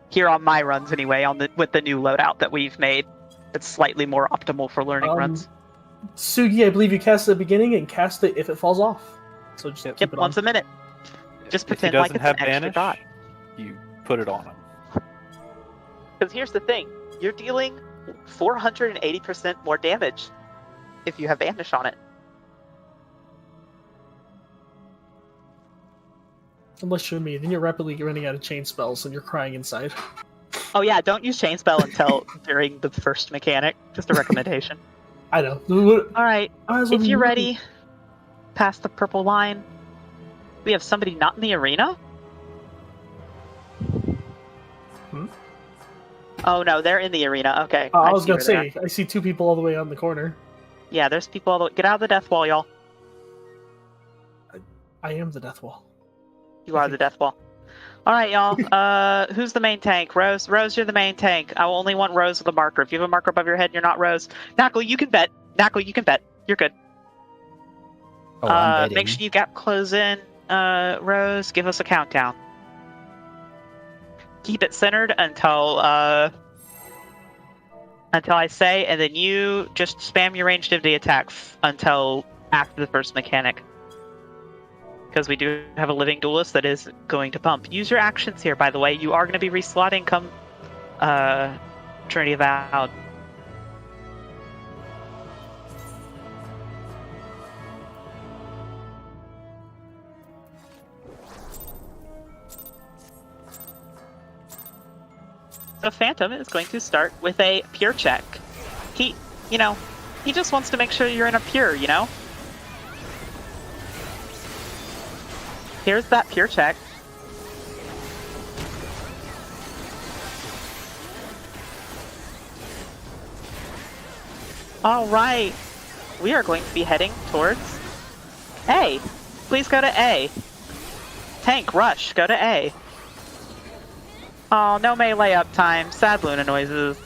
Here on my runs, anyway, with the new loadout that we've made, it's slightly more optimal for learning runs. Sugi, I believe you cast it at the beginning and cast it if it falls off. So just keep Yep, it on. once a minute. Just If he pretend like doesn't it's have an extra banish, dot. you put it on him. Because here's the thing: you're dealing 480% more damage if you have Banish on it. Unless you're me, then you're rapidly running out of chain spells and you're crying inside. Oh yeah, don't use chain spell until during the first mechanic. Just a recommendation. I know. All right, Might as well if be you're moving. ready, past the purple line. We have somebody not in the arena? Hmm? Oh no, they're in the arena. Okay. I was see gonna where they're say, I see two people all the way on the corner. at. Yeah, there's people all the way. Get out of the death wall, y'all. I am the death wall. You are the death wall. All right, y'all. Who's the main tank? Rose. Rose, you're the main tank. I only want Rose with a marker. If you have a marker above your head and you're not Rose, Knuckle, you can bet. Knuckle, you can bet. You're good. Oh, I'm betting. Make sure you gap close in. Rose, give us a countdown. Keep it centered until I say, and then you just spam your ranged divinity attacks until after the first mechanic. Because we do have a living duelist that is going to pump. Use your actions here, by the way. You are going to be reslotting come Trinity Avowed. So Phantom is going to start with a pure check. He just wants to make sure you're in a pure, you know? Here's that pure check. All right. We are going to be heading towards A. Please go to A. Tank, rush, go to A. Oh, no melee up time. Sad Luna noises.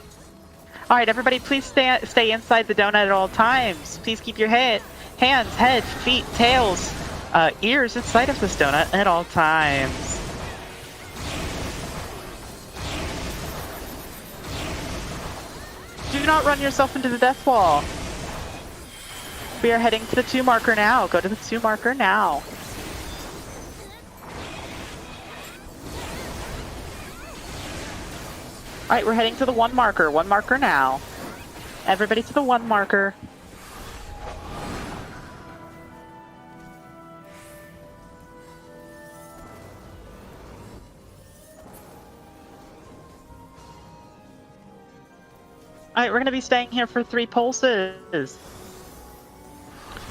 All right, everybody, please stay inside the donut at all times. Please keep your hands, head, feet, tails, ears inside of this donut at all times. Do not run yourself into the death wall. We are heading to the 2 marker now. Go to the 2 marker now. Alright, we're heading to the 1 marker. 1 marker now. Everybody to the 1 marker. Alright, we're going to be staying here for 3 pulses.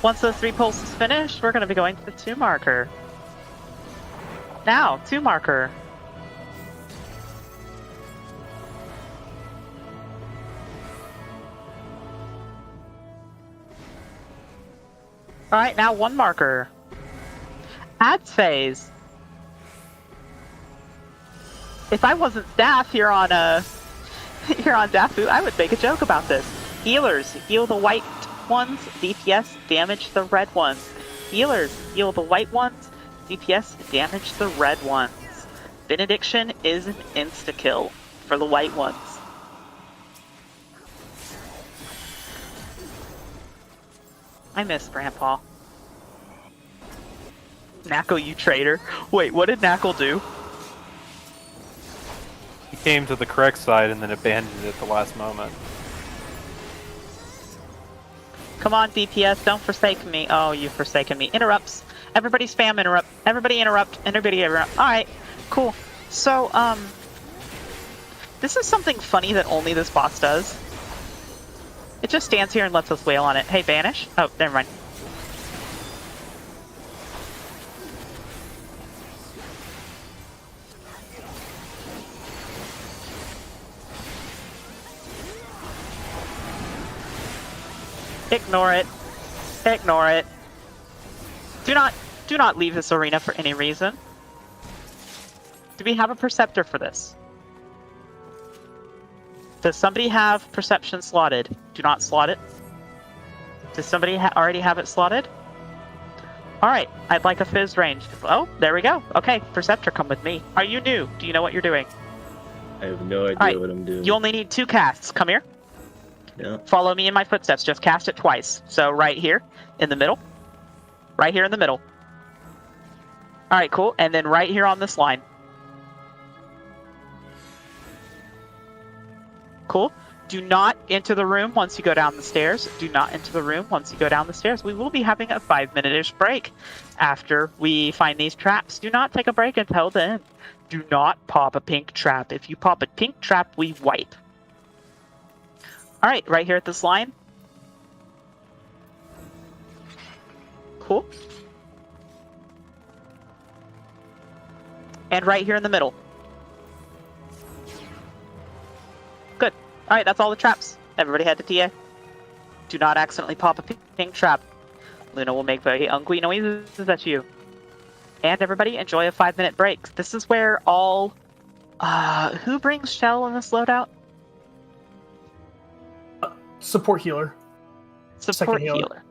Once those 3 pulses finish, we're going to be going to the 2 marker. Now, 2 marker. Alright, now 1 marker. Ads phase. If I wasn't staff here on dafu, I would make a joke about this. Healers, heal the white ones. DPS, damage the red ones. Healers, heal the white ones. DPS, damage the red ones. Benediction is an insta-kill for the white ones. I miss Grandpa. Knackle, you traitor. Wait, what did Knackle do? He came to the correct side and then abandoned it at the last moment. Come on, DPS, don't forsake me. Oh, you've forsaken me. Interrupts. Everybody spam interrupt. Everybody interrupt. Everybody interrupt. Alright, cool. So, this is something funny that only this boss does. It just stands here and lets us wail on it. Hey, vanish. Oh, never mind. Ignore it. Ignore it. Do not leave this arena for any reason. Do we have a Perceptor for this? Does somebody have Perception slotted? Do not slot it. Does somebody already have it slotted? Alright, I'd like a Fizz range. Oh, there we go. Okay, Perceptor, come with me. Are you new? Do you know what you're doing? I have no idea what I'm doing. You only need 2 casts. Come here. Yeah. Follow me in my footsteps. Just cast it twice. So right here in the middle. Right here in the middle. Alright, cool. And then right here on this line. Cool. Do not enter the room once you go down the stairs. Do not enter the room once you go down the stairs. We will be having a 5-minute-ish break after we find these traps. Do not take a break until then. Do not pop a pink trap. If you pop a pink trap, we wipe. All right, right here at this line. Cool. And right here in the middle. Good. All right, that's all the traps. Everybody head to TA. Do not accidentally pop a pink trap. Luna will make very ugly noises at you. And everybody, enjoy a 5-minute break. This is where all... who brings Shell in this loadout? Support healer. Support healer.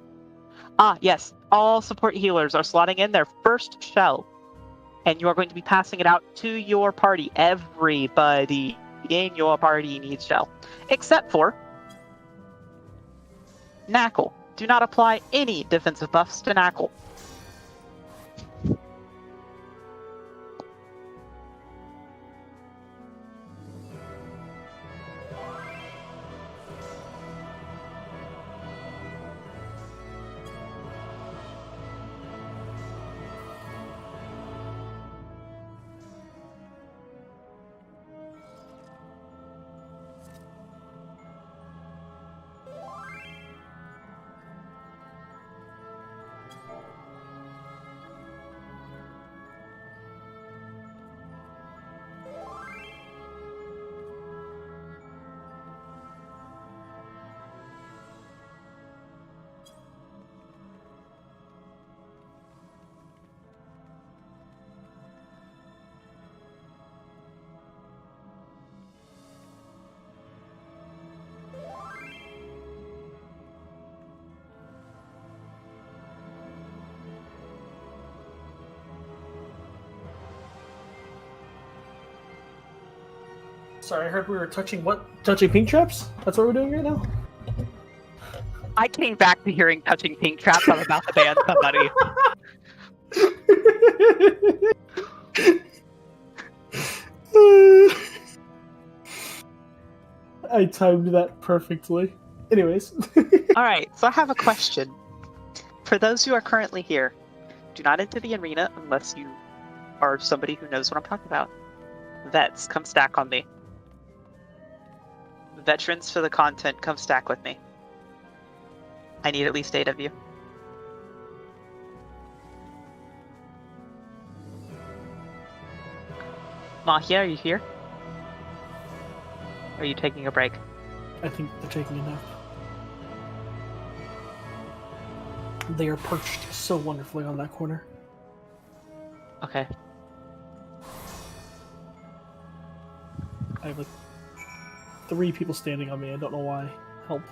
Ah, yes. All support healers are slotting in their first shell. And you are going to be passing it out to your party. Everybody in your party needs shell. Except for... Knackle. Do not apply any defensive buffs to Knackle. Sorry, I heard we were touching what? Touching pink traps? That's what we're doing right now? I came back to hearing touching pink traps. I'm about to ban somebody. I timed that perfectly. Anyways. Alright, so I have a question. For those who are currently here, do not enter the arena unless you are somebody who knows what I'm talking about. Vets, come stack on me. Veterans for the content, come stack with me. I need at least 8 of you. Mahia, are you here? Or are you taking a break? I think they're taking a nap. They are perched so wonderfully on that corner. Okay. I have like 3 people standing on me. I don't know why. Help.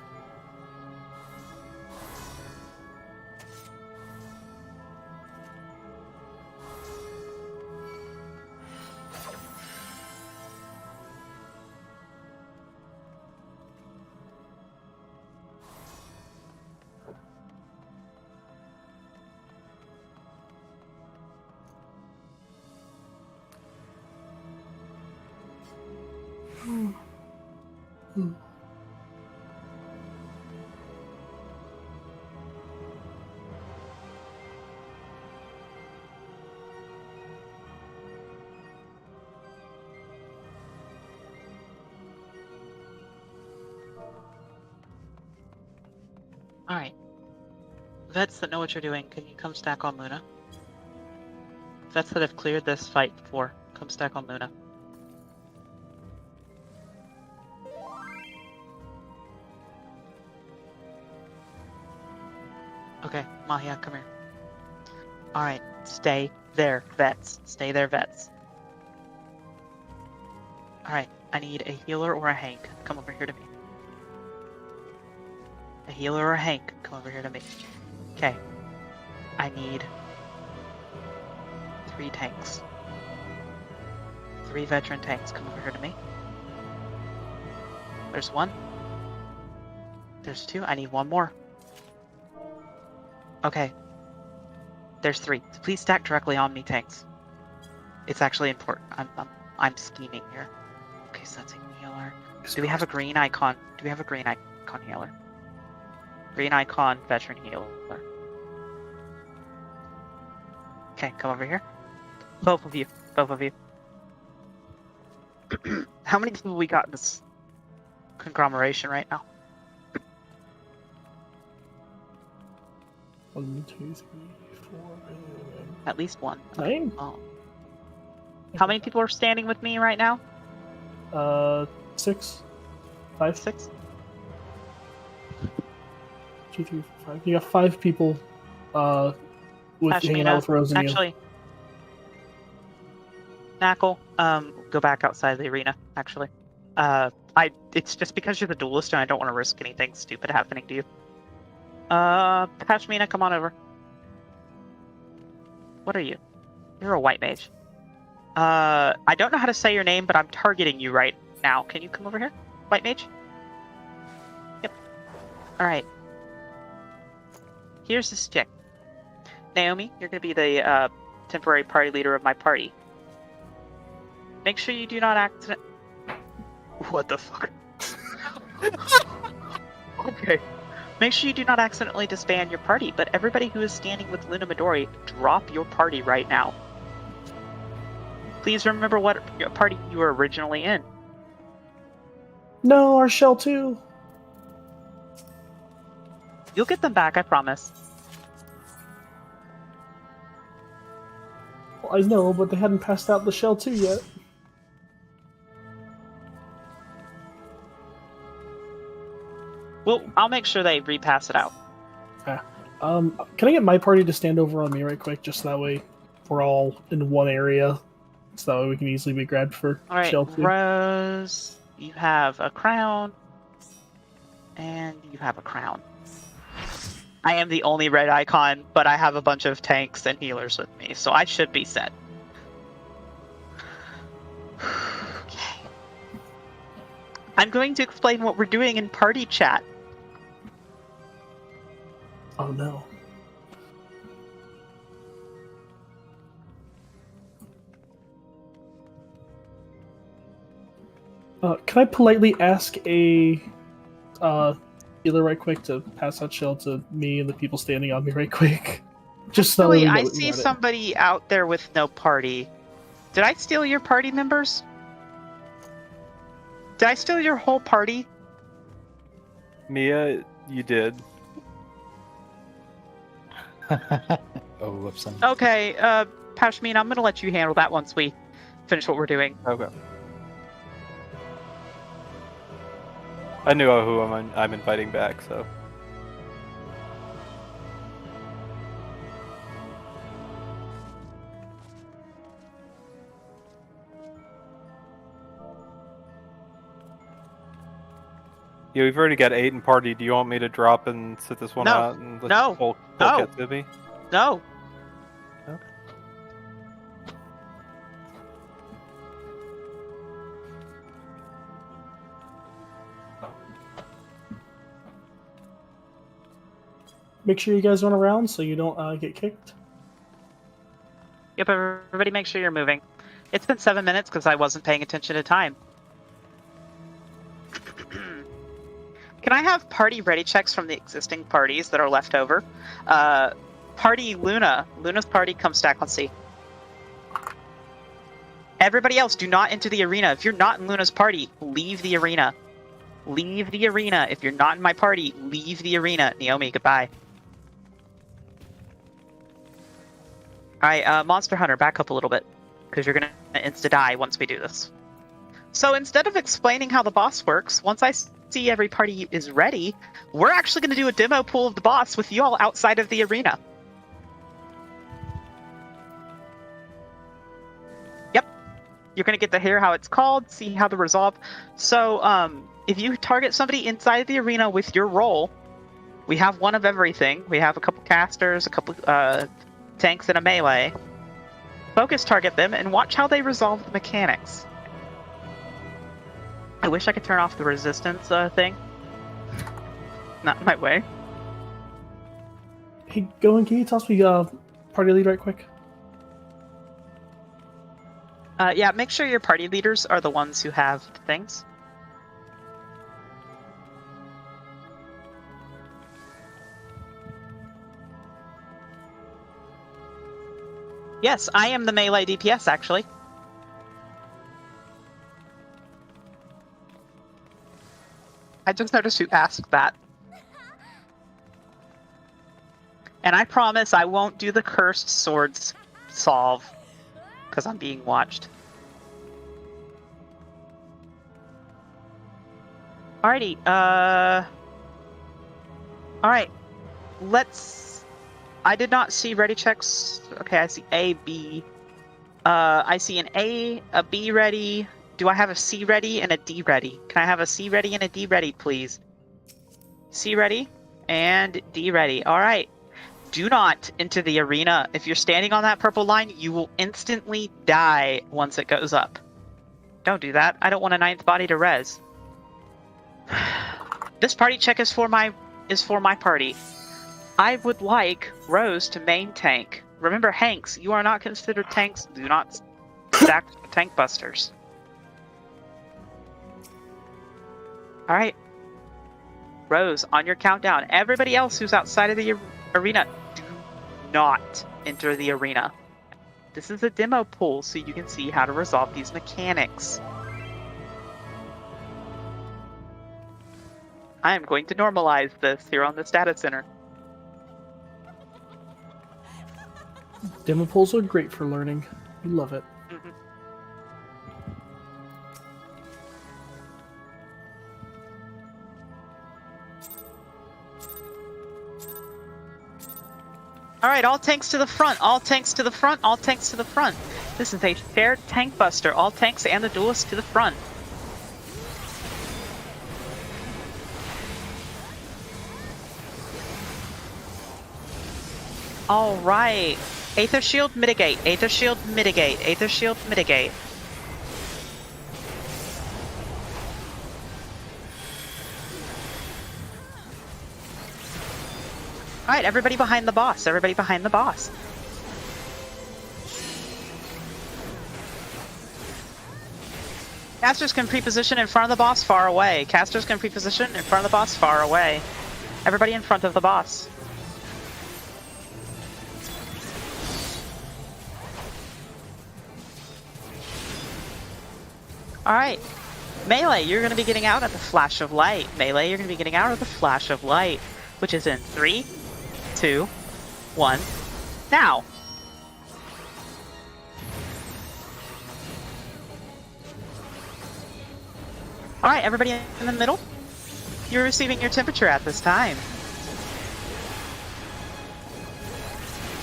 Alright. Vets that know what you're doing, can you come stack on Luna? Vets that have cleared this fight before, come stack on Luna. Okay, Mahia, come here. Alright, stay there, Vets. Stay there, Vets. Alright, I need a healer or a Hank. Come over here to me. A healer or a Hank, come over here to me. Okay. I need 3 tanks. 3 veteran tanks, come over here to me. There's 1. There's 2. I need 1 more. Okay. There's 3. So please stack directly on me, tanks. It's actually important. I'm scheming here. Okay, so that's a healer. Do we have a green icon? Do we have a green icon healer? Green icon veteran healer. Okay, come over here. Both of you. Both of you. How many people we got in this conglomeration right now? 1, 2, 3, 4, At least one. 9. Oh. How many people are standing with me right now? 6, 5, 6. 2, 3, 4, 5. You got 5 people. With hanging out with Rose and you. Actually, Knackle, go back outside the arena. Actually, it's just because you're the duelist and I don't want to risk anything stupid happening to you. Pashmina, come on over. What are you? You're a white mage. I don't know how to say your name, but I'm targeting you right now. Can you come over here, white mage? Yep. All right. Here's the stick. Naomi, you're going to be the temporary party leader of my party. Make sure you do not accident. What the fuck? Okay. Make sure you do not accidentally disband your party, but everybody who is standing with Luna Midori, drop your party right now. Please remember what party you were originally in. No, our shell too. You'll get them back, I promise. Well, I know, but they hadn't passed out the shell too yet. Well, I'll make sure they repass it out. Can I get my party to stand over on me right quick, just that way we're all in one area, so that way we can easily be grabbed for all right, shell too. Rose, you have a crown, and you have a crown. I am the only red icon, but I have a bunch of tanks and healers with me, so I should be set. Okay. I'm going to explain what we're doing in party chat. Oh no. Can I politely ask a healer right quick to pass that shell to me and the people standing on me right quick? Just so Actually, we know I we see got it. somebody out there with no party. Did I steal your party members? Did I steal your whole party? Mia, you did. Oh, whoops. Okay, Pashmina, I'm gonna let you handle that once we finish what we're doing. Okay. I knew who I'm inviting back, so. Yeah, we've already got 8 in party. Do you want me to drop and sit this one No. out? And let No. Full No. get to me? No. Okay. Make sure you guys run around so you don't get kicked. Yep, everybody make sure you're moving. It's been 7 minutes because I wasn't paying attention to time. Can I have party ready checks from the existing parties that are left over? Party Luna. Luna's party, come stack on C. Everybody else, do not enter the arena. If you're not in Luna's party, leave the arena. Leave the arena. If you're not in my party, leave the arena. Naomi, goodbye. Alright, Monster Hunter, back up a little bit. Because you're going to insta-die once we do this. So instead of explaining how the boss works, once I see every party is ready, we're actually going to do a demo pool of the boss with you all outside of the arena. Yep. You're going to get to hear how it's called, see how the resolve. So, if you target somebody inside the arena with your role, we have one of everything. We have a couple casters, a couple tanks, and a melee. Focus target them and watch how they resolve the mechanics. I wish I could turn off the resistance thing. Not in my way. Hey, Gohan, can you toss me party lead right quick? Yeah, make sure your party leaders are the ones who have things. Yes, I am the melee DPS, actually. I just noticed you asked that. And I promise I won't do the cursed swords solve, because I'm being watched. Alrighty, Alright, let's... I did not see ready checks. Okay, I see A, B. I see an A, a B ready. Do I have a C ready and a D ready? Can I have a C ready and a D ready, please? C ready and D ready. Alright. Do not enter the arena. If you're standing on that purple line, you will instantly die once it goes up. Don't do that. I don't want a 9th body to res. This party check is for my party. I would like Rose to main tank. Remember, Hanks, you are not considered tanks. Do not stack tank busters. Alright. Rose, on your countdown. Everybody else who's outside of the arena, do not enter the arena. This is a demo pool, so you can see how to resolve these mechanics. I am going to normalize this here on the Status Center. Demo polls are great for learning. We love it. Mm-hmm. Alright, all tanks to the front, all tanks to the front, all tanks to the front. This is a shared tank buster. All tanks and the duelists to the front. Alright. Aether Shield, mitigate. Aether Shield, mitigate. Aether Shield, mitigate. Alright, everybody behind the boss. Everybody behind the boss. Casters can pre-position in front of the boss far away. Casters can pre-position in front of the boss far away. Everybody in front of the boss. Alright. Melee, you're going to be getting out at the flash of light. Melee, you're going to be getting out at the flash of light. Which is in 3, 2, 1, now! Alright, everybody in the middle? You're receiving your temperature at this time.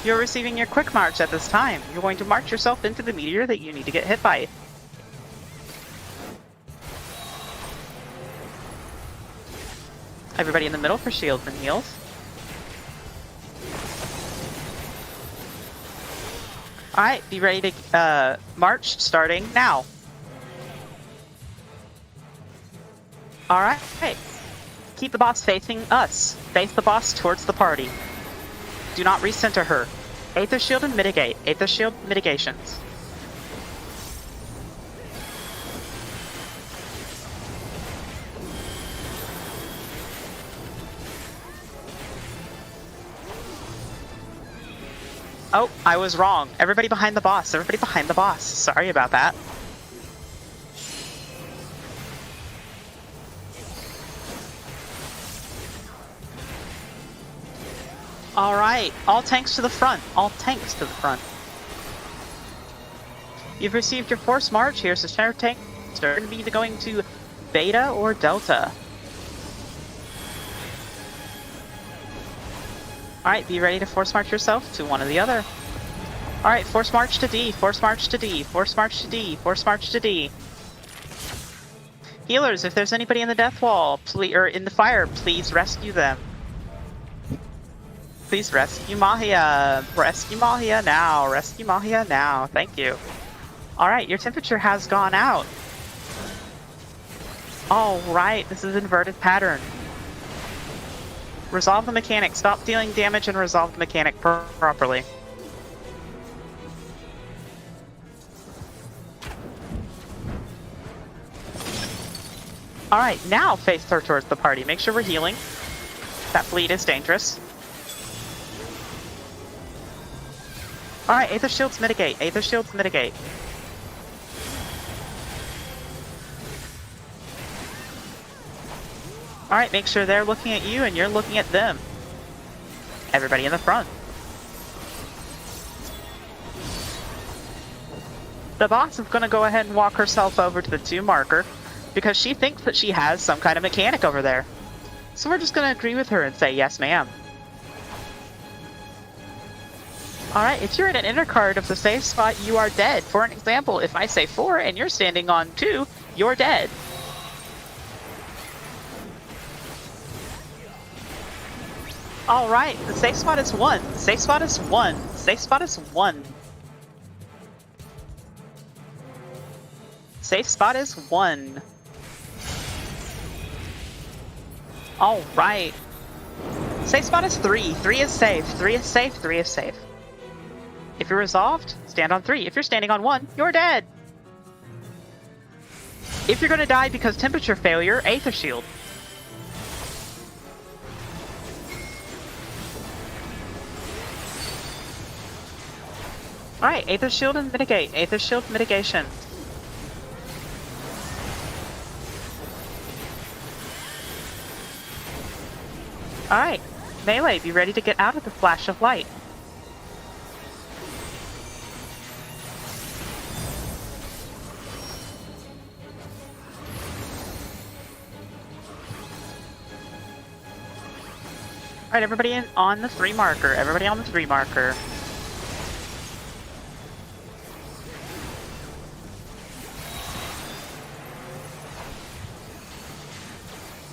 You're receiving your quick march at this time. You're going to march yourself into the meteor that you need to get hit by. Everybody in the middle for shields and heals. Alright, be ready to march starting now. Alright, keep the boss facing us. Face the boss towards the party. Do not recenter her. Aether Shield and mitigate. Aether Shield mitigations. Oh, I was wrong. Everybody behind the boss. Everybody behind the boss. Sorry about that. Alright, all tanks to the front. All tanks to the front. You've received your force march. Here's the center tank. It's going to be going to Beta or Delta. Alright, be ready to force march yourself to one or the other. Alright, force march to D, force march to D, force march to D, force march to D. Healers, if there's anybody in the death wall, or in the fire, please rescue them. Please rescue Mahia. Rescue Mahia now. Rescue Mahia now. Thank you. Alright, your temperature has gone out. Alright, this is inverted pattern. Resolve the mechanic. Stop dealing damage and resolve the mechanic properly. Alright, now face her towards the party. Make sure we're healing. That bleed is dangerous. Alright, Aether Shields mitigate. Aether Shields mitigate. Alright, make sure they're looking at you and you're looking at them. Everybody in the front. The boss is going to go ahead and walk herself over to the 2 marker because she thinks that she has some kind of mechanic over there. So we're just going to agree with her and say, yes, ma'am. Alright, if you're in an inner card of the safe spot, you are dead. For an example, if I say 4 and you're standing on 2, you're dead. Alright, the safe spot is 1. The safe spot is 1. The safe spot is 1. Safe spot is 1. Alright. Safe spot is 3. 3 is safe. 3 is safe. 3 is safe. If you're resolved, stand on 3. If you're standing on 1, you're dead. If you're going to die because temperature failure, Aether Shield. Alright, Aether Shield and mitigate. Aether Shield mitigation. Alright, Melee, be ready to get out of the flash of light. Alright, everybody on the 3 marker. Everybody on the 3 marker.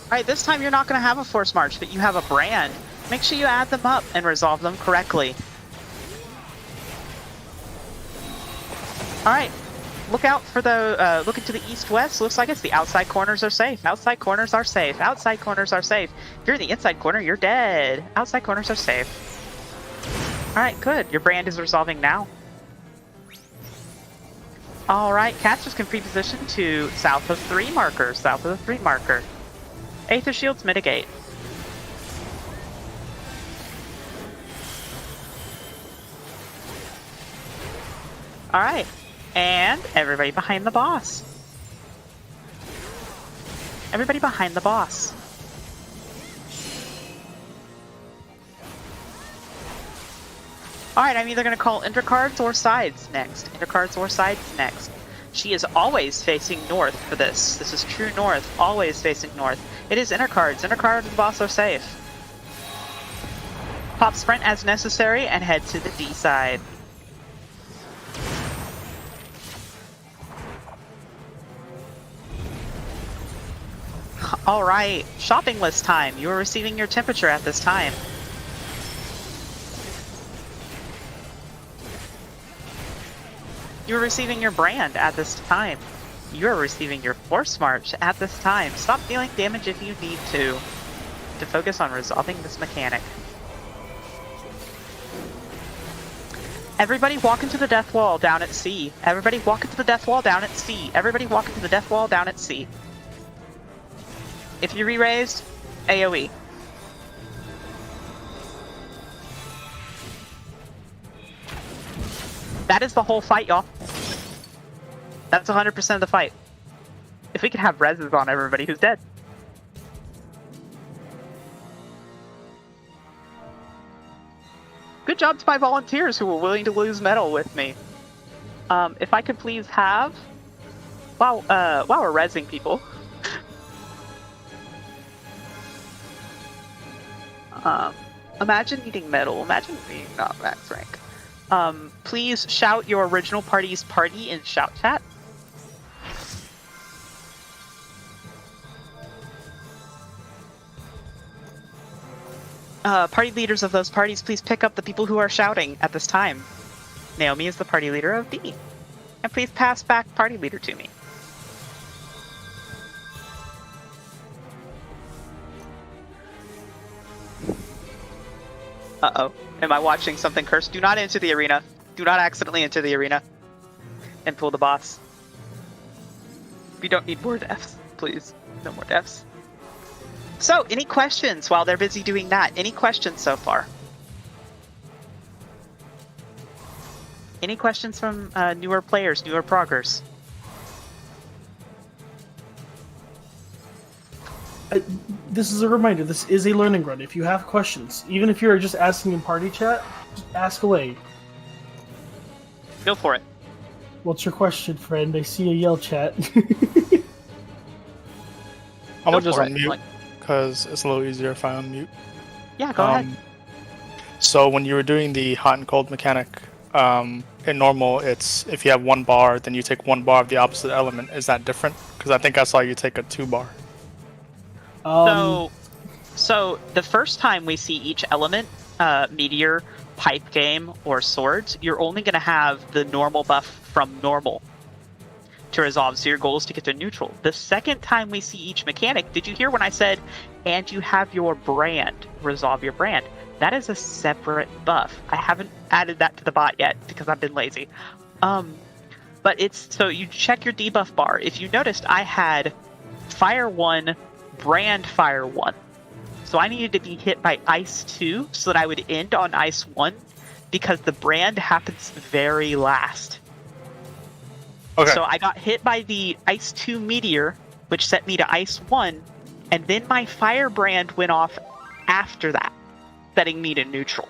Alright, this time you're not going to have a force march, but you have a brand. Make sure you add them up and resolve them correctly. Alright, look out for the, look into the east-west. Looks like it's the outside corners are safe. Outside corners are safe. Outside corners are safe. If you're in the inside corner, you're dead. Outside corners are safe. Alright, good. Your brand is resolving now. Alright, casters can pre-position to south of 3 markers. South of the 3 marker. Aether Shields mitigate. Alright, and everybody behind the boss. Everybody behind the boss. Alright, I'm either going to call intercards or sides next. Intercards or sides next. She is always facing north for this. This is true north, always facing north. It is intercards. Intercards and boss are safe. Pop sprint as necessary and head to the D side. Alright, shopping list time. You are receiving your temperature at this time. You are receiving your brand at this time. You are receiving your force march at this time. Stop dealing damage if you need to focus on resolving this mechanic. Everybody walk into the death wall down at C. Everybody walk into the death wall down at C. Everybody walk into the death wall down at C. If you re-raised, AoE. That is the whole fight, y'all. That's 100% of the fight. If we could have reses on everybody who's dead. Good job to my volunteers who were willing to lose metal with me. If I could please have... While we're resing people... imagine needing metal. Imagine being not max rank. Please shout your original party's party in shout chat. Party leaders of those parties, please pick up the people who are shouting at this time. Naomi is the party leader of D. And please pass back party leader to me. Uh-oh. Am I watching something cursed? Do not enter the arena. Do not accidentally enter the arena. And pull the boss. We don't need more deaths. Please. No more deaths. So, any questions while they're busy doing that? Any questions so far? Any questions from newer players, newer proggers? This is a reminder. This is a learning run. If you have questions, even if you're just asking in party chat, just ask away. Go for it. What's your question, friend? I see a yell chat. I'm Go just for it. unmute because it's a little easier if I unmute. Yeah, go ahead. So when you were doing the hot and cold mechanic, in normal, it's if you have 1 bar, then you take 1 bar of the opposite element. Is that different? Because I think I saw you take a 2 bar. So the first time we see each element, meteor, pipe game, or swords, you're only going to have the normal buff from normal to resolve. So your goal is to get to neutral. The second time we see each mechanic, did you hear when I said, and you have your brand, resolve your brand? That is a separate buff. I haven't added that to the bot yet because I've been lazy. But it's, so you check your debuff bar. If you noticed, I had Fire 1, Brand Fire 1. So I needed to be hit by Ice 2 so that I would end on Ice 1 because the brand happens very last. Okay. So I got hit by the Ice 2 Meteor, which set me to Ice 1, and then my Fire Brand went off after that, setting me to neutral.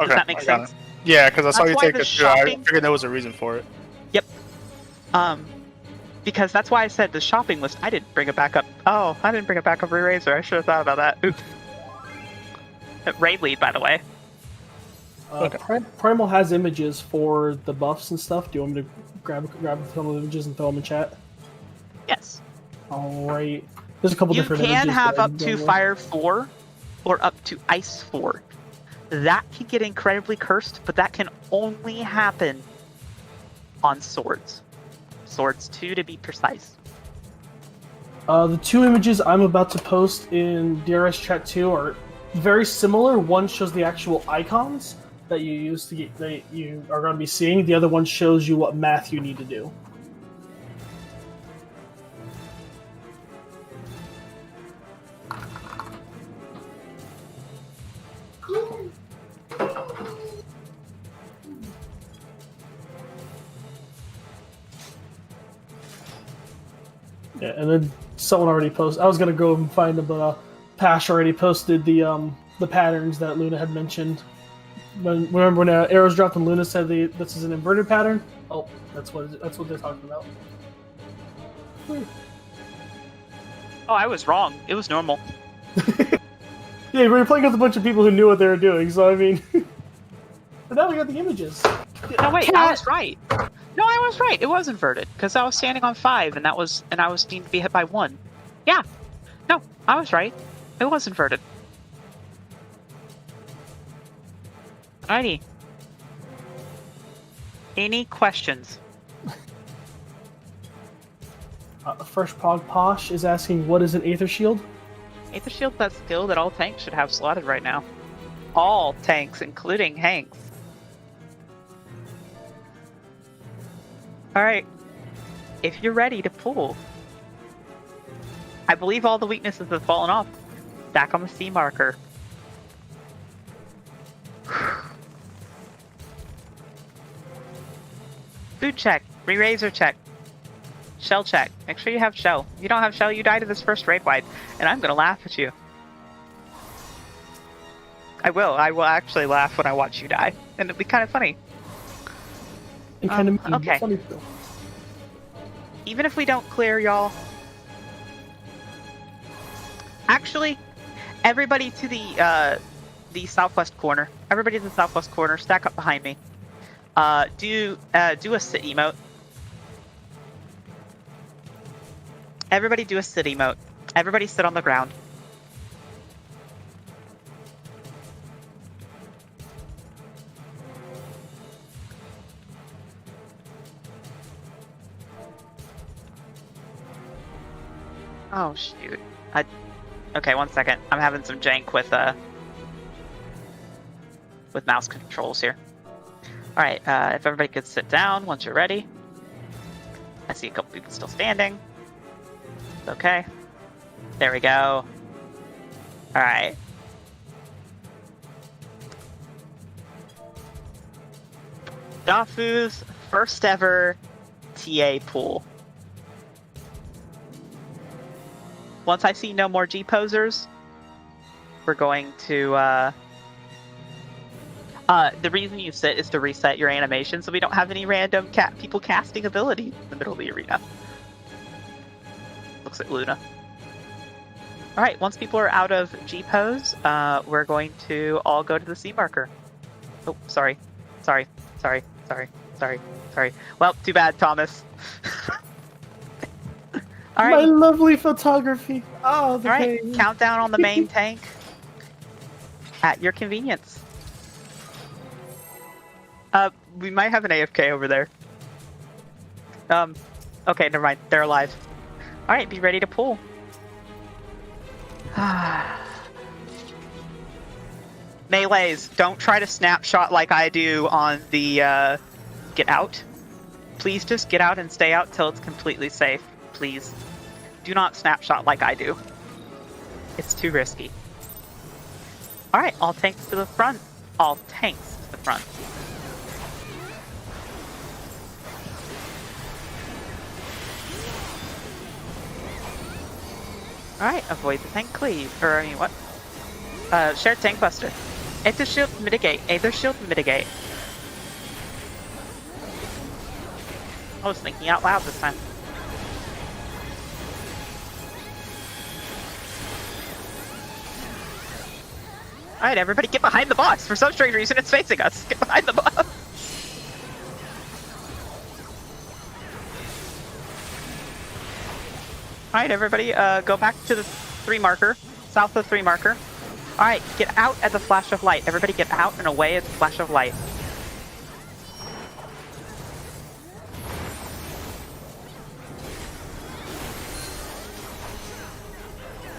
Okay, Does that make I got sense? it. Yeah, because I saw That's you why take the a 2. I shopping- figured there was a reason for it. Yep. Because that's why I said the shopping list. I didn't bring it back up. Oh, I didn't bring it back up Razor. I should have thought about that. Oops. Raid lead, by the way. Primal has images for the buffs and stuff. Do you want me to grab a couple of images and throw them in chat? Yes. Alright. There's a couple You different can images. have that I up to don't know. Fire 4 or up to Ice 4. That can get incredibly cursed, but that can only happen on swords. Swords 2 to be precise. The 2 images I'm about to post in DRS chat 2 are very similar. One shows the actual icons that you use to get that you are going to be seeing. The other one shows you what math you need to do. Yeah, and then someone already posted. I was gonna go and find them, but Pash already posted the patterns that Luna had mentioned. Remember when arrows dropped and Luna said this is an inverted pattern? Oh, that's what they're talking about. Oh, I was wrong. It was normal. Yeah, we were playing with a bunch of people who knew what they were doing. So I mean, but now we got the images. No, wait, I was right. No, I was right. It was inverted because I was standing on 5, and I was deemed to be hit by 1. Yeah. No, I was right. It was inverted. Alrighty. Any questions? Fresh Pog Posh is asking, what is an Aether Shield? Aether Shield's that skill that all tanks should have slotted right now. All tanks, including Hanks. Alright. If you're ready to pull, I believe all the weaknesses have fallen off. Back on the C marker. Food check. Re-razor check. Shell check. Make sure you have shell. If you don't have shell, you die to this first raid wide. And I'm gonna laugh at you. I will actually laugh when I watch you die. And it'll be kind of funny. And kind of okay. funny though. Even if we don't clear, y'all. Actually, everybody to the southwest corner. Everybody to the southwest corner. Stack up behind me. Do a sit emote. Everybody do a sit emote. Everybody sit on the ground. Oh shoot. Okay, 1 second. I'm having some jank with mouse controls here. Alright, if everybody could sit down once you're ready. I see a couple people still standing. Okay. There we go. Alright. Dafu's first ever TA pool. Once I see no more G posers, we're going to the reason you sit is to reset your animation so we don't have any random people casting abilities in the middle of the arena. Looks at Luna. Alright, once people are out of G pose, we're going to all go to the C marker. Oh, sorry. Sorry. Well, too bad, Thomas. Alright. My lovely photography. Oh, the Alright, pain. countdown on the main tank at your convenience. We might have an AFK over there. Okay, never mind. They're alive. Alright, be ready to pull. Melees, don't try to snapshot like I do on the, get out. Please just get out and stay out till it's completely safe. Please. Do not snapshot like I do. It's too risky. Alright, all tanks to the front. All tanks to the front. Alright, avoid the tank cleave. Or, I mean, what? Shared tank buster. Aether shield mitigate. Aether shield mitigate. I was thinking out loud this time. Alright, everybody get behind the boss! For some strange reason, it's facing us. Get behind the boss! Alright, everybody, go back to the 3 marker. South of 3 marker. Alright, get out at the flash of light. Everybody get out and away at the flash of light.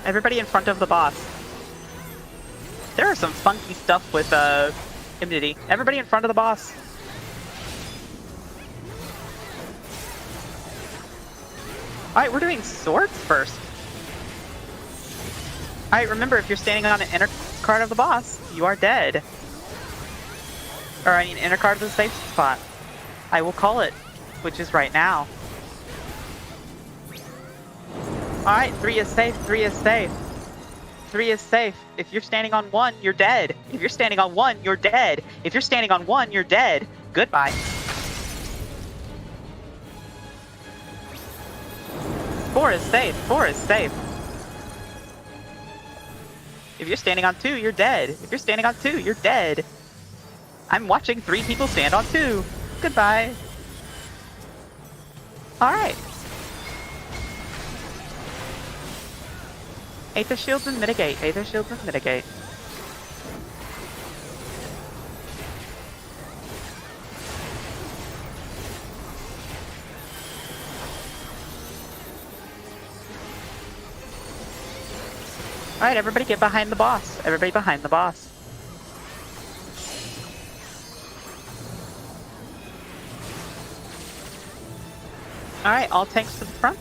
Everybody in front of the boss. There are some funky stuff with immunity. Everybody in front of the boss. Alright, we're doing swords first. Alright, remember, if you're standing on an inner card of the boss, you are dead. Or, I mean, inner card of the safe spot. I will call it, which is right now. Alright, 3 is safe, 3 is safe. 3 is safe. If you're standing on 1, you're dead. If you're standing on 1, you're dead. If you're standing on 1, you're dead. Goodbye. 4 is safe, 4 is safe. If you're standing on 2, you're dead. If you're standing on 2, you're dead. I'm watching 3 people stand on 2. Goodbye. Alright. Aether shields and mitigate. Aether shields and mitigate. Alright, everybody get behind the boss. Everybody behind the boss. Alright, all tanks to the front.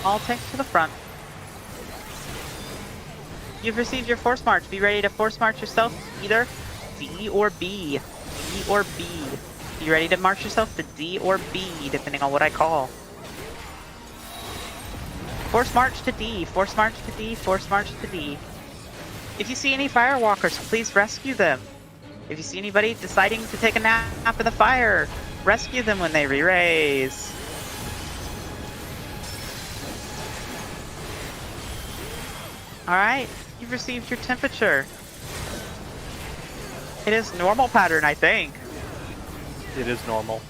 All tanks to the front. You've received your force march. Be ready to force march yourself either D or B. D or B. Be ready to march yourself to D or B, depending on what I call. Force march to D, force march to D, force march to D. If you see any firewalkers, please rescue them. If you see anybody deciding to take a nap in the fire, rescue them when they re-raise. Alright, you've received your temperature. It is normal pattern, I think. It is normal.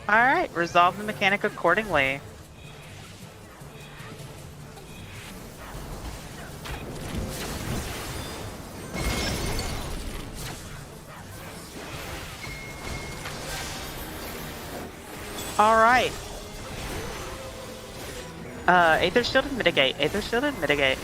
Alright, resolve the mechanic accordingly. Alright. Aether shield and mitigate. Aether shield and mitigate.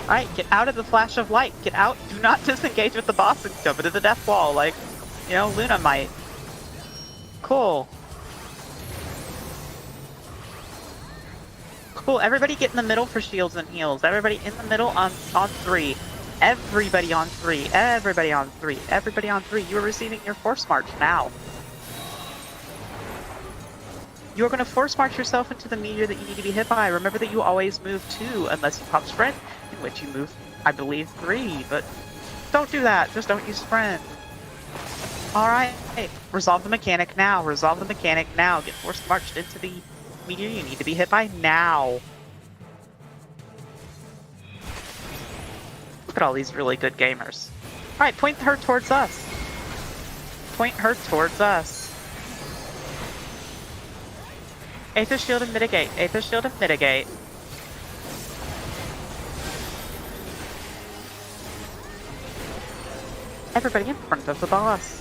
Alright, get out of the flash of light. Get out. Do not disengage with the boss and jump into the death wall like, you know, Luna might. Cool. Cool, everybody get in the middle for shields and heals. Everybody in the middle on 3. Everybody on 3. Everybody on 3. Everybody on 3. You are receiving your force march now. You are going to force march yourself into the meteor that you need to be hit by. Remember that you always move 2 unless you pop sprint, in which you move, I believe, 3. But don't do that. Just don't use sprint. Alright. Resolve the mechanic now. Resolve the mechanic now. Get force marched into the meteor you need to be hit by now. Look at all these really good gamers. Alright, point her towards us. Point her towards us. Aethos shield and mitigate. Aethos shield and mitigate. Everybody in front of the boss.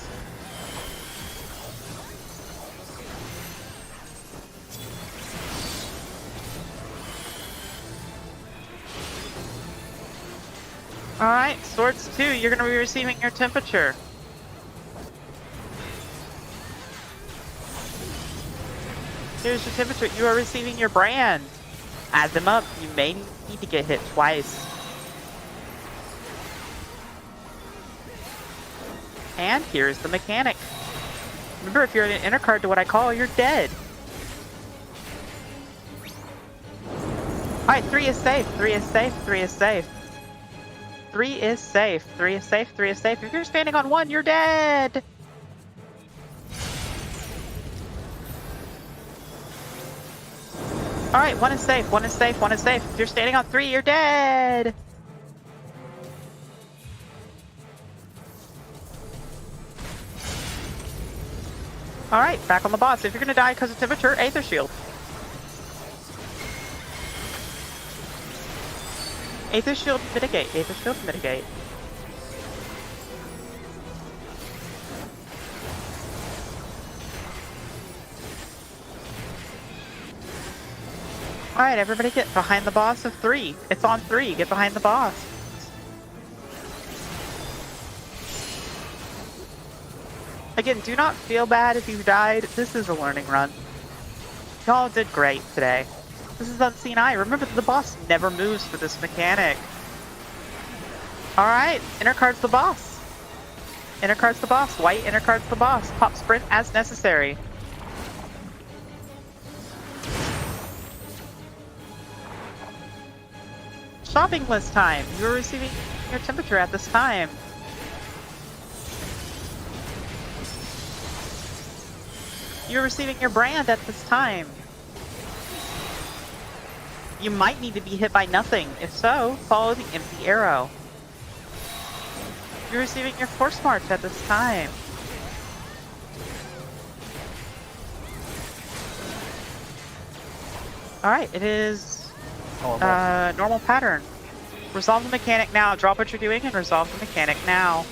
Alright, Swords 2, you're going to be receiving your temperature. Here's your temperature. You are receiving your brand. Add them up. You may need to get hit twice. And here's the mechanic. Remember, if you're in an inner card to what I call, you're dead. Alright, 3 is safe. 3 is safe. 3 is safe. 3 is safe. 3 is safe. 3 is safe. If you're standing on 1, you're dead. Alright, 1 is safe. 1 is safe. 1 is safe. If you're standing on 3, you're dead. Alright, back on the boss. If you're gonna die because of temperature, Aether Shield. Aether Shield, mitigate. Aether Shield, mitigate. Alright, everybody get behind the boss of 3. It's on 3. Get behind the boss. Again, do not feel bad if you died. This is a learning run. Y'all did great today. This is Unseen Eye. Remember that the boss never moves for this mechanic. Alright, inner card's the boss. Inner card's the boss. White inner card's the boss. Pop sprint as necessary. Shopping list time. You're receiving your temperature at this time. You're receiving your brand at this time. You might need to be hit by nothing. If so, follow the empty arrow. You're receiving your force march at this time. Alright, it is normal pattern. Resolve the mechanic now. Drop what you're doing and resolve the mechanic now.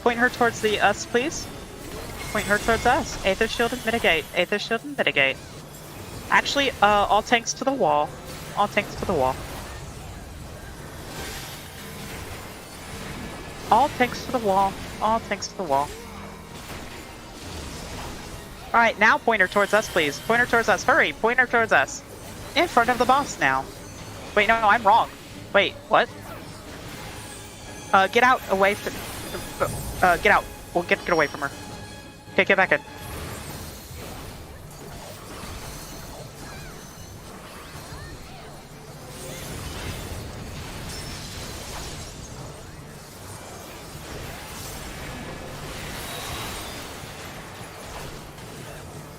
Point her towards the us, please. Point her towards us. Aether Shield and mitigate. Aether Shield and mitigate. Actually, all tanks to the wall. All tanks to the wall. All tanks to the wall. All tanks to the wall. Alright, now point her towards us, please. Point her towards us. Hurry! Point her towards us. In front of the boss now. Wait, no, I'm wrong. Wait, what? Get out away from... get out. We'll get away from her. Okay, get back in.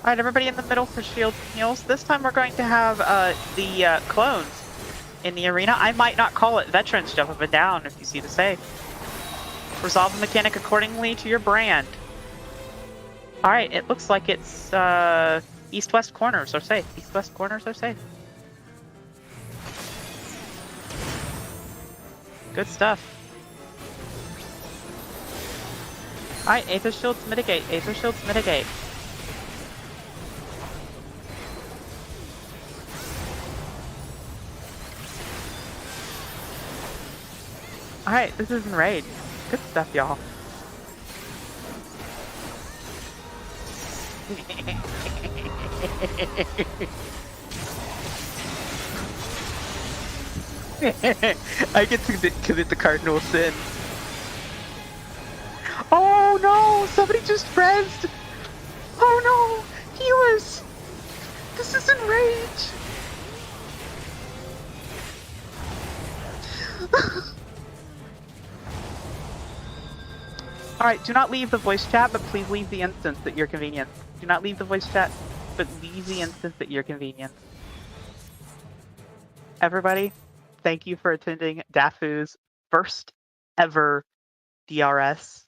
Alright, everybody in the middle for shield heals. This time we're going to have the clones in the arena. I might not call it veterans jump up and down if you see the save. Resolve the mechanic accordingly to your brand. Alright, it looks like it's east-west corners are safe. East-west corners are safe. Good stuff. Alright, Aether Shields mitigate. Aether Shields mitigate. Alright, this is Enrage. Good stuff, y'all. I get to commit the cardinal sin. Oh no! Somebody just rezzed! Oh no! Healers! This is Enrage! Alright, do not leave the voice chat, but please leave the instance at your convenience. Do not leave the voice chat, but leave the instance at your convenience. Everybody, thank you for attending Dafu's first ever DRS.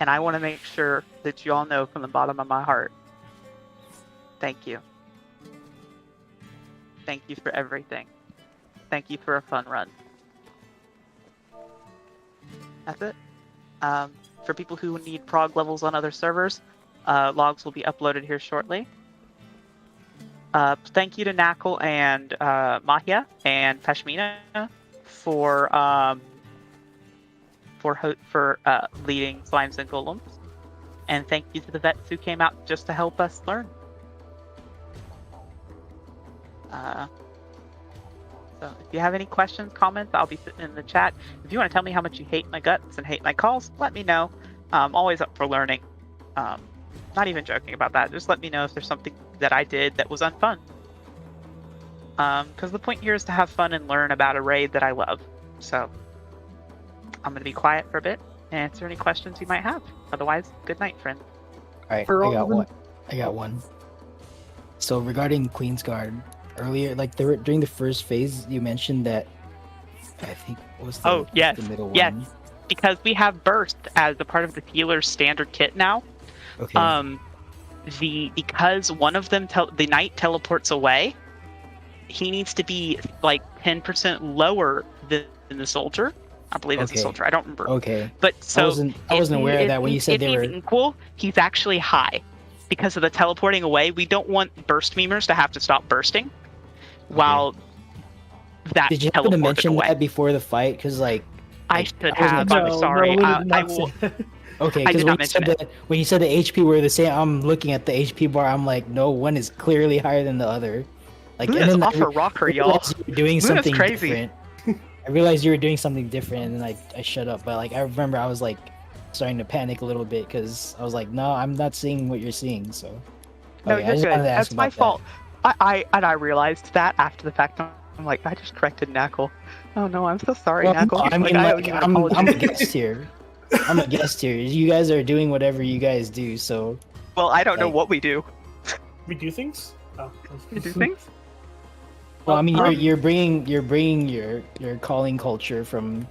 And I want to make sure that you all know from the bottom of my heart, thank you. Thank you for everything. Thank you for a fun run. That's it. For people who need prog levels on other servers, logs will be uploaded here shortly. Thank you to Knuckle and Mahia and Pashmina for leading Slimes and Golems, and thank you to the vets who came out just to help us learn. So if you have any questions, comments, I'll be sitting in the chat. If you want to tell me how much you hate my guts and hate my calls, let me know. I'm always up for learning. Not even joking about that. Just let me know if there's something that I did that was unfun. Because the point here is to have fun and learn about a raid that I love. So I'm going to be quiet for a bit and answer any questions you might have. Otherwise, good night, friends. All right, I got one. So regarding Queen's Guard, earlier, like during the first phase, you mentioned that I think what was the middle one? Because we have burst as a part of the healer's standard kit now. Okay. Because one of them the knight teleports away, he needs to be like 10% lower than the soldier. I believe it's a soldier. I don't remember. Okay. But so I wasn't aware of that when you said they were equal. He's actually high because of the teleporting away. We don't want burst memers to have to stop bursting while that Did you happen to mention that before the fight? Because I should have. I'm sorry. I will. Okay, I because did not mention it. When you said the HP were the same, I'm looking at the HP bar. I'm like, no, one is clearly higher than the other. Like, Luna's and then off her rocker, y'all. Doing Luna's something crazy. different. I realized you were doing something different, and then I shut up. But I remember I was starting to panic a little bit because I was like, no, I'm not seeing what you're seeing. So no, you're good. That's my fault. I realized that after the fact. I'm like, I just corrected Knuckle. Oh no, I'm so sorry, Knuckle. I'm a guest here. I'm a guest here. You guys are doing whatever you guys do, so. Well, I don't know what we do. We do things. We do things. Well, I mean, you're bringing your calling culture from